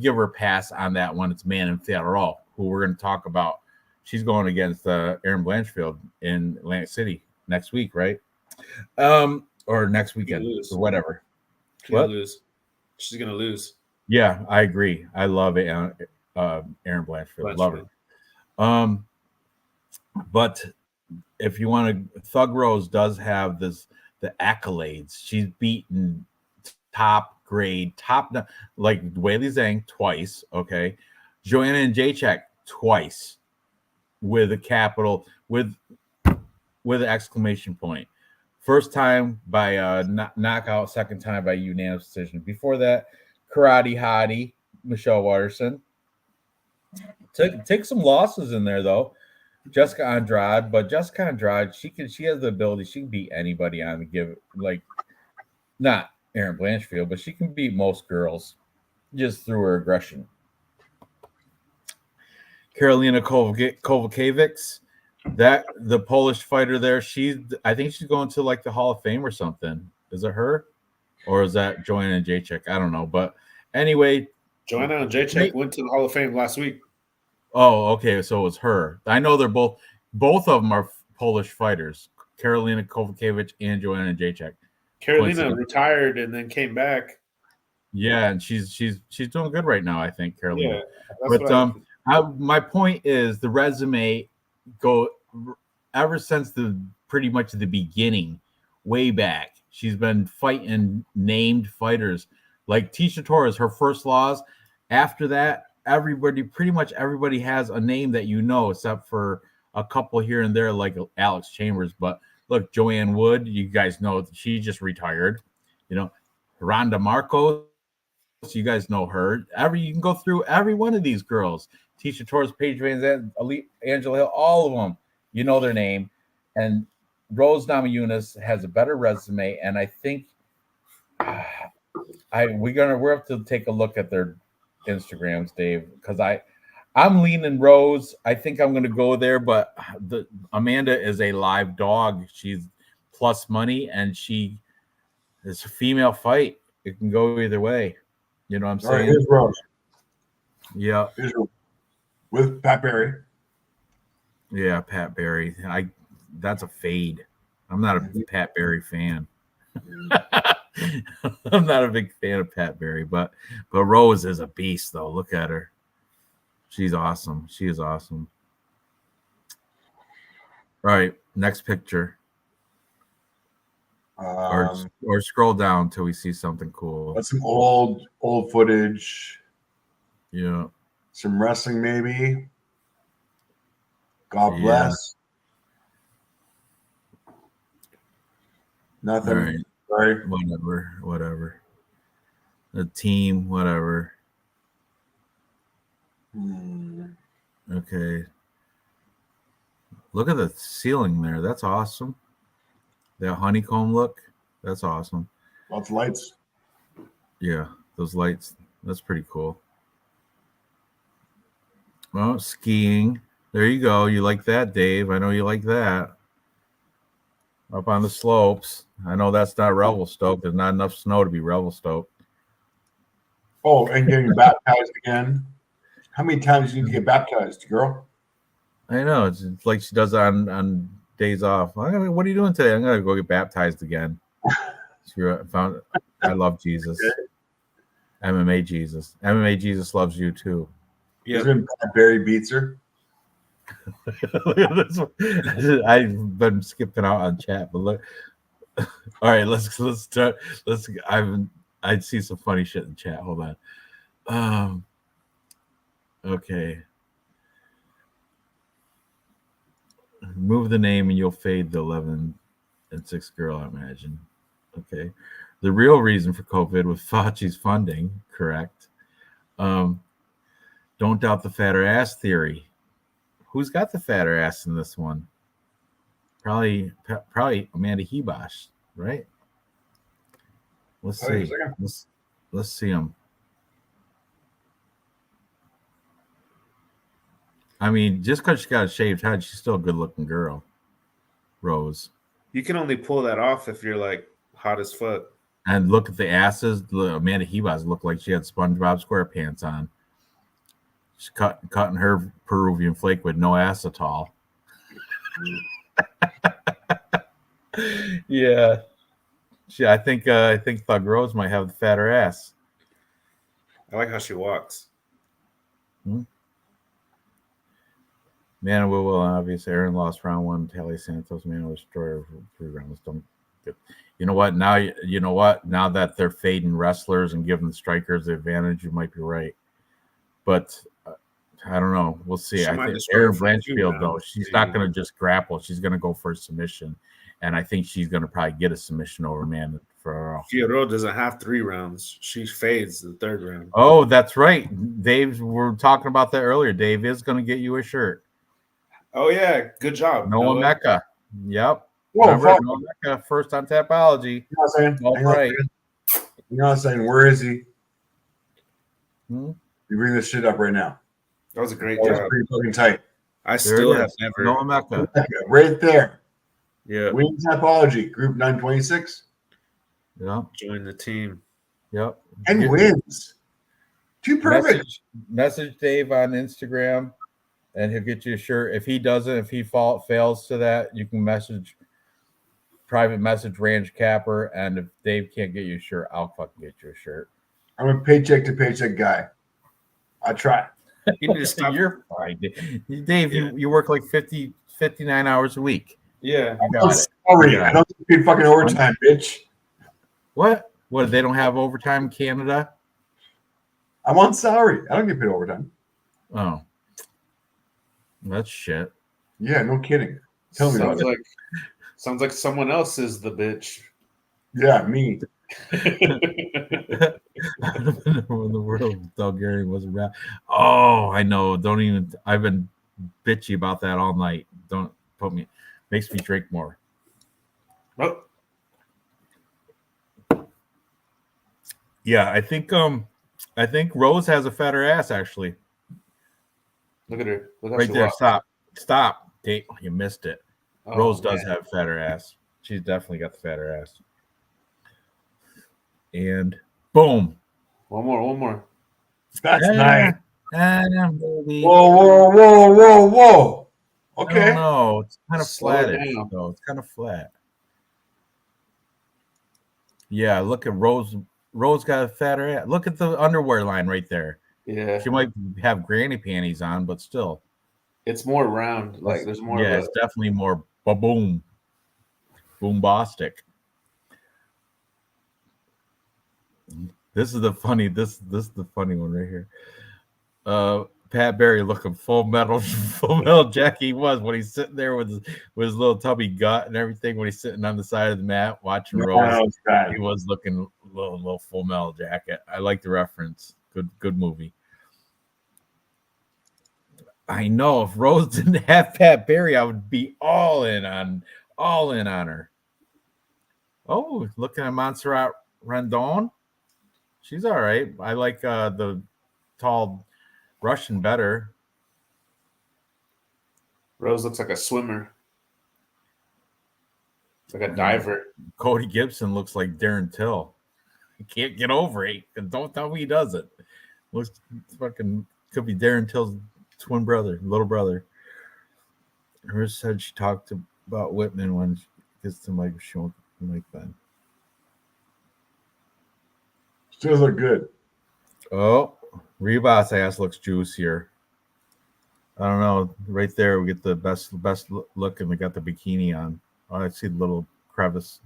give her a pass on that one. It's Manon Ferrero, who we're going to talk about. She's going against Erin Blanchfield in Atlantic City next week, right? Or next weekend or whatever. She's gonna lose. She's gonna lose. Yeah, I agree. I love it. Erin Blanchfield. Love her. But if you want to, Thug Rose does have the accolades. She's beaten top grade, like Weili Zhang twice. Okay, Joanna and Jacek twice with a capital with an exclamation point. First time by knockout, second time by unanimous decision. Before that, Karate Hottie, Michelle Watterson. Take some losses in there though. Jessica Andrade, but Jessica Andrade, she has the ability, she can beat anybody on the give, like not Erin Blanchfield, but she can beat most girls just through her aggression. Karolina Kowalkiewicz, that the Polish fighter there, I think she's going to like the Hall of Fame or something. Is it her? Or is that Joanna and Jacek? I don't know. But anyway, Joanna and Jacek went to the Hall of Fame last week. Oh, okay. So it was her. I know they're both of them are Polish fighters. Karolina Kowalkiewicz and Joanna Jacek. Karolina retired and then came back. Yeah, and she's doing good right now, I think, Karolina. Yeah, but my point is the resume ever since pretty much the beginning, way back. She's been fighting named fighters like Tisha Torres. Her first loss. After that, pretty much everybody has a name that you know, except for a couple here and there, like Alex Chambers. But look, Joanne Wood, you guys know she just retired. You know, Rhonda Marcos, you guys know her. You can go through every one of these girls. Tisha Torres, Paige Van Zandt, Elite, Angela Hill, all of them. You know their name. And Rose Namajunas has a better resume, and I think we're up to take a look at their Instagrams, Dave, because I'm leaning Rose. I think I'm going to go there, but Amanda is a live dog. She's plus money, and it's a female fight. It can go either way. You know what I'm saying? All right, here's Rose. Yeah. Here's Rose. With Pat Barry. Yeah, Pat Barry. That's a fade. I'm not a Pat Barry fan. I'm not a big fan of Pat Barry, but Rose is a beast, though. Look at her. She's awesome. She is awesome. All right, next picture. Or scroll down till we see something cool. That's some old footage. Yeah. Some wrestling, maybe. God bless. Nothing. All right. Sorry. Whatever. The team, whatever. Okay. Look at the ceiling there. That's awesome. That honeycomb look. That's awesome. Lots of lights. Yeah, those lights. That's pretty cool. Well, skiing. There you go. You like that, Dave. I know you like that. Up on the slopes. I know that's not Revelstoke. There's not enough snow to be Revelstoke. Oh, and getting baptized again. How many times do you need to get baptized, girl? I know. It's like she does on days off. What are you doing today? I'm going to go get baptized again. I love Jesus. MMA Jesus. MMA Jesus loves you too. Yeah. Barry beats her. I've been skipping out on chat, but look. All right, let's start. I see some funny shit in chat. Hold on. Okay. Move the name and you'll fade the 11 and 6 girl, I imagine. Okay. The real reason for COVID was Fauci's funding, correct? Don't doubt the fatter ass theory. Who's got the fatter ass in this one? Probably Amanda Hebosh, right? Let's Oh, wait a see. second. Let's see him. I mean, just because she got a shaved head, she's still a good-looking girl. Rose. You can only pull that off if you're like hot as fuck. And look at the asses. Amanda Hebas looked like she had SpongeBob SquarePants on. She's cutting her Peruvian flake with no ass at all. Yeah. I think Thug Rose might have the fatter ass. I like how she walks. Man will obviously Aaron lost round 1. Tally Santos, man will destroy her for 3 rounds. Don't get, you know what? Now Now that they're fading wrestlers and giving the strikers the advantage, you might be right. But I don't know. We'll see. She I might think destroy Aaron her for 2 Blanchfield, though, rounds, she's maybe. not going to just grapple. She's going to go for a submission. And I think she's going to probably get a submission over Amanda Ferraro. Figueroa doesn't have 3 rounds. She fades the 3rd round. Oh, that's right. Dave, we were talking about that earlier. Dave is going to get you a shirt. Oh, yeah. Good job. Noah Mecca. Yep. Whoa, Remember, fuck. Noah Mecca, first on Tapology. Hang on a second. All Hang on a right. second. Hang on a second. Where is he? Hmm? You bring this shit up right now. That was a great That was job. pretty fucking tight. I There still it have is. never. Noah Mecca. Right there. Yeah. Wing Typology, Group 926. Yep. Join the team. Yep. And Get- wins. Too perfect. Message Dave on Instagram, and he'll get you a shirt. If he doesn't, if he fails to that, you can private message Ranj Capper, and if Dave can't get you a shirt, I'll fucking get you a shirt. I'm a paycheck to paycheck guy. I try. You need to stop. You're fine, Dave. You work like 59 hours a week. Yeah. You I'm got it. sorry. Yeah. I don't get paid fucking overtime, bitch. What? They don't have overtime in Canada? I'm on salary. I don't get paid overtime. Oh, that's shit. Yeah, no kidding. Tell me about it. Sounds like someone else is the bitch. Yeah, me. I don't know in the world Bulgarian was around. Oh, I know. I've been bitchy about that all night. Don't put me. Makes me drink more. Oh, Yeah, I think Rose has a fatter ass actually. look at her. Look how Right she there. walks. Stop. Dave, you missed it. Oh, Rose does man. have a fatter ass. She's definitely got the fatter ass. And boom. One more. That's Ah, nice. Baby. Whoa. I Okay. don't know. It's kind of Slow it flattish, down. though. It's kind of flat. Yeah, look at Rose. Rose got a fatter ass. Look at the underwear line right there. Yeah. She might have granny panties on, but still. It's more round. Like there's more Yeah, of it's definitely more boom. Boombastic. This is the funny one right here. Pat Barry looking full metal Jack he was when he's sitting there with his little tubby gut and everything when he's sitting on the side of the mat watching No, Rose. that was bad. He was looking a little Full Metal Jacket. I like the reference. Good movie. I know if Rose didn't have Pat Barry, I would be all in on her. Oh, looking at Montserrat Rendon. She's all right. I like the tall Russian better. Rose looks like a swimmer. Like a diver. Cody Gibson looks like Darren Till. He can't get over it. Don't tell me he doesn't. Looks fucking could be Darren Till's twin brother, little brother. Her said she talked about Whitman when she gets to Mike Ben. Still look good. Oh, Reebok's ass looks juicier. I don't know. Right there, we get the best look, and we got the bikini on. Oh, I see the little crevice.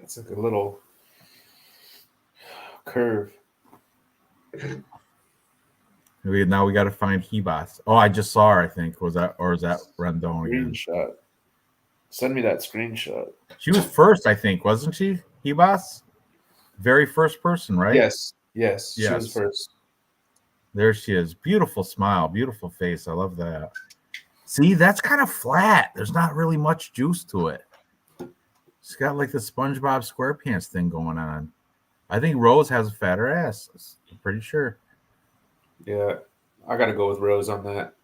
It's like a little curve. Now we got to find Hebas. Oh, I just saw her. I think is that Rendon again? Screenshot. Send me that screenshot. She was first, I think, wasn't she? Hebas, very first person, right? Yes. She was first. There she is. Beautiful smile, beautiful face. I love that. See, that's kind of flat. There's not really much juice to it. She's got like the SpongeBob SquarePants thing going on. I think Rose has a fatter ass. I'm pretty sure. Yeah, I got to go with Rose on that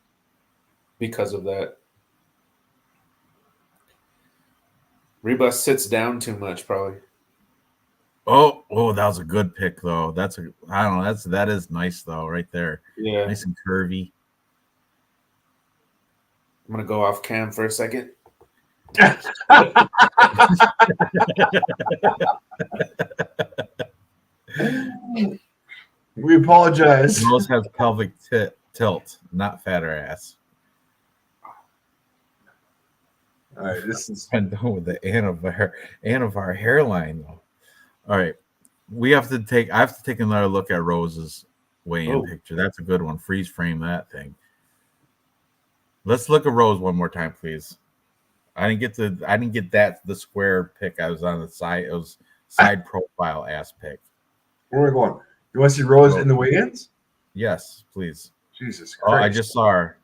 because of that. Reba sits down too much, probably. Oh, that was a good pick though. I don't know. That is nice though, right there. Yeah, Nice and curvy. I'm gonna go off cam for a second. We apologize. Rose has pelvic tilt, not fatter ass. All right, this is I'm done with the Anavar hairline though. All right, I have to take another look at Rose's weigh-in picture. That's a good one. Freeze frame that thing. Let's look at Rose one more time, please. I didn't get the square pick. I was on the side. It was side profile ass pick. where are we going? You want to see Rose in the weigh-ins? Yes, please. Jesus Christ. Oh, I just saw her.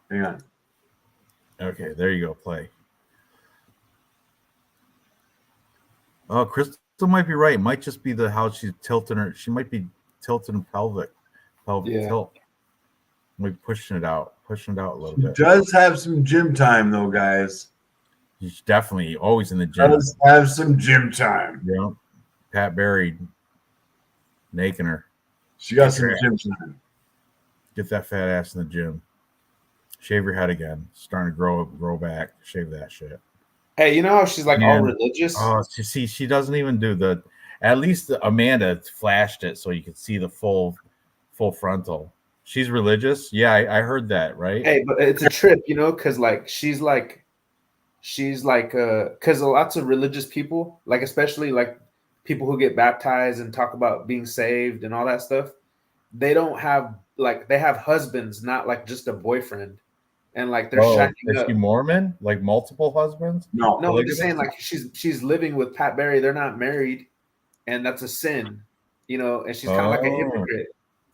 Hang on. Okay, there you go. Play. Oh, Crystal might be right. It might just be how she's tilting her. She might be tilting pelvic tilt. Maybe pushing it out a little bit. She does have some gym time, though, guys. She's definitely always in the gym. Does have some gym time. Yeah. Pat Barry naking her. She got some gym time. Get that fat ass in the gym. Shave your head again. Starting to grow back. Shave that shit. Hey, you know how she's like all religious? Oh, she doesn't even do at least Amanda flashed it so you could see the full frontal. She's religious. Yeah, I heard that, right? Hey, but it's a trip, because she's like because lots of religious people, like especially like people who get baptized and talk about being saved and all that stuff, they don't have they have husbands, not like just a boyfriend. And like they're shacking up. Is she Mormon? Like multiple husbands? No, I'm just saying like she's living with Pat Barry. They're not married, and that's a sin, and she's kind of like a hypocrite.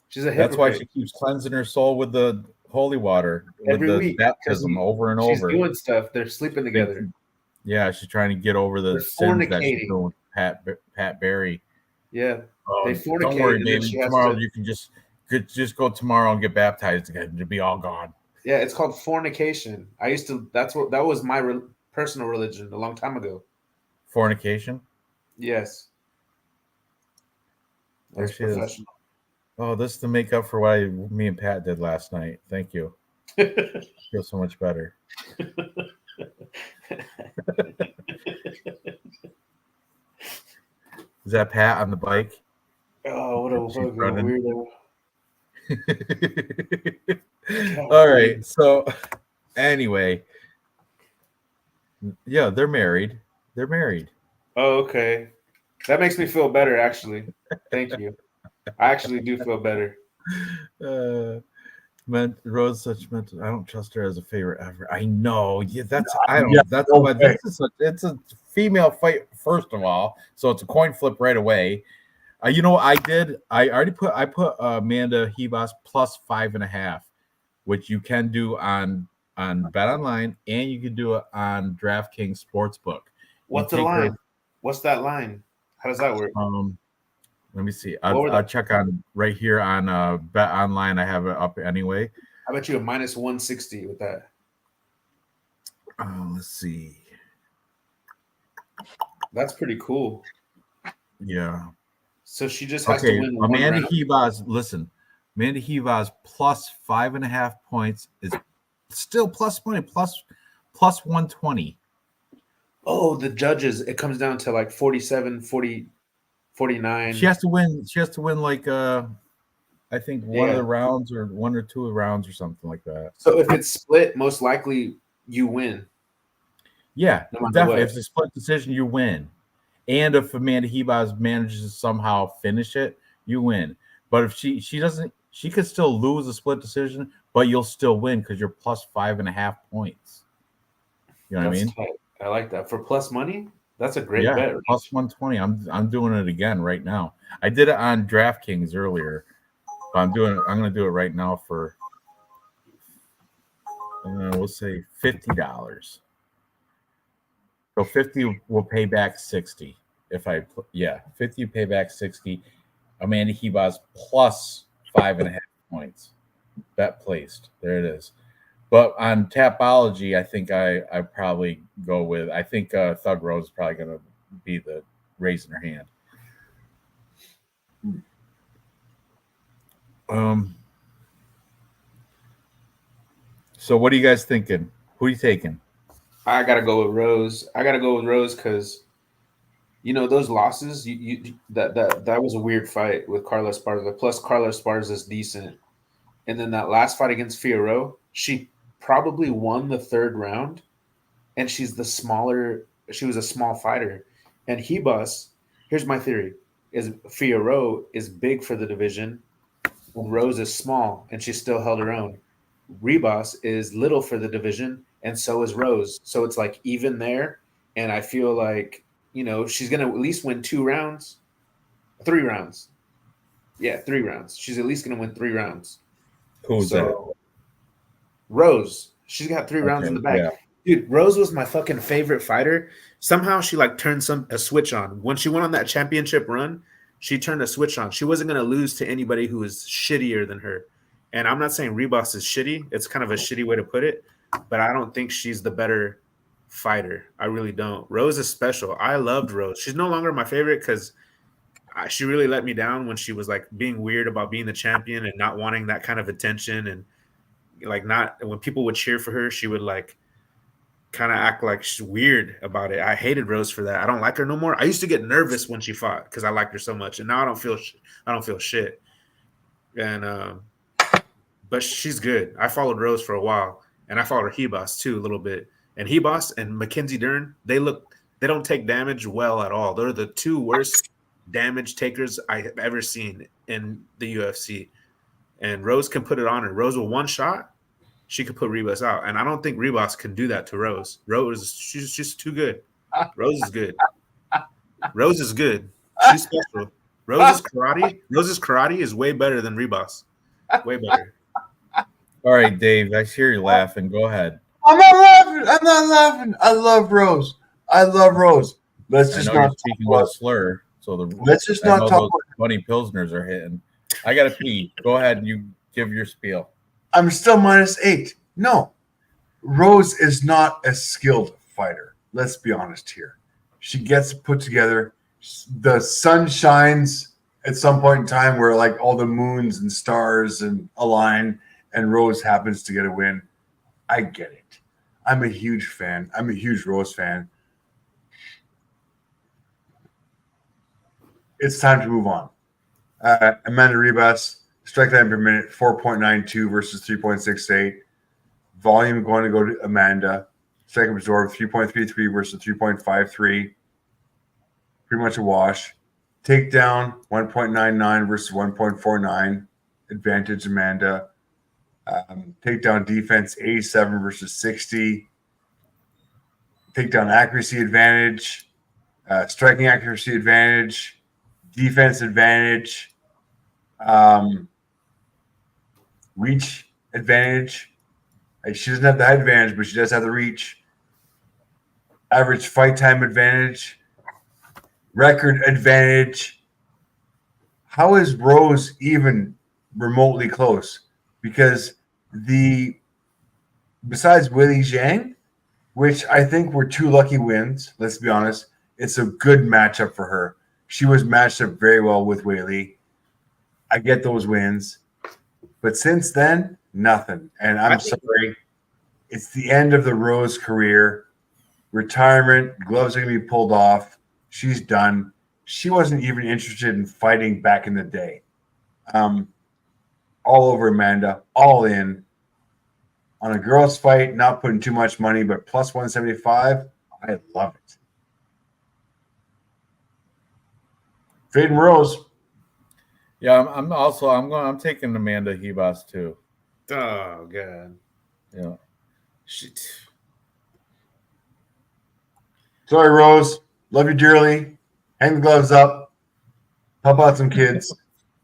She's a hypocrite. That's why she keeps cleansing her soul with the holy water, every with the week, baptism over and over. She's doing stuff. They're sleeping together. Yeah, she's trying to get over the sins that she's doing with Pat Barry. Yeah, they fornicate. Don't worry, baby. Tomorrow you can just go tomorrow and get baptized again. It'll be all gone. Yeah, it's called fornication. That was my personal religion a long time ago. Fornication? Yes. There she is. Oh, this is to make up for what me and Pat did last night. Thank you. Feel so much better. Is that Pat on the bike? Oh, what a weirdo. All right. So anyway, yeah, they're married. Oh, okay. That makes me feel better, actually. Thank you. I actually do feel better. Rose such mental. I don't trust her as a favorite ever. I know. Yeah, that's why it's a female fight, first of all. So it's a coin flip right away. I put Amanda Ribas plus 5.5, which you can do on BetOnline, and you can do it on DraftKings Sportsbook. What's the line? What's that line? How does that work? Let me see. I'll check on right here on BetOnline. I have it up anyway. I bet you a minus 160 with that. Let's see. That's pretty cool. Yeah. So she just has to win. Amanda Ribas, listen. Amanda Ribas plus 5.5 points is still plus money, plus 120. Oh, the judges, it comes down to like 47, 40, 49. She has to win like I think one of the rounds or one or two rounds or something like that. So if it's split, most likely you win. Yeah, definitely. If it's a split decision, you win. And if Amanda Ribas manages to somehow finish it, you win. But if she doesn't, she could still lose a split decision, but you'll still win because you're plus 5.5 points. You know what I mean? Tight. I like that. For plus money, that's a great bet. Plus 120. I'm doing it again right now. I did it on DraftKings earlier, but I'm going to do it right now for we'll say $50. So 50 will pay back 60. 50 pay back 60. Amanda Hebos plus 5.5 points. Bet placed. There it is. But on Tapology, I think I probably go with. I think Thug Rose is probably going to be the raising her hand. So what are you guys thinking? Who are you taking? I gotta go with Rose. Because those losses. That was a weird fight with Carla Esparza. Plus, Carla Esparza is decent, and then that last fight against Figueroa, she probably won the third round, and she was a small fighter, and Hebus. Here's my theory: is Figueroa is big for the division, and Rose is small, and she still held her own. Rebus is little for the division, and so is Rose. So it's like even there. And I feel like, she's going to at least win 3 rounds. Yeah, 3 rounds. She's at least going to win 3 rounds. Who's that? Rose. She's got 3 rounds in the bag. Yeah. Dude, Rose was my fucking favorite fighter. Somehow she turned a switch on. When she went on that championship run, she turned a switch on. She wasn't going to lose to anybody who was shittier than her. And I'm not saying Rebus is shitty. It's kind of a shitty way to put it. But I don't think she's the better fighter. I really don't. Rose is special. I loved Rose. She's no longer my favorite because she really let me down when she was being weird about being the champion and not wanting that kind of attention. And when people would cheer for her, she would kind of act like she's weird about it. I hated Rose for that. I don't like her no more. I used to get nervous when she fought because I liked her so much. And now I don't feel shit. And, but she's good. I followed Rose for a while, and I followed her Hebos too a little bit. And Hebos and Mackenzie Dern, they don't take damage well at all. They're the 2 worst damage takers I have ever seen in the UFC. And Rose can put it on her. Rose with one shot, she could put Rebus out. And I don't think Rebus can do that to Rose. She's just too good. Rose is good. Rose is good. She's special. Rose's karate is way better than Rebus. Way better. All right, Dave, I hear you laughing. Go ahead. I'm not laughing. I love Rose. Let's just not speaking about slur. So let's just not talk about funny Pilsners are hitting. I got to pee. Go ahead and you give your spiel. I'm still -8. No. Rose is not a skilled fighter. Let's be honest here. She gets put together. The sun shines at some point in time where all the moons and stars and align, and Rose happens to get a win. I get it. I'm a huge fan. I'm a huge Rose fan. It's time to move on. Amanda Rebus, strike time per minute, 4.92 versus 3.68. Volume going to go to Amanda. Strike absorb, 3.33 versus 3.53. Pretty much a wash. Takedown, 1.99 versus 1.49. Advantage Amanda. Takedown defense, 87 versus 60. Takedown accuracy advantage. Striking accuracy advantage. Defense advantage. Reach advantage. She doesn't have the height advantage, but she does have the reach. Average fight time advantage. Record advantage. How is Rose even remotely close? Because besides Weili Zhang, which I think were 2 lucky wins, let's be honest, it's a good matchup for her. She was matched up very well with Weili. I get those wins. But since then, nothing. And I'm sorry. It's the end of the Rose career. Retirement, gloves are going to be pulled off. She's done. She wasn't even interested in fighting back in the day. All over Amanda, all in. On a girls' fight, not putting too much money, but plus 175, I love it. Fade and Rose. Yeah, I'm taking Amanda Hebos too. Oh God. Yeah. Shit. Sorry, Rose. Love you dearly. Hang the gloves up. Help out some kids.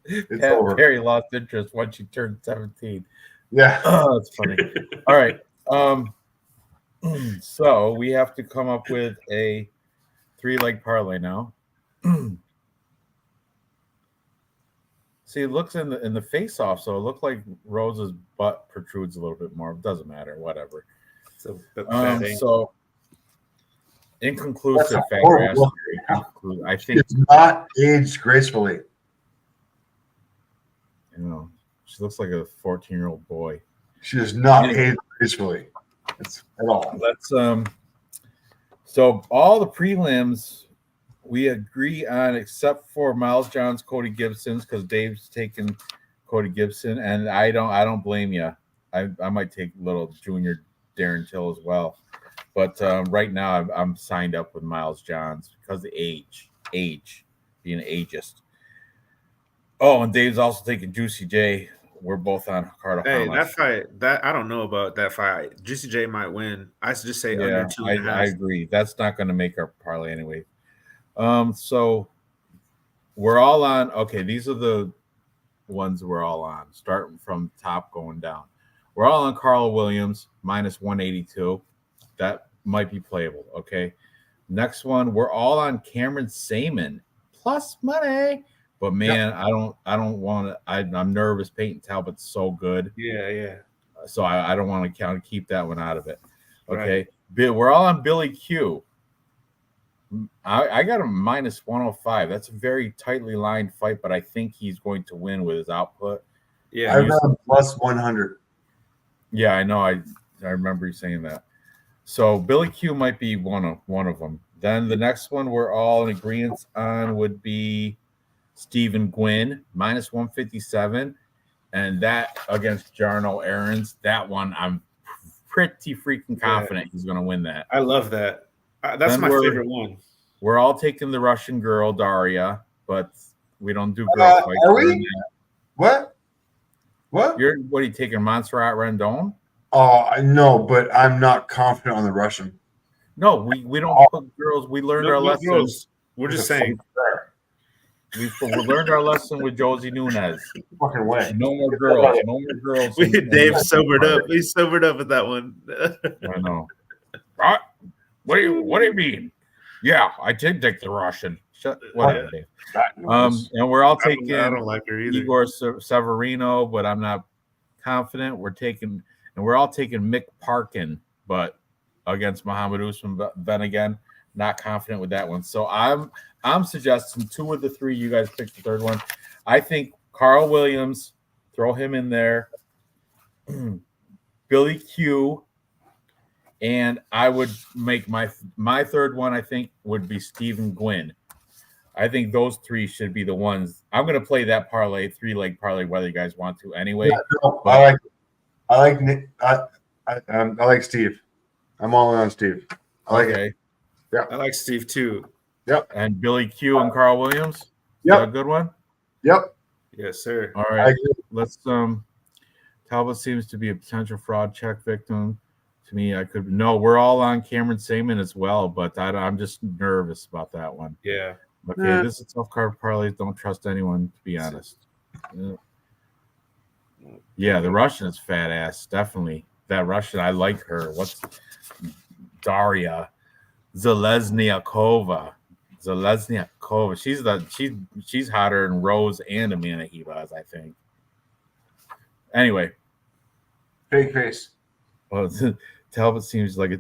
It's over. Perry lost interest once she turned 17. Yeah. Oh, that's funny. All right. So we have to come up with a 3-leg parlay now. See, it looks in the face off, so it looked like Rose's butt protrudes a little bit more. It doesn't matter, whatever. So bad angle. So inconclusive That's factor. horrible. I think It's not aged gracefully. she looks like a 14-year-old boy. She does not age gracefully. It's at all. Let's so all the prelims we agree on except for Miles Johns, Cody Gibson's, because Dave's taking Cody Gibson, and I don't blame you. I might take little junior Darren Till as well, but right now I'm signed up with Miles Johns because of the age being ageist. Oh, and Dave's also taking Juicy J. We're both on Carter. Hey, that fight, I don't know about that fight. Juicy J might win. I just say under 2.5. I agree. That's not going to make our parlay anyway. So we're all on. Okay, these are the ones we're all on, starting from top going down. We're all on Carl Williams minus 182. That might be playable. Okay. Next one, we're all on Cameron Saman plus money. But man, I don't want to. I'm nervous. Peyton Talbot's so good. Yeah. So I don't want to keep that one out of it. Okay. Right. We're all on Billy Q. I got him minus 105. That's a very tightly lined fight, but I think he's going to win with his output. Yeah, I got him plus 100. Yeah, I know. I remember you saying that. So Billy Q might be one of them. Then the next one we're all in agreement on would be Stephen Gwynn minus 157, and that against Jarno Aarons. That one I'm pretty freaking confident he's going to win that. I love that. That's my favorite one. We're all taking the Russian girl Daria, but we don't do girl fights. Are we? What? What are you taking, Montserrat Rendon? Oh, no, but I'm not confident on the Russian. No, we don't put girls. We learned our lesson. Girls. We're just saying. We learned our lesson with Josie Nunez. Fucking way. No more girls. No more girls. Dave sobered up. He sobered up at that one. I know. What do you mean? Yeah, I did take the Russian. Whatever, Dave. And we're all taking I don't like her either. Igor Severino, but I'm not confident. We're all taking Mick Parkin, but against Muhammad Usman. Then again, not confident with that one. So I'm suggesting 2 of the 3. You guys pick the third one. I think Carl Williams, throw him in there. Billy Q. And I would make my third one, I think, would be Stephen Gwynn. I think those 3 should be the ones. I'm going to play that parlay, 3-leg parlay, whether you guys want to anyway. Yeah, no, I like Steve. I'm all in on Steve. I like it. Yeah, I like Steve too. Yep. And Billy Q and Carl Williams. Yep. A good one. Yep. Yes, sir. All right. Let's. Talbot seems to be a potential fraud check victim. To me, we're all on Cameron Saman as well, but I'm just nervous about that one. Yeah. Okay, this is tough card parlays. Don't trust anyone, to be honest. Yeah, the Russian is fat ass. Definitely. That Russian, I like her. What's Daria Zelezniakova? She's hotter than Rose and Amanda Ribas, I think. Anyway. Fake face. Well, Talbot seems like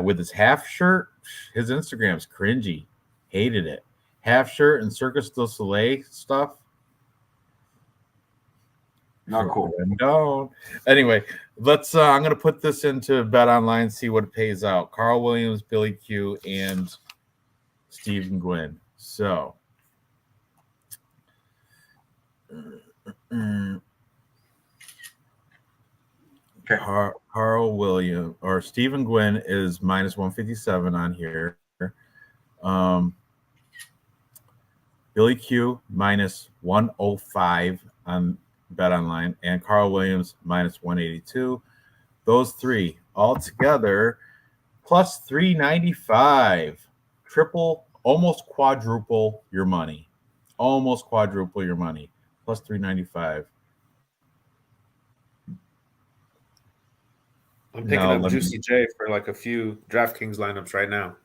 with his half shirt, his Instagram's cringy. Hated it. Half shirt and Circus du Soleil stuff. Not cool. No. Anyway, let's. I'm gonna put this into Bet Online, see what it pays out. Carl Williams, Billy Q, and Stephen Gwynn. So. Okay. Carl Williams or Stephen Gwynn is minus 157 on here. Billy Q minus 105 on Bet Online, and Carl Williams minus 182. Those 3 all together plus 395. Triple, almost quadruple your money. Almost quadruple your money. Plus 395. I'm picking up Juicy J for like a few DraftKings lineups right now.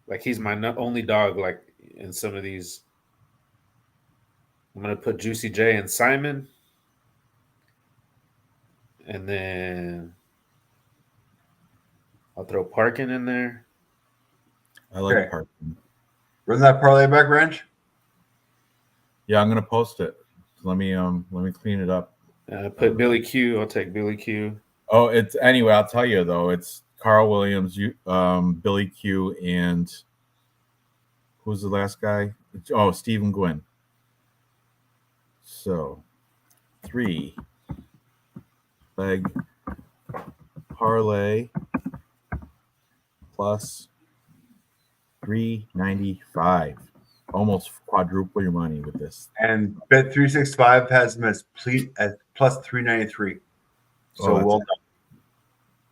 Like he's my only dog. Like in some of these, I'm gonna put Juicy J and Simon, and then I'll throw Parkin in there. I like Parkin. Run that parlay back, Ranch. Yeah, I'm gonna post it. Let me clean it up. Put Billy Q. I'll take Billy Q. Oh, it's anyway. I'll tell you though. It's Carl Williams, Billy Q, and who's the last guy? Oh, Stephen Gwynn. So 3-leg parlay plus 395. Almost quadruple your money with this. And Bet365 has them as plus 393. So well done.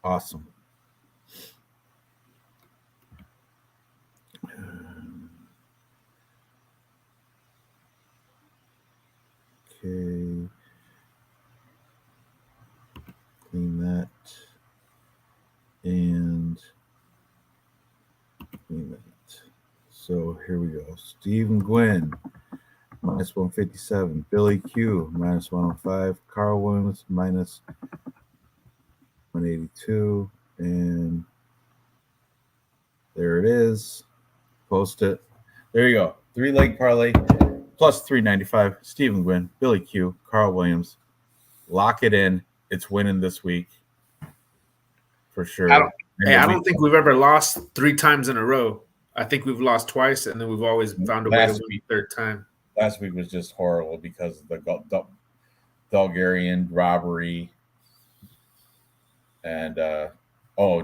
Awesome. Okay. Clean that. And clean that. So here we go. Stephen Gwynn, minus 157. Billy Q, minus 105. Carl Williams, minus 182. And there it is. Post it. There you go. 3-leg parlay plus 395. Stephen Gwynn, Billy Q, Carl Williams. Lock it in. It's winning this week for sure. I don't think we've ever lost 3 times in a row. I think we've lost twice, and then we've always found a way to win the third time. Last week was just horrible because of the Bulgarian robbery and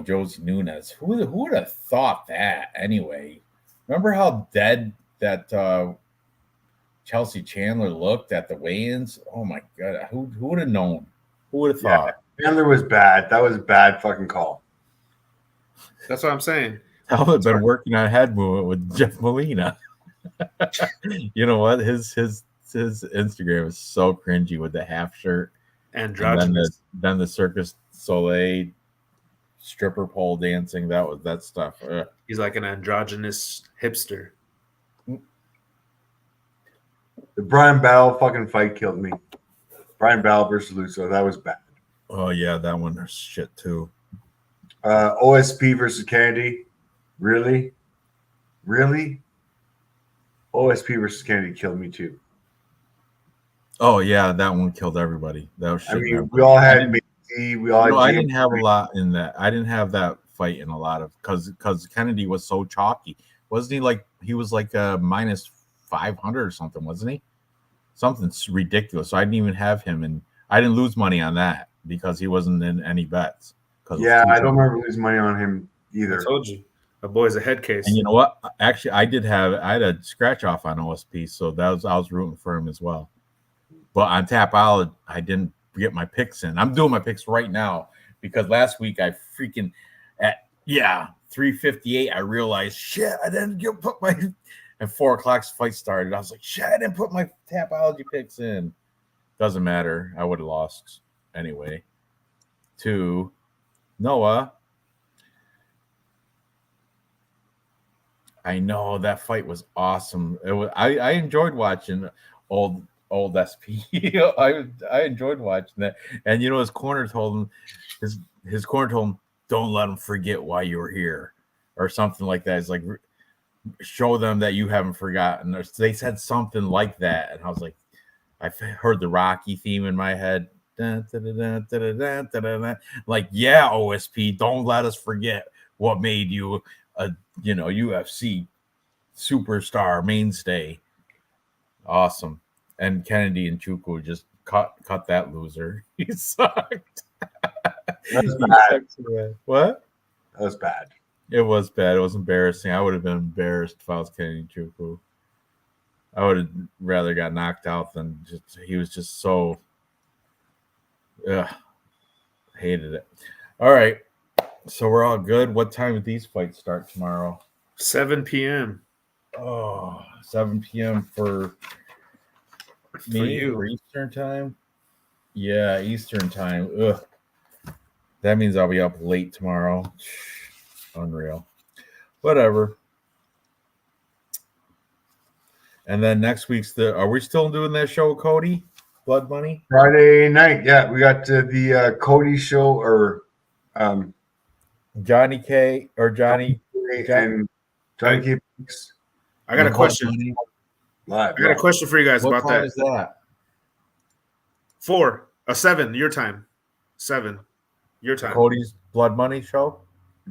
Josie Nunez. Who would have thought that anyway? Remember how dead that Chelsea Chandler looked at the weigh-ins? Oh my god, who would have known? Who would have thought? Chandler was bad. That was a bad fucking call. That's what I'm saying. Talbot been working on head movement with Jeff Molina. You know what? His Instagram is so cringy with the half shirt, androgynous. And then the Circus Soleil stripper pole dancing. That stuff. He's like an androgynous hipster. The Brian Battle fucking fight killed me. Brian Battle versus Lusso. That was bad. Oh yeah, that one was shit too. OSP versus Kennedy. Really? OSP versus Kennedy killed me too. Oh yeah, that one killed everybody. That was shit. I mean, we all had Macy. We all. I didn't have a lot in that. I didn't have that fight in a lot of because Kennedy was so chalky. Wasn't he like he was like a minus 500 or something? Wasn't he? Something ridiculous. So I didn't even have him, and I didn't lose money on that because he wasn't in any bets. Yeah, I don't remember losing money on him either. I told you. My boy's a head case. And you know what? Actually, I had a scratch off on OSP, so I was rooting for him as well. But on Tap Out, I didn't get my picks in. I'm doing my picks right now because last week I freaking at 3:58 I realized shit I didn't put my at 4 o'clock fight started. I was like shit I didn't put my Tapology picks in. Doesn't matter. I would have lost anyway. To Noah. I know that fight was awesome. It was. I enjoyed watching old SP. I enjoyed watching that. And you know, his corner told him, his corner told him, "Don't let him forget why you were here," or something like that. It's like show them that you haven't forgotten. They said something like that, and I was like, I heard the Rocky theme in my head. Like, yeah, OSP, don't let us forget what made you a UFC superstar mainstay. Awesome. And Kennedy and Chuku just cut that loser. He sucked. That's bad. What? That was bad. It was bad. It was embarrassing. I would have been embarrassed if I was Kennedy and Chuku. I would have rather got knocked out than he was just so hated it. All right. So we're all good. What time do these fights start tomorrow? 7 p.m. Oh, 7 p.m. for me, for Eastern time? Yeah, Eastern time. Ugh. That means I'll be up late tomorrow. Unreal. Whatever. And then next week's are we still doing that show with Cody? Blood Money? Friday night. Yeah, we got the Cody show or Johnny K or Johnny and Johnny K. I got a question. Live. I got a question for you guys What about time that. is that? 7 your time. 7 your time. Cody's Blood Money show?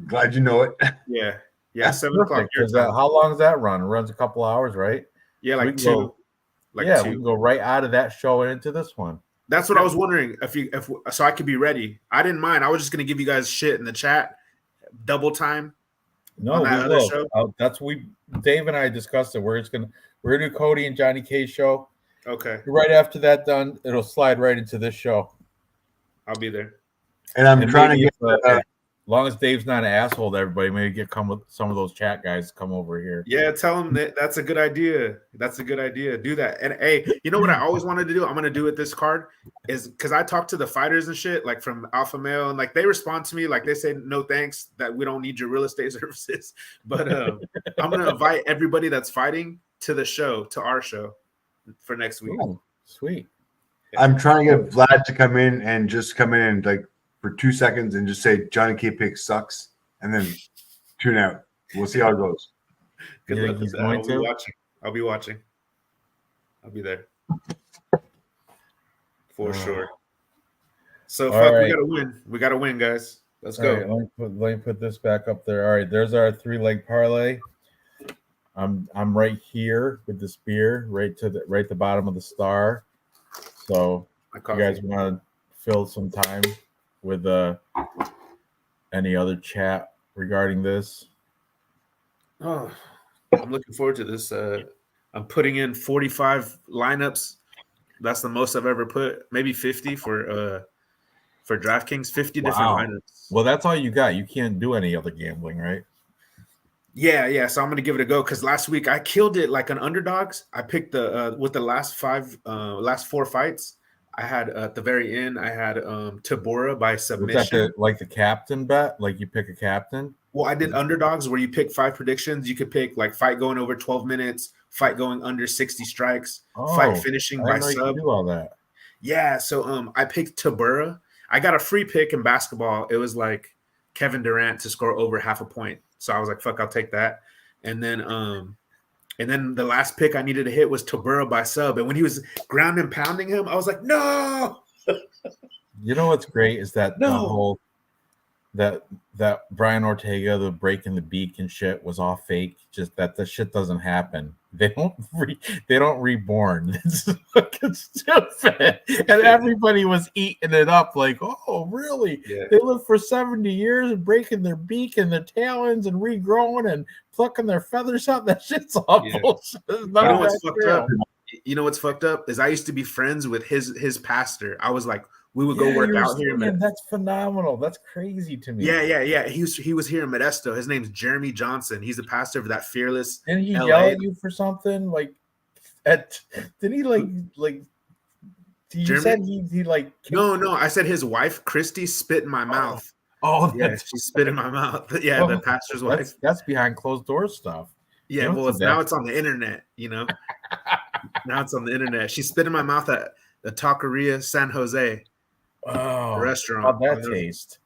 Glad you know it. Yeah. That's 7 o'clock your time. How long does that run? It runs a couple hours, right? Yeah, So like 2. We can go right out of that show and into this one. That's what I was wondering if so I could be ready. I didn't mind. I was just gonna give you guys shit in the chat, double time. No, on that we other will. show? That's Dave and I discussed it. We're gonna do Cody and Johnny K's show. Okay, Right after that done, it'll slide right into this show. I'll be there. And I'm trying to get as long as Dave's not an asshole to everybody, maybe come with some of those chat guys to come over here. Yeah, tell them that's a good idea. That's a good idea. Do that. And hey, you know what I always wanted to do? I'm gonna do with this card is because I talk to the fighters and shit, like from Alpha Male, and like they respond to me, like they say no thanks, that we don't need your real estate services. But I'm gonna invite everybody that's fighting to the show, to our show for next week. Ooh, sweet. I'm trying to get Vlad to come in and like for 2 seconds and just say Johnny K. Pick sucks and then tune out. We'll see how it goes. Good You luck think with he's that. going to? I'll be watching. I'll be there. For sure. So fuck, right. we gotta win. We gotta win, guys. Let's All go. right, let me put this back up there. All right, there's our 3-leg parlay. I'm right here with the spear, right to the bottom of the star. So if you guys want to fill some time with any other chat regarding this? Oh, I'm looking forward to this. I'm putting in 45 lineups. That's the most I've ever put. Maybe 50 for DraftKings. 50 different lineups. Well, that's all you got. You can't do any other gambling, right? Yeah. So I'm gonna give it a go because last week I killed it like an underdogs. I picked the with the last 4 fights. I had at the very end, I had Tabora by submission. Was that the captain bet? Like you pick a captain? Well, I did underdogs where you pick 5 predictions. You could pick like fight going over 12 minutes, fight going under 60 strikes, fight finishing by sub. Do all that. Yeah. So I picked Tabora. I got a free pick in basketball. It was like Kevin Durant to score over half a point. So I was like, fuck, I'll take that. And then the last pick I needed to hit was Tabora by sub. And when he was ground and pounding him, I was like, no. You know what's great is that the whole that Brian Ortega, the breaking the beak and shit was all fake. Just that the shit doesn't happen. They don't reborn. It's fucking stupid. And everybody was eating it up like, oh, really? Yeah. They lived for 70 years and breaking their beak and their talons and regrowing and plucking their feathers out. That shit's all bullshit. You know what's fucked up? You know what's fucked up is I used to be friends with his pastor. I was like, we would go work out here. That's phenomenal. That's crazy to me. Yeah. He was here in Modesto. His name's Jeremy Johnson. He's the pastor of that Fearless. Didn't he yell at you for something? Like, didn't he like? You Jeremy? Said he like. No. I said his wife Christy spit in my mouth. Oh, yeah, she spit in my mouth. Yeah, the pastor's wife. That's behind closed doors stuff. Yeah, well, now it's on the internet. You know, now it's on the internet. She spit in my mouth at the Taqueria San Jose. Oh, restaurant. How'd that taste?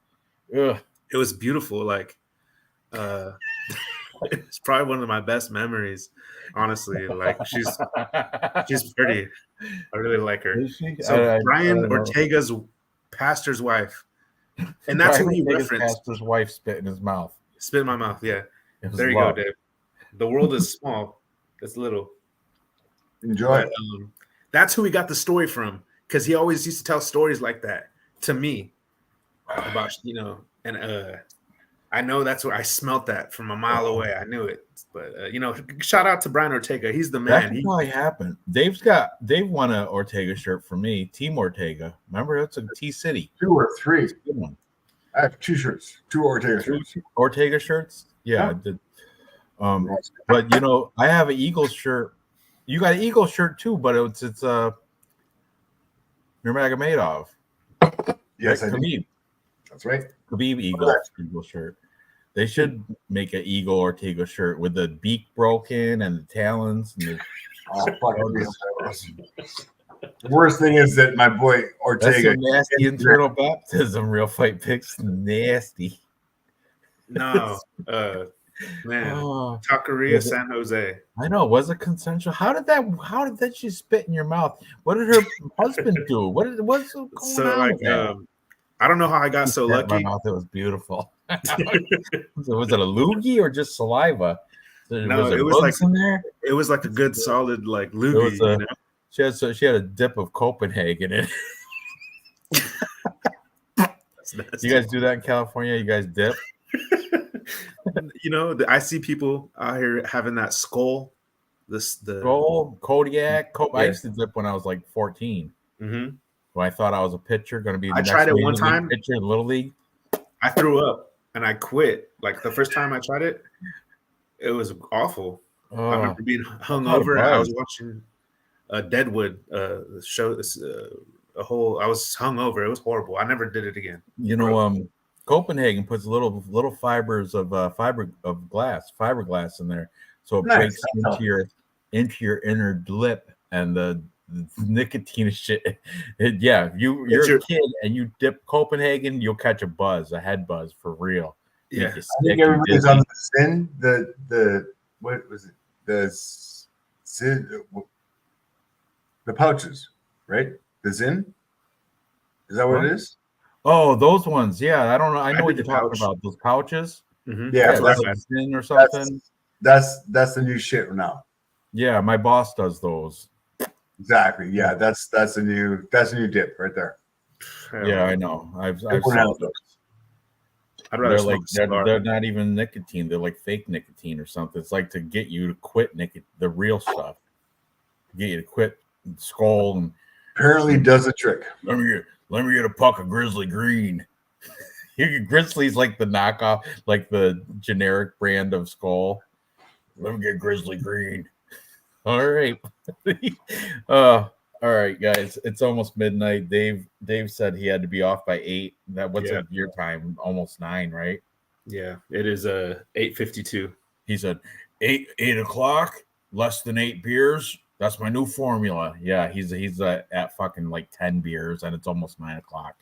Ugh. It was beautiful. Like, it's probably one of my best memories. Honestly, like she's pretty. I really like her. Is she? So Brian Ortega's pastor's wife, and that's who he referenced. Pastor's wife spit in his mouth. Spit in my mouth. Yeah. There you go, Dave. The world is small. It's little. Enjoy. But, that's who we got the story from. Because he always used to tell stories like that to me about, and I know that's where I smelt that from a mile away. I knew it. But, shout out to Brian Ortega. He's the man. That's probably happened. Dave won an Ortega shirt for me. Team Ortega. Remember, it's a T-City. 2 or 3. I have 2 shirts. 2 Ortega shirts. Ortega shirts? Yeah, I did. But, I have an Eagles shirt. You got an Eagles shirt, too, but it's Nurmagomedov. Yes, I do. That's right. Khabib Eagle shirt. They should make an Eagle Ortega shirt with the beak broken and the talons. And the, the worst thing is that my boy Ortega. That's some nasty internal baptism. Real Fight Picks, nasty. No, man, Taqueria San Jose. I know. Was it consensual? How did that she spit in your mouth? What did her husband do? What's going on? With that? I don't know how I got so lucky. My mouth, it was beautiful. Was it a loogie or just saliva? No, it was like in there? It was like a good solid like loogie. She had a dip of Copenhagen in it. You guys do that in California? You guys dip? I see people out here having that skull. The skull, Kodiak. I used to dip when I was like 14. Mm-hmm. When I thought I was a pitcher, going to be. I tried it one time. Pitcher in Little League. I threw up and I quit. Like the first time I tried it, it was awful. I remember being hungover. I was watching Deadwood show. I was hungover. It was horrible. I never did it again. Copenhagen puts little fibers of fiberglass in there, so it breaks into your inner lip, and the nicotine shit. You're a kid and you dip Copenhagen, you'll catch a head buzz for real. Yeah, I think everybody's on the sin. The what was it? The sin. The pouches, right? The Zin. Is that what it is? Oh, those ones. Yeah, I don't know. I know what you're talking about. Those pouches. Mm-hmm. Yeah, that's like Zin or something. That's the new shit now. Yeah, my boss does those. Exactly. Yeah, that's a new dip right there. Yeah, I know. I've saw those. I'd rather they're not even nicotine. They're like fake nicotine or something. It's like to get you to quit the real stuff. Get you to quit skull and apparently does a trick. Let me get a puck of Grizzly Green. Grizzly's like the knockoff, like the generic brand of skull. Let me get Grizzly Green. All right. All right, guys. It's almost midnight. Dave said he had to be off by 8. What's your time? Almost 9, right? Yeah, it is 8:52. He said 8 o'clock, less than 8 beers. That's my new formula. Yeah, he's at fucking like 10 beers, and it's almost 9 o'clock.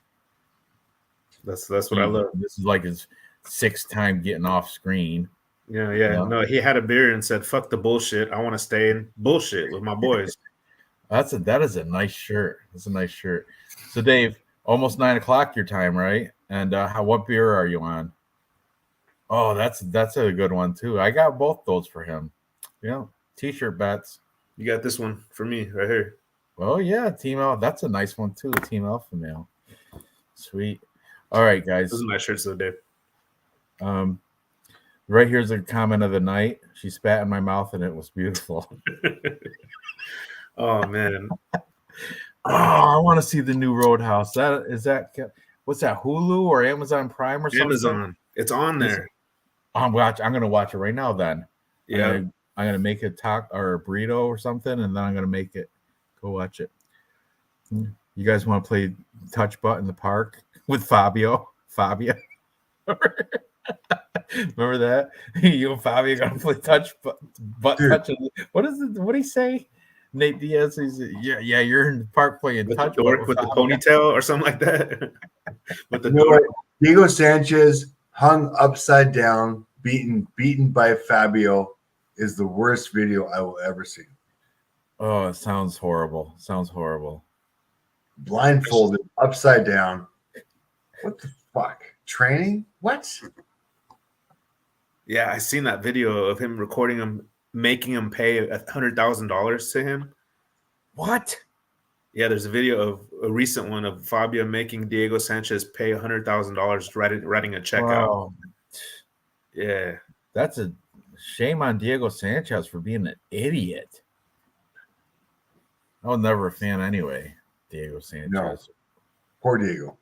That's what I love. This is like his 6th time getting off screen. Yeah. No, he had a beer and said, "Fuck the bullshit. I want to stay in bullshit with my boys." That is a nice shirt. That's a nice shirt. So, Dave, almost 9 o'clock your time, right? And what beer are you on? Oh, that's a good one too. I got both those for him. Yeah, t-shirt bets. You got this one for me right here. Oh yeah, Team Alpha. That's a nice one too. Team Alpha Male. Sweet. All right, guys. This is my shirts of the day. Right here's a comment of the night. She spat in my mouth and it was beautiful. Oh man. I want to see the new Roadhouse. What's that, Hulu or Amazon Prime or something? Amazon. It's on there. I'm gonna watch it right now then. Yeah. I'm gonna make a taco or a burrito or something, and then I'm gonna make it. Go watch it. You guys want to play touch butt in the park with Fabio? Remember that? You and Fabio gonna play touch butt touching. What is it? What did he say? Nate Diaz. Yeah. You're in the park playing with touch butt with the ponytail or something like that. With the Diego Sanchez hung upside down, beaten by Fabio. Is the worst video I will ever see. Oh, it sounds horrible. Blindfolded, upside down. What the fuck? Training? What? Yeah, I seen that video of him recording him, making him pay $100,000 to him. What? Yeah, there's a video of a recent one of Fabio making Diego Sanchez pay $100,000 writing a check out. Yeah. That's a shame on Diego Sanchez for being an idiot. I was never a fan anyway, Diego Sanchez. No. Poor Diego.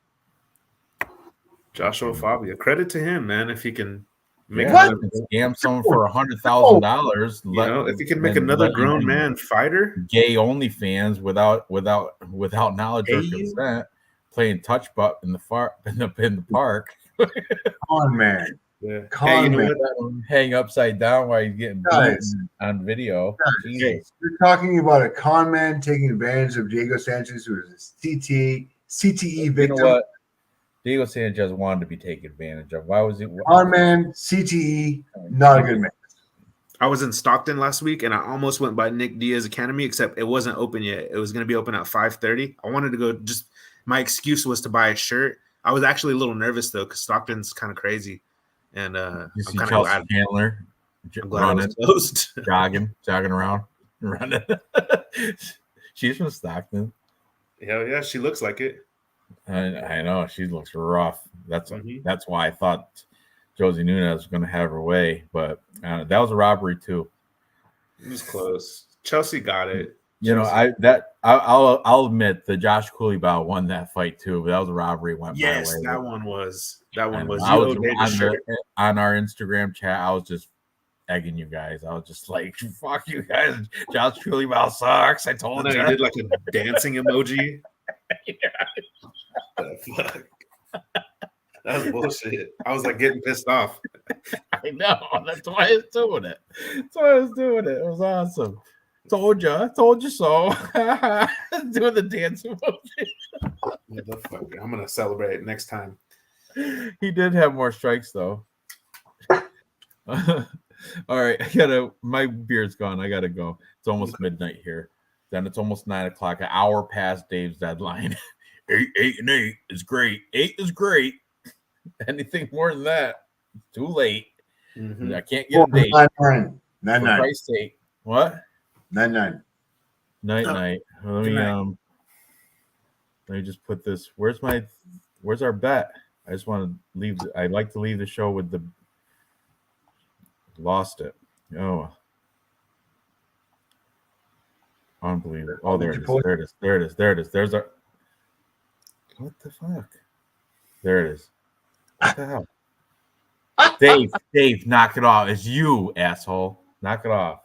Joshua Fabio. Credit to him, man, if he can make scam someone for $100,000. If he can make another grown man fighter, gay only fans without knowledge or consent playing touch butt in the park. Come on, man. Yeah. Come Hey, you on, know man. what? Hang upside down while he's getting Guys. beaten on video. Guys. Jesus. You're talking about a con man taking advantage of Diego Sanchez, who is a CTE victim. You know what? Diego Sanchez wanted to be taken advantage of. Why was he? Con man, CTE, not a good man. I was in Stockton last week, and I almost went by Nick Diaz Academy, except it wasn't open yet. It was going to be open at 5:30. I wanted to go. Just my excuse was to buy a shirt. I was actually a little nervous though, because Stockton's kind of crazy, and You I'm see kind of Chelsea glad. Handler I'm glad it was running, closed. jogging around, running. She's from Stockton. Hell yeah, she looks like it. I know she looks rough. That's Mhm. that's why I thought Josie Nunez was going to have her way, but that was a robbery too. It was close. Chelsea got it. You know, I'll admit the Josh Cooleybow won that fight too, but that was a robbery. Went Yes, my way. that one was. That one And was. I You was owed Dave a shirt. on our Instagram chat. I was just egging you guys. I was just like, "Fuck you guys! Josh Cooleybow sucks." I told No, you. he did like a dancing emoji. The fuck? That was bullshit. I was like getting pissed off. I know. That's why I was doing it. That's why I was doing it. It was awesome. Told you so. Doing the dance emoji. Motherfucker. I'm gonna celebrate it next time. He did have more strikes though. All right, my beard's gone. I gotta go. It's almost midnight here. Then it's almost 9 o'clock. An hour past Dave's deadline. 8 and 8 is great. 8 is great. Anything more than that, it's too late. Mhm. I can't get a date. 9-9. For Christ's sake. What? 9-9. Night. Let Good night. me just put this. Where's our bet? I just want to leave. I'd like to leave the show with the lost it. Oh, unbelievable. Oh, there it is. There it is. There's our. What the fuck? There it is. What the hell? Dave, knock it off. It's you, asshole. Knock it off.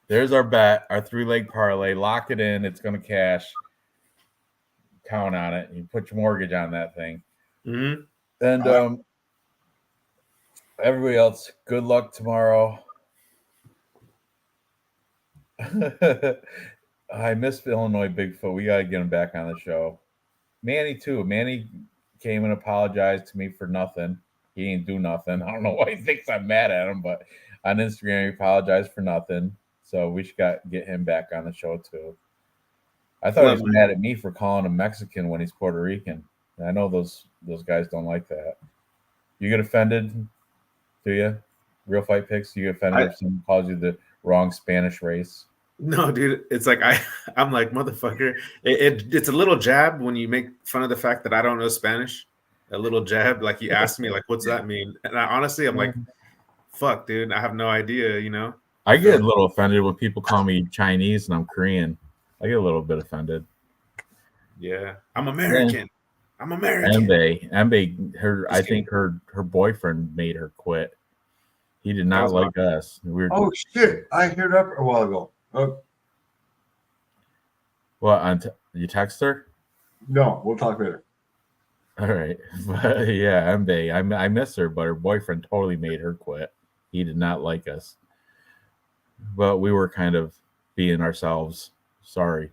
There's our bet, our 3-leg parlay. Lock it in. It's going to cash. Count on it. You put your mortgage on that thing. Mm-hmm. And everybody else, good luck tomorrow. I miss Illinois Bigfoot. We got to get him back on the show. Manny, too. Manny came and apologized to me for nothing. He ain't do nothing. I don't know why he thinks I'm mad at him, but on Instagram, he apologized for nothing. So we should get him back on the show, too. I thought he was mad at me for calling him Mexican when he's Puerto Rican. And I know those guys don't like that. You get offended, do you? Real Fight Picks? You get offended if someone calls you the wrong Spanish race? No, dude. It's like I'm like, motherfucker. It's a little jab when you make fun of the fact that I don't know Spanish. A little jab, like you asked me, like, what's that mean? And honestly, I'm like, fuck, dude. I have no idea, you know? I get a little offended when people call me Chinese and I'm Korean. I get a little bit offended. Yeah. I'm American. Yeah. I'm American. Embe, I think her boyfriend made her quit. He did not like us. Oh shit! I heard up a while ago. Oh. What? You text her? No, we'll talk later. All right, but yeah, Embe, I miss her, but her boyfriend totally made her quit. He did not like us, but we were kind of being ourselves. Sorry.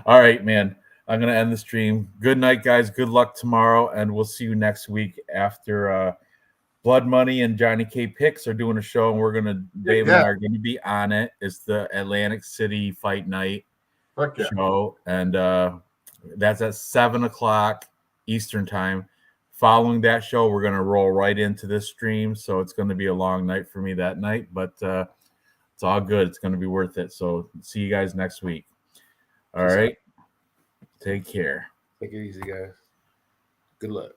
All right, man. I'm going to end the stream. Good night, guys. Good luck tomorrow, and we'll see you next week after Blood Money and Johnny K Picks are doing a show, and Dave and I are going to be on it. It's the Atlantic City Fight Night show, and that's at 7 o'clock Eastern time. Following that show, we're going to roll right into this stream, so it's going to be a long night for me that night, but it's all good. It's going to be worth it. So see you guys next week. All right. Take care. Take it easy, guys. Good luck.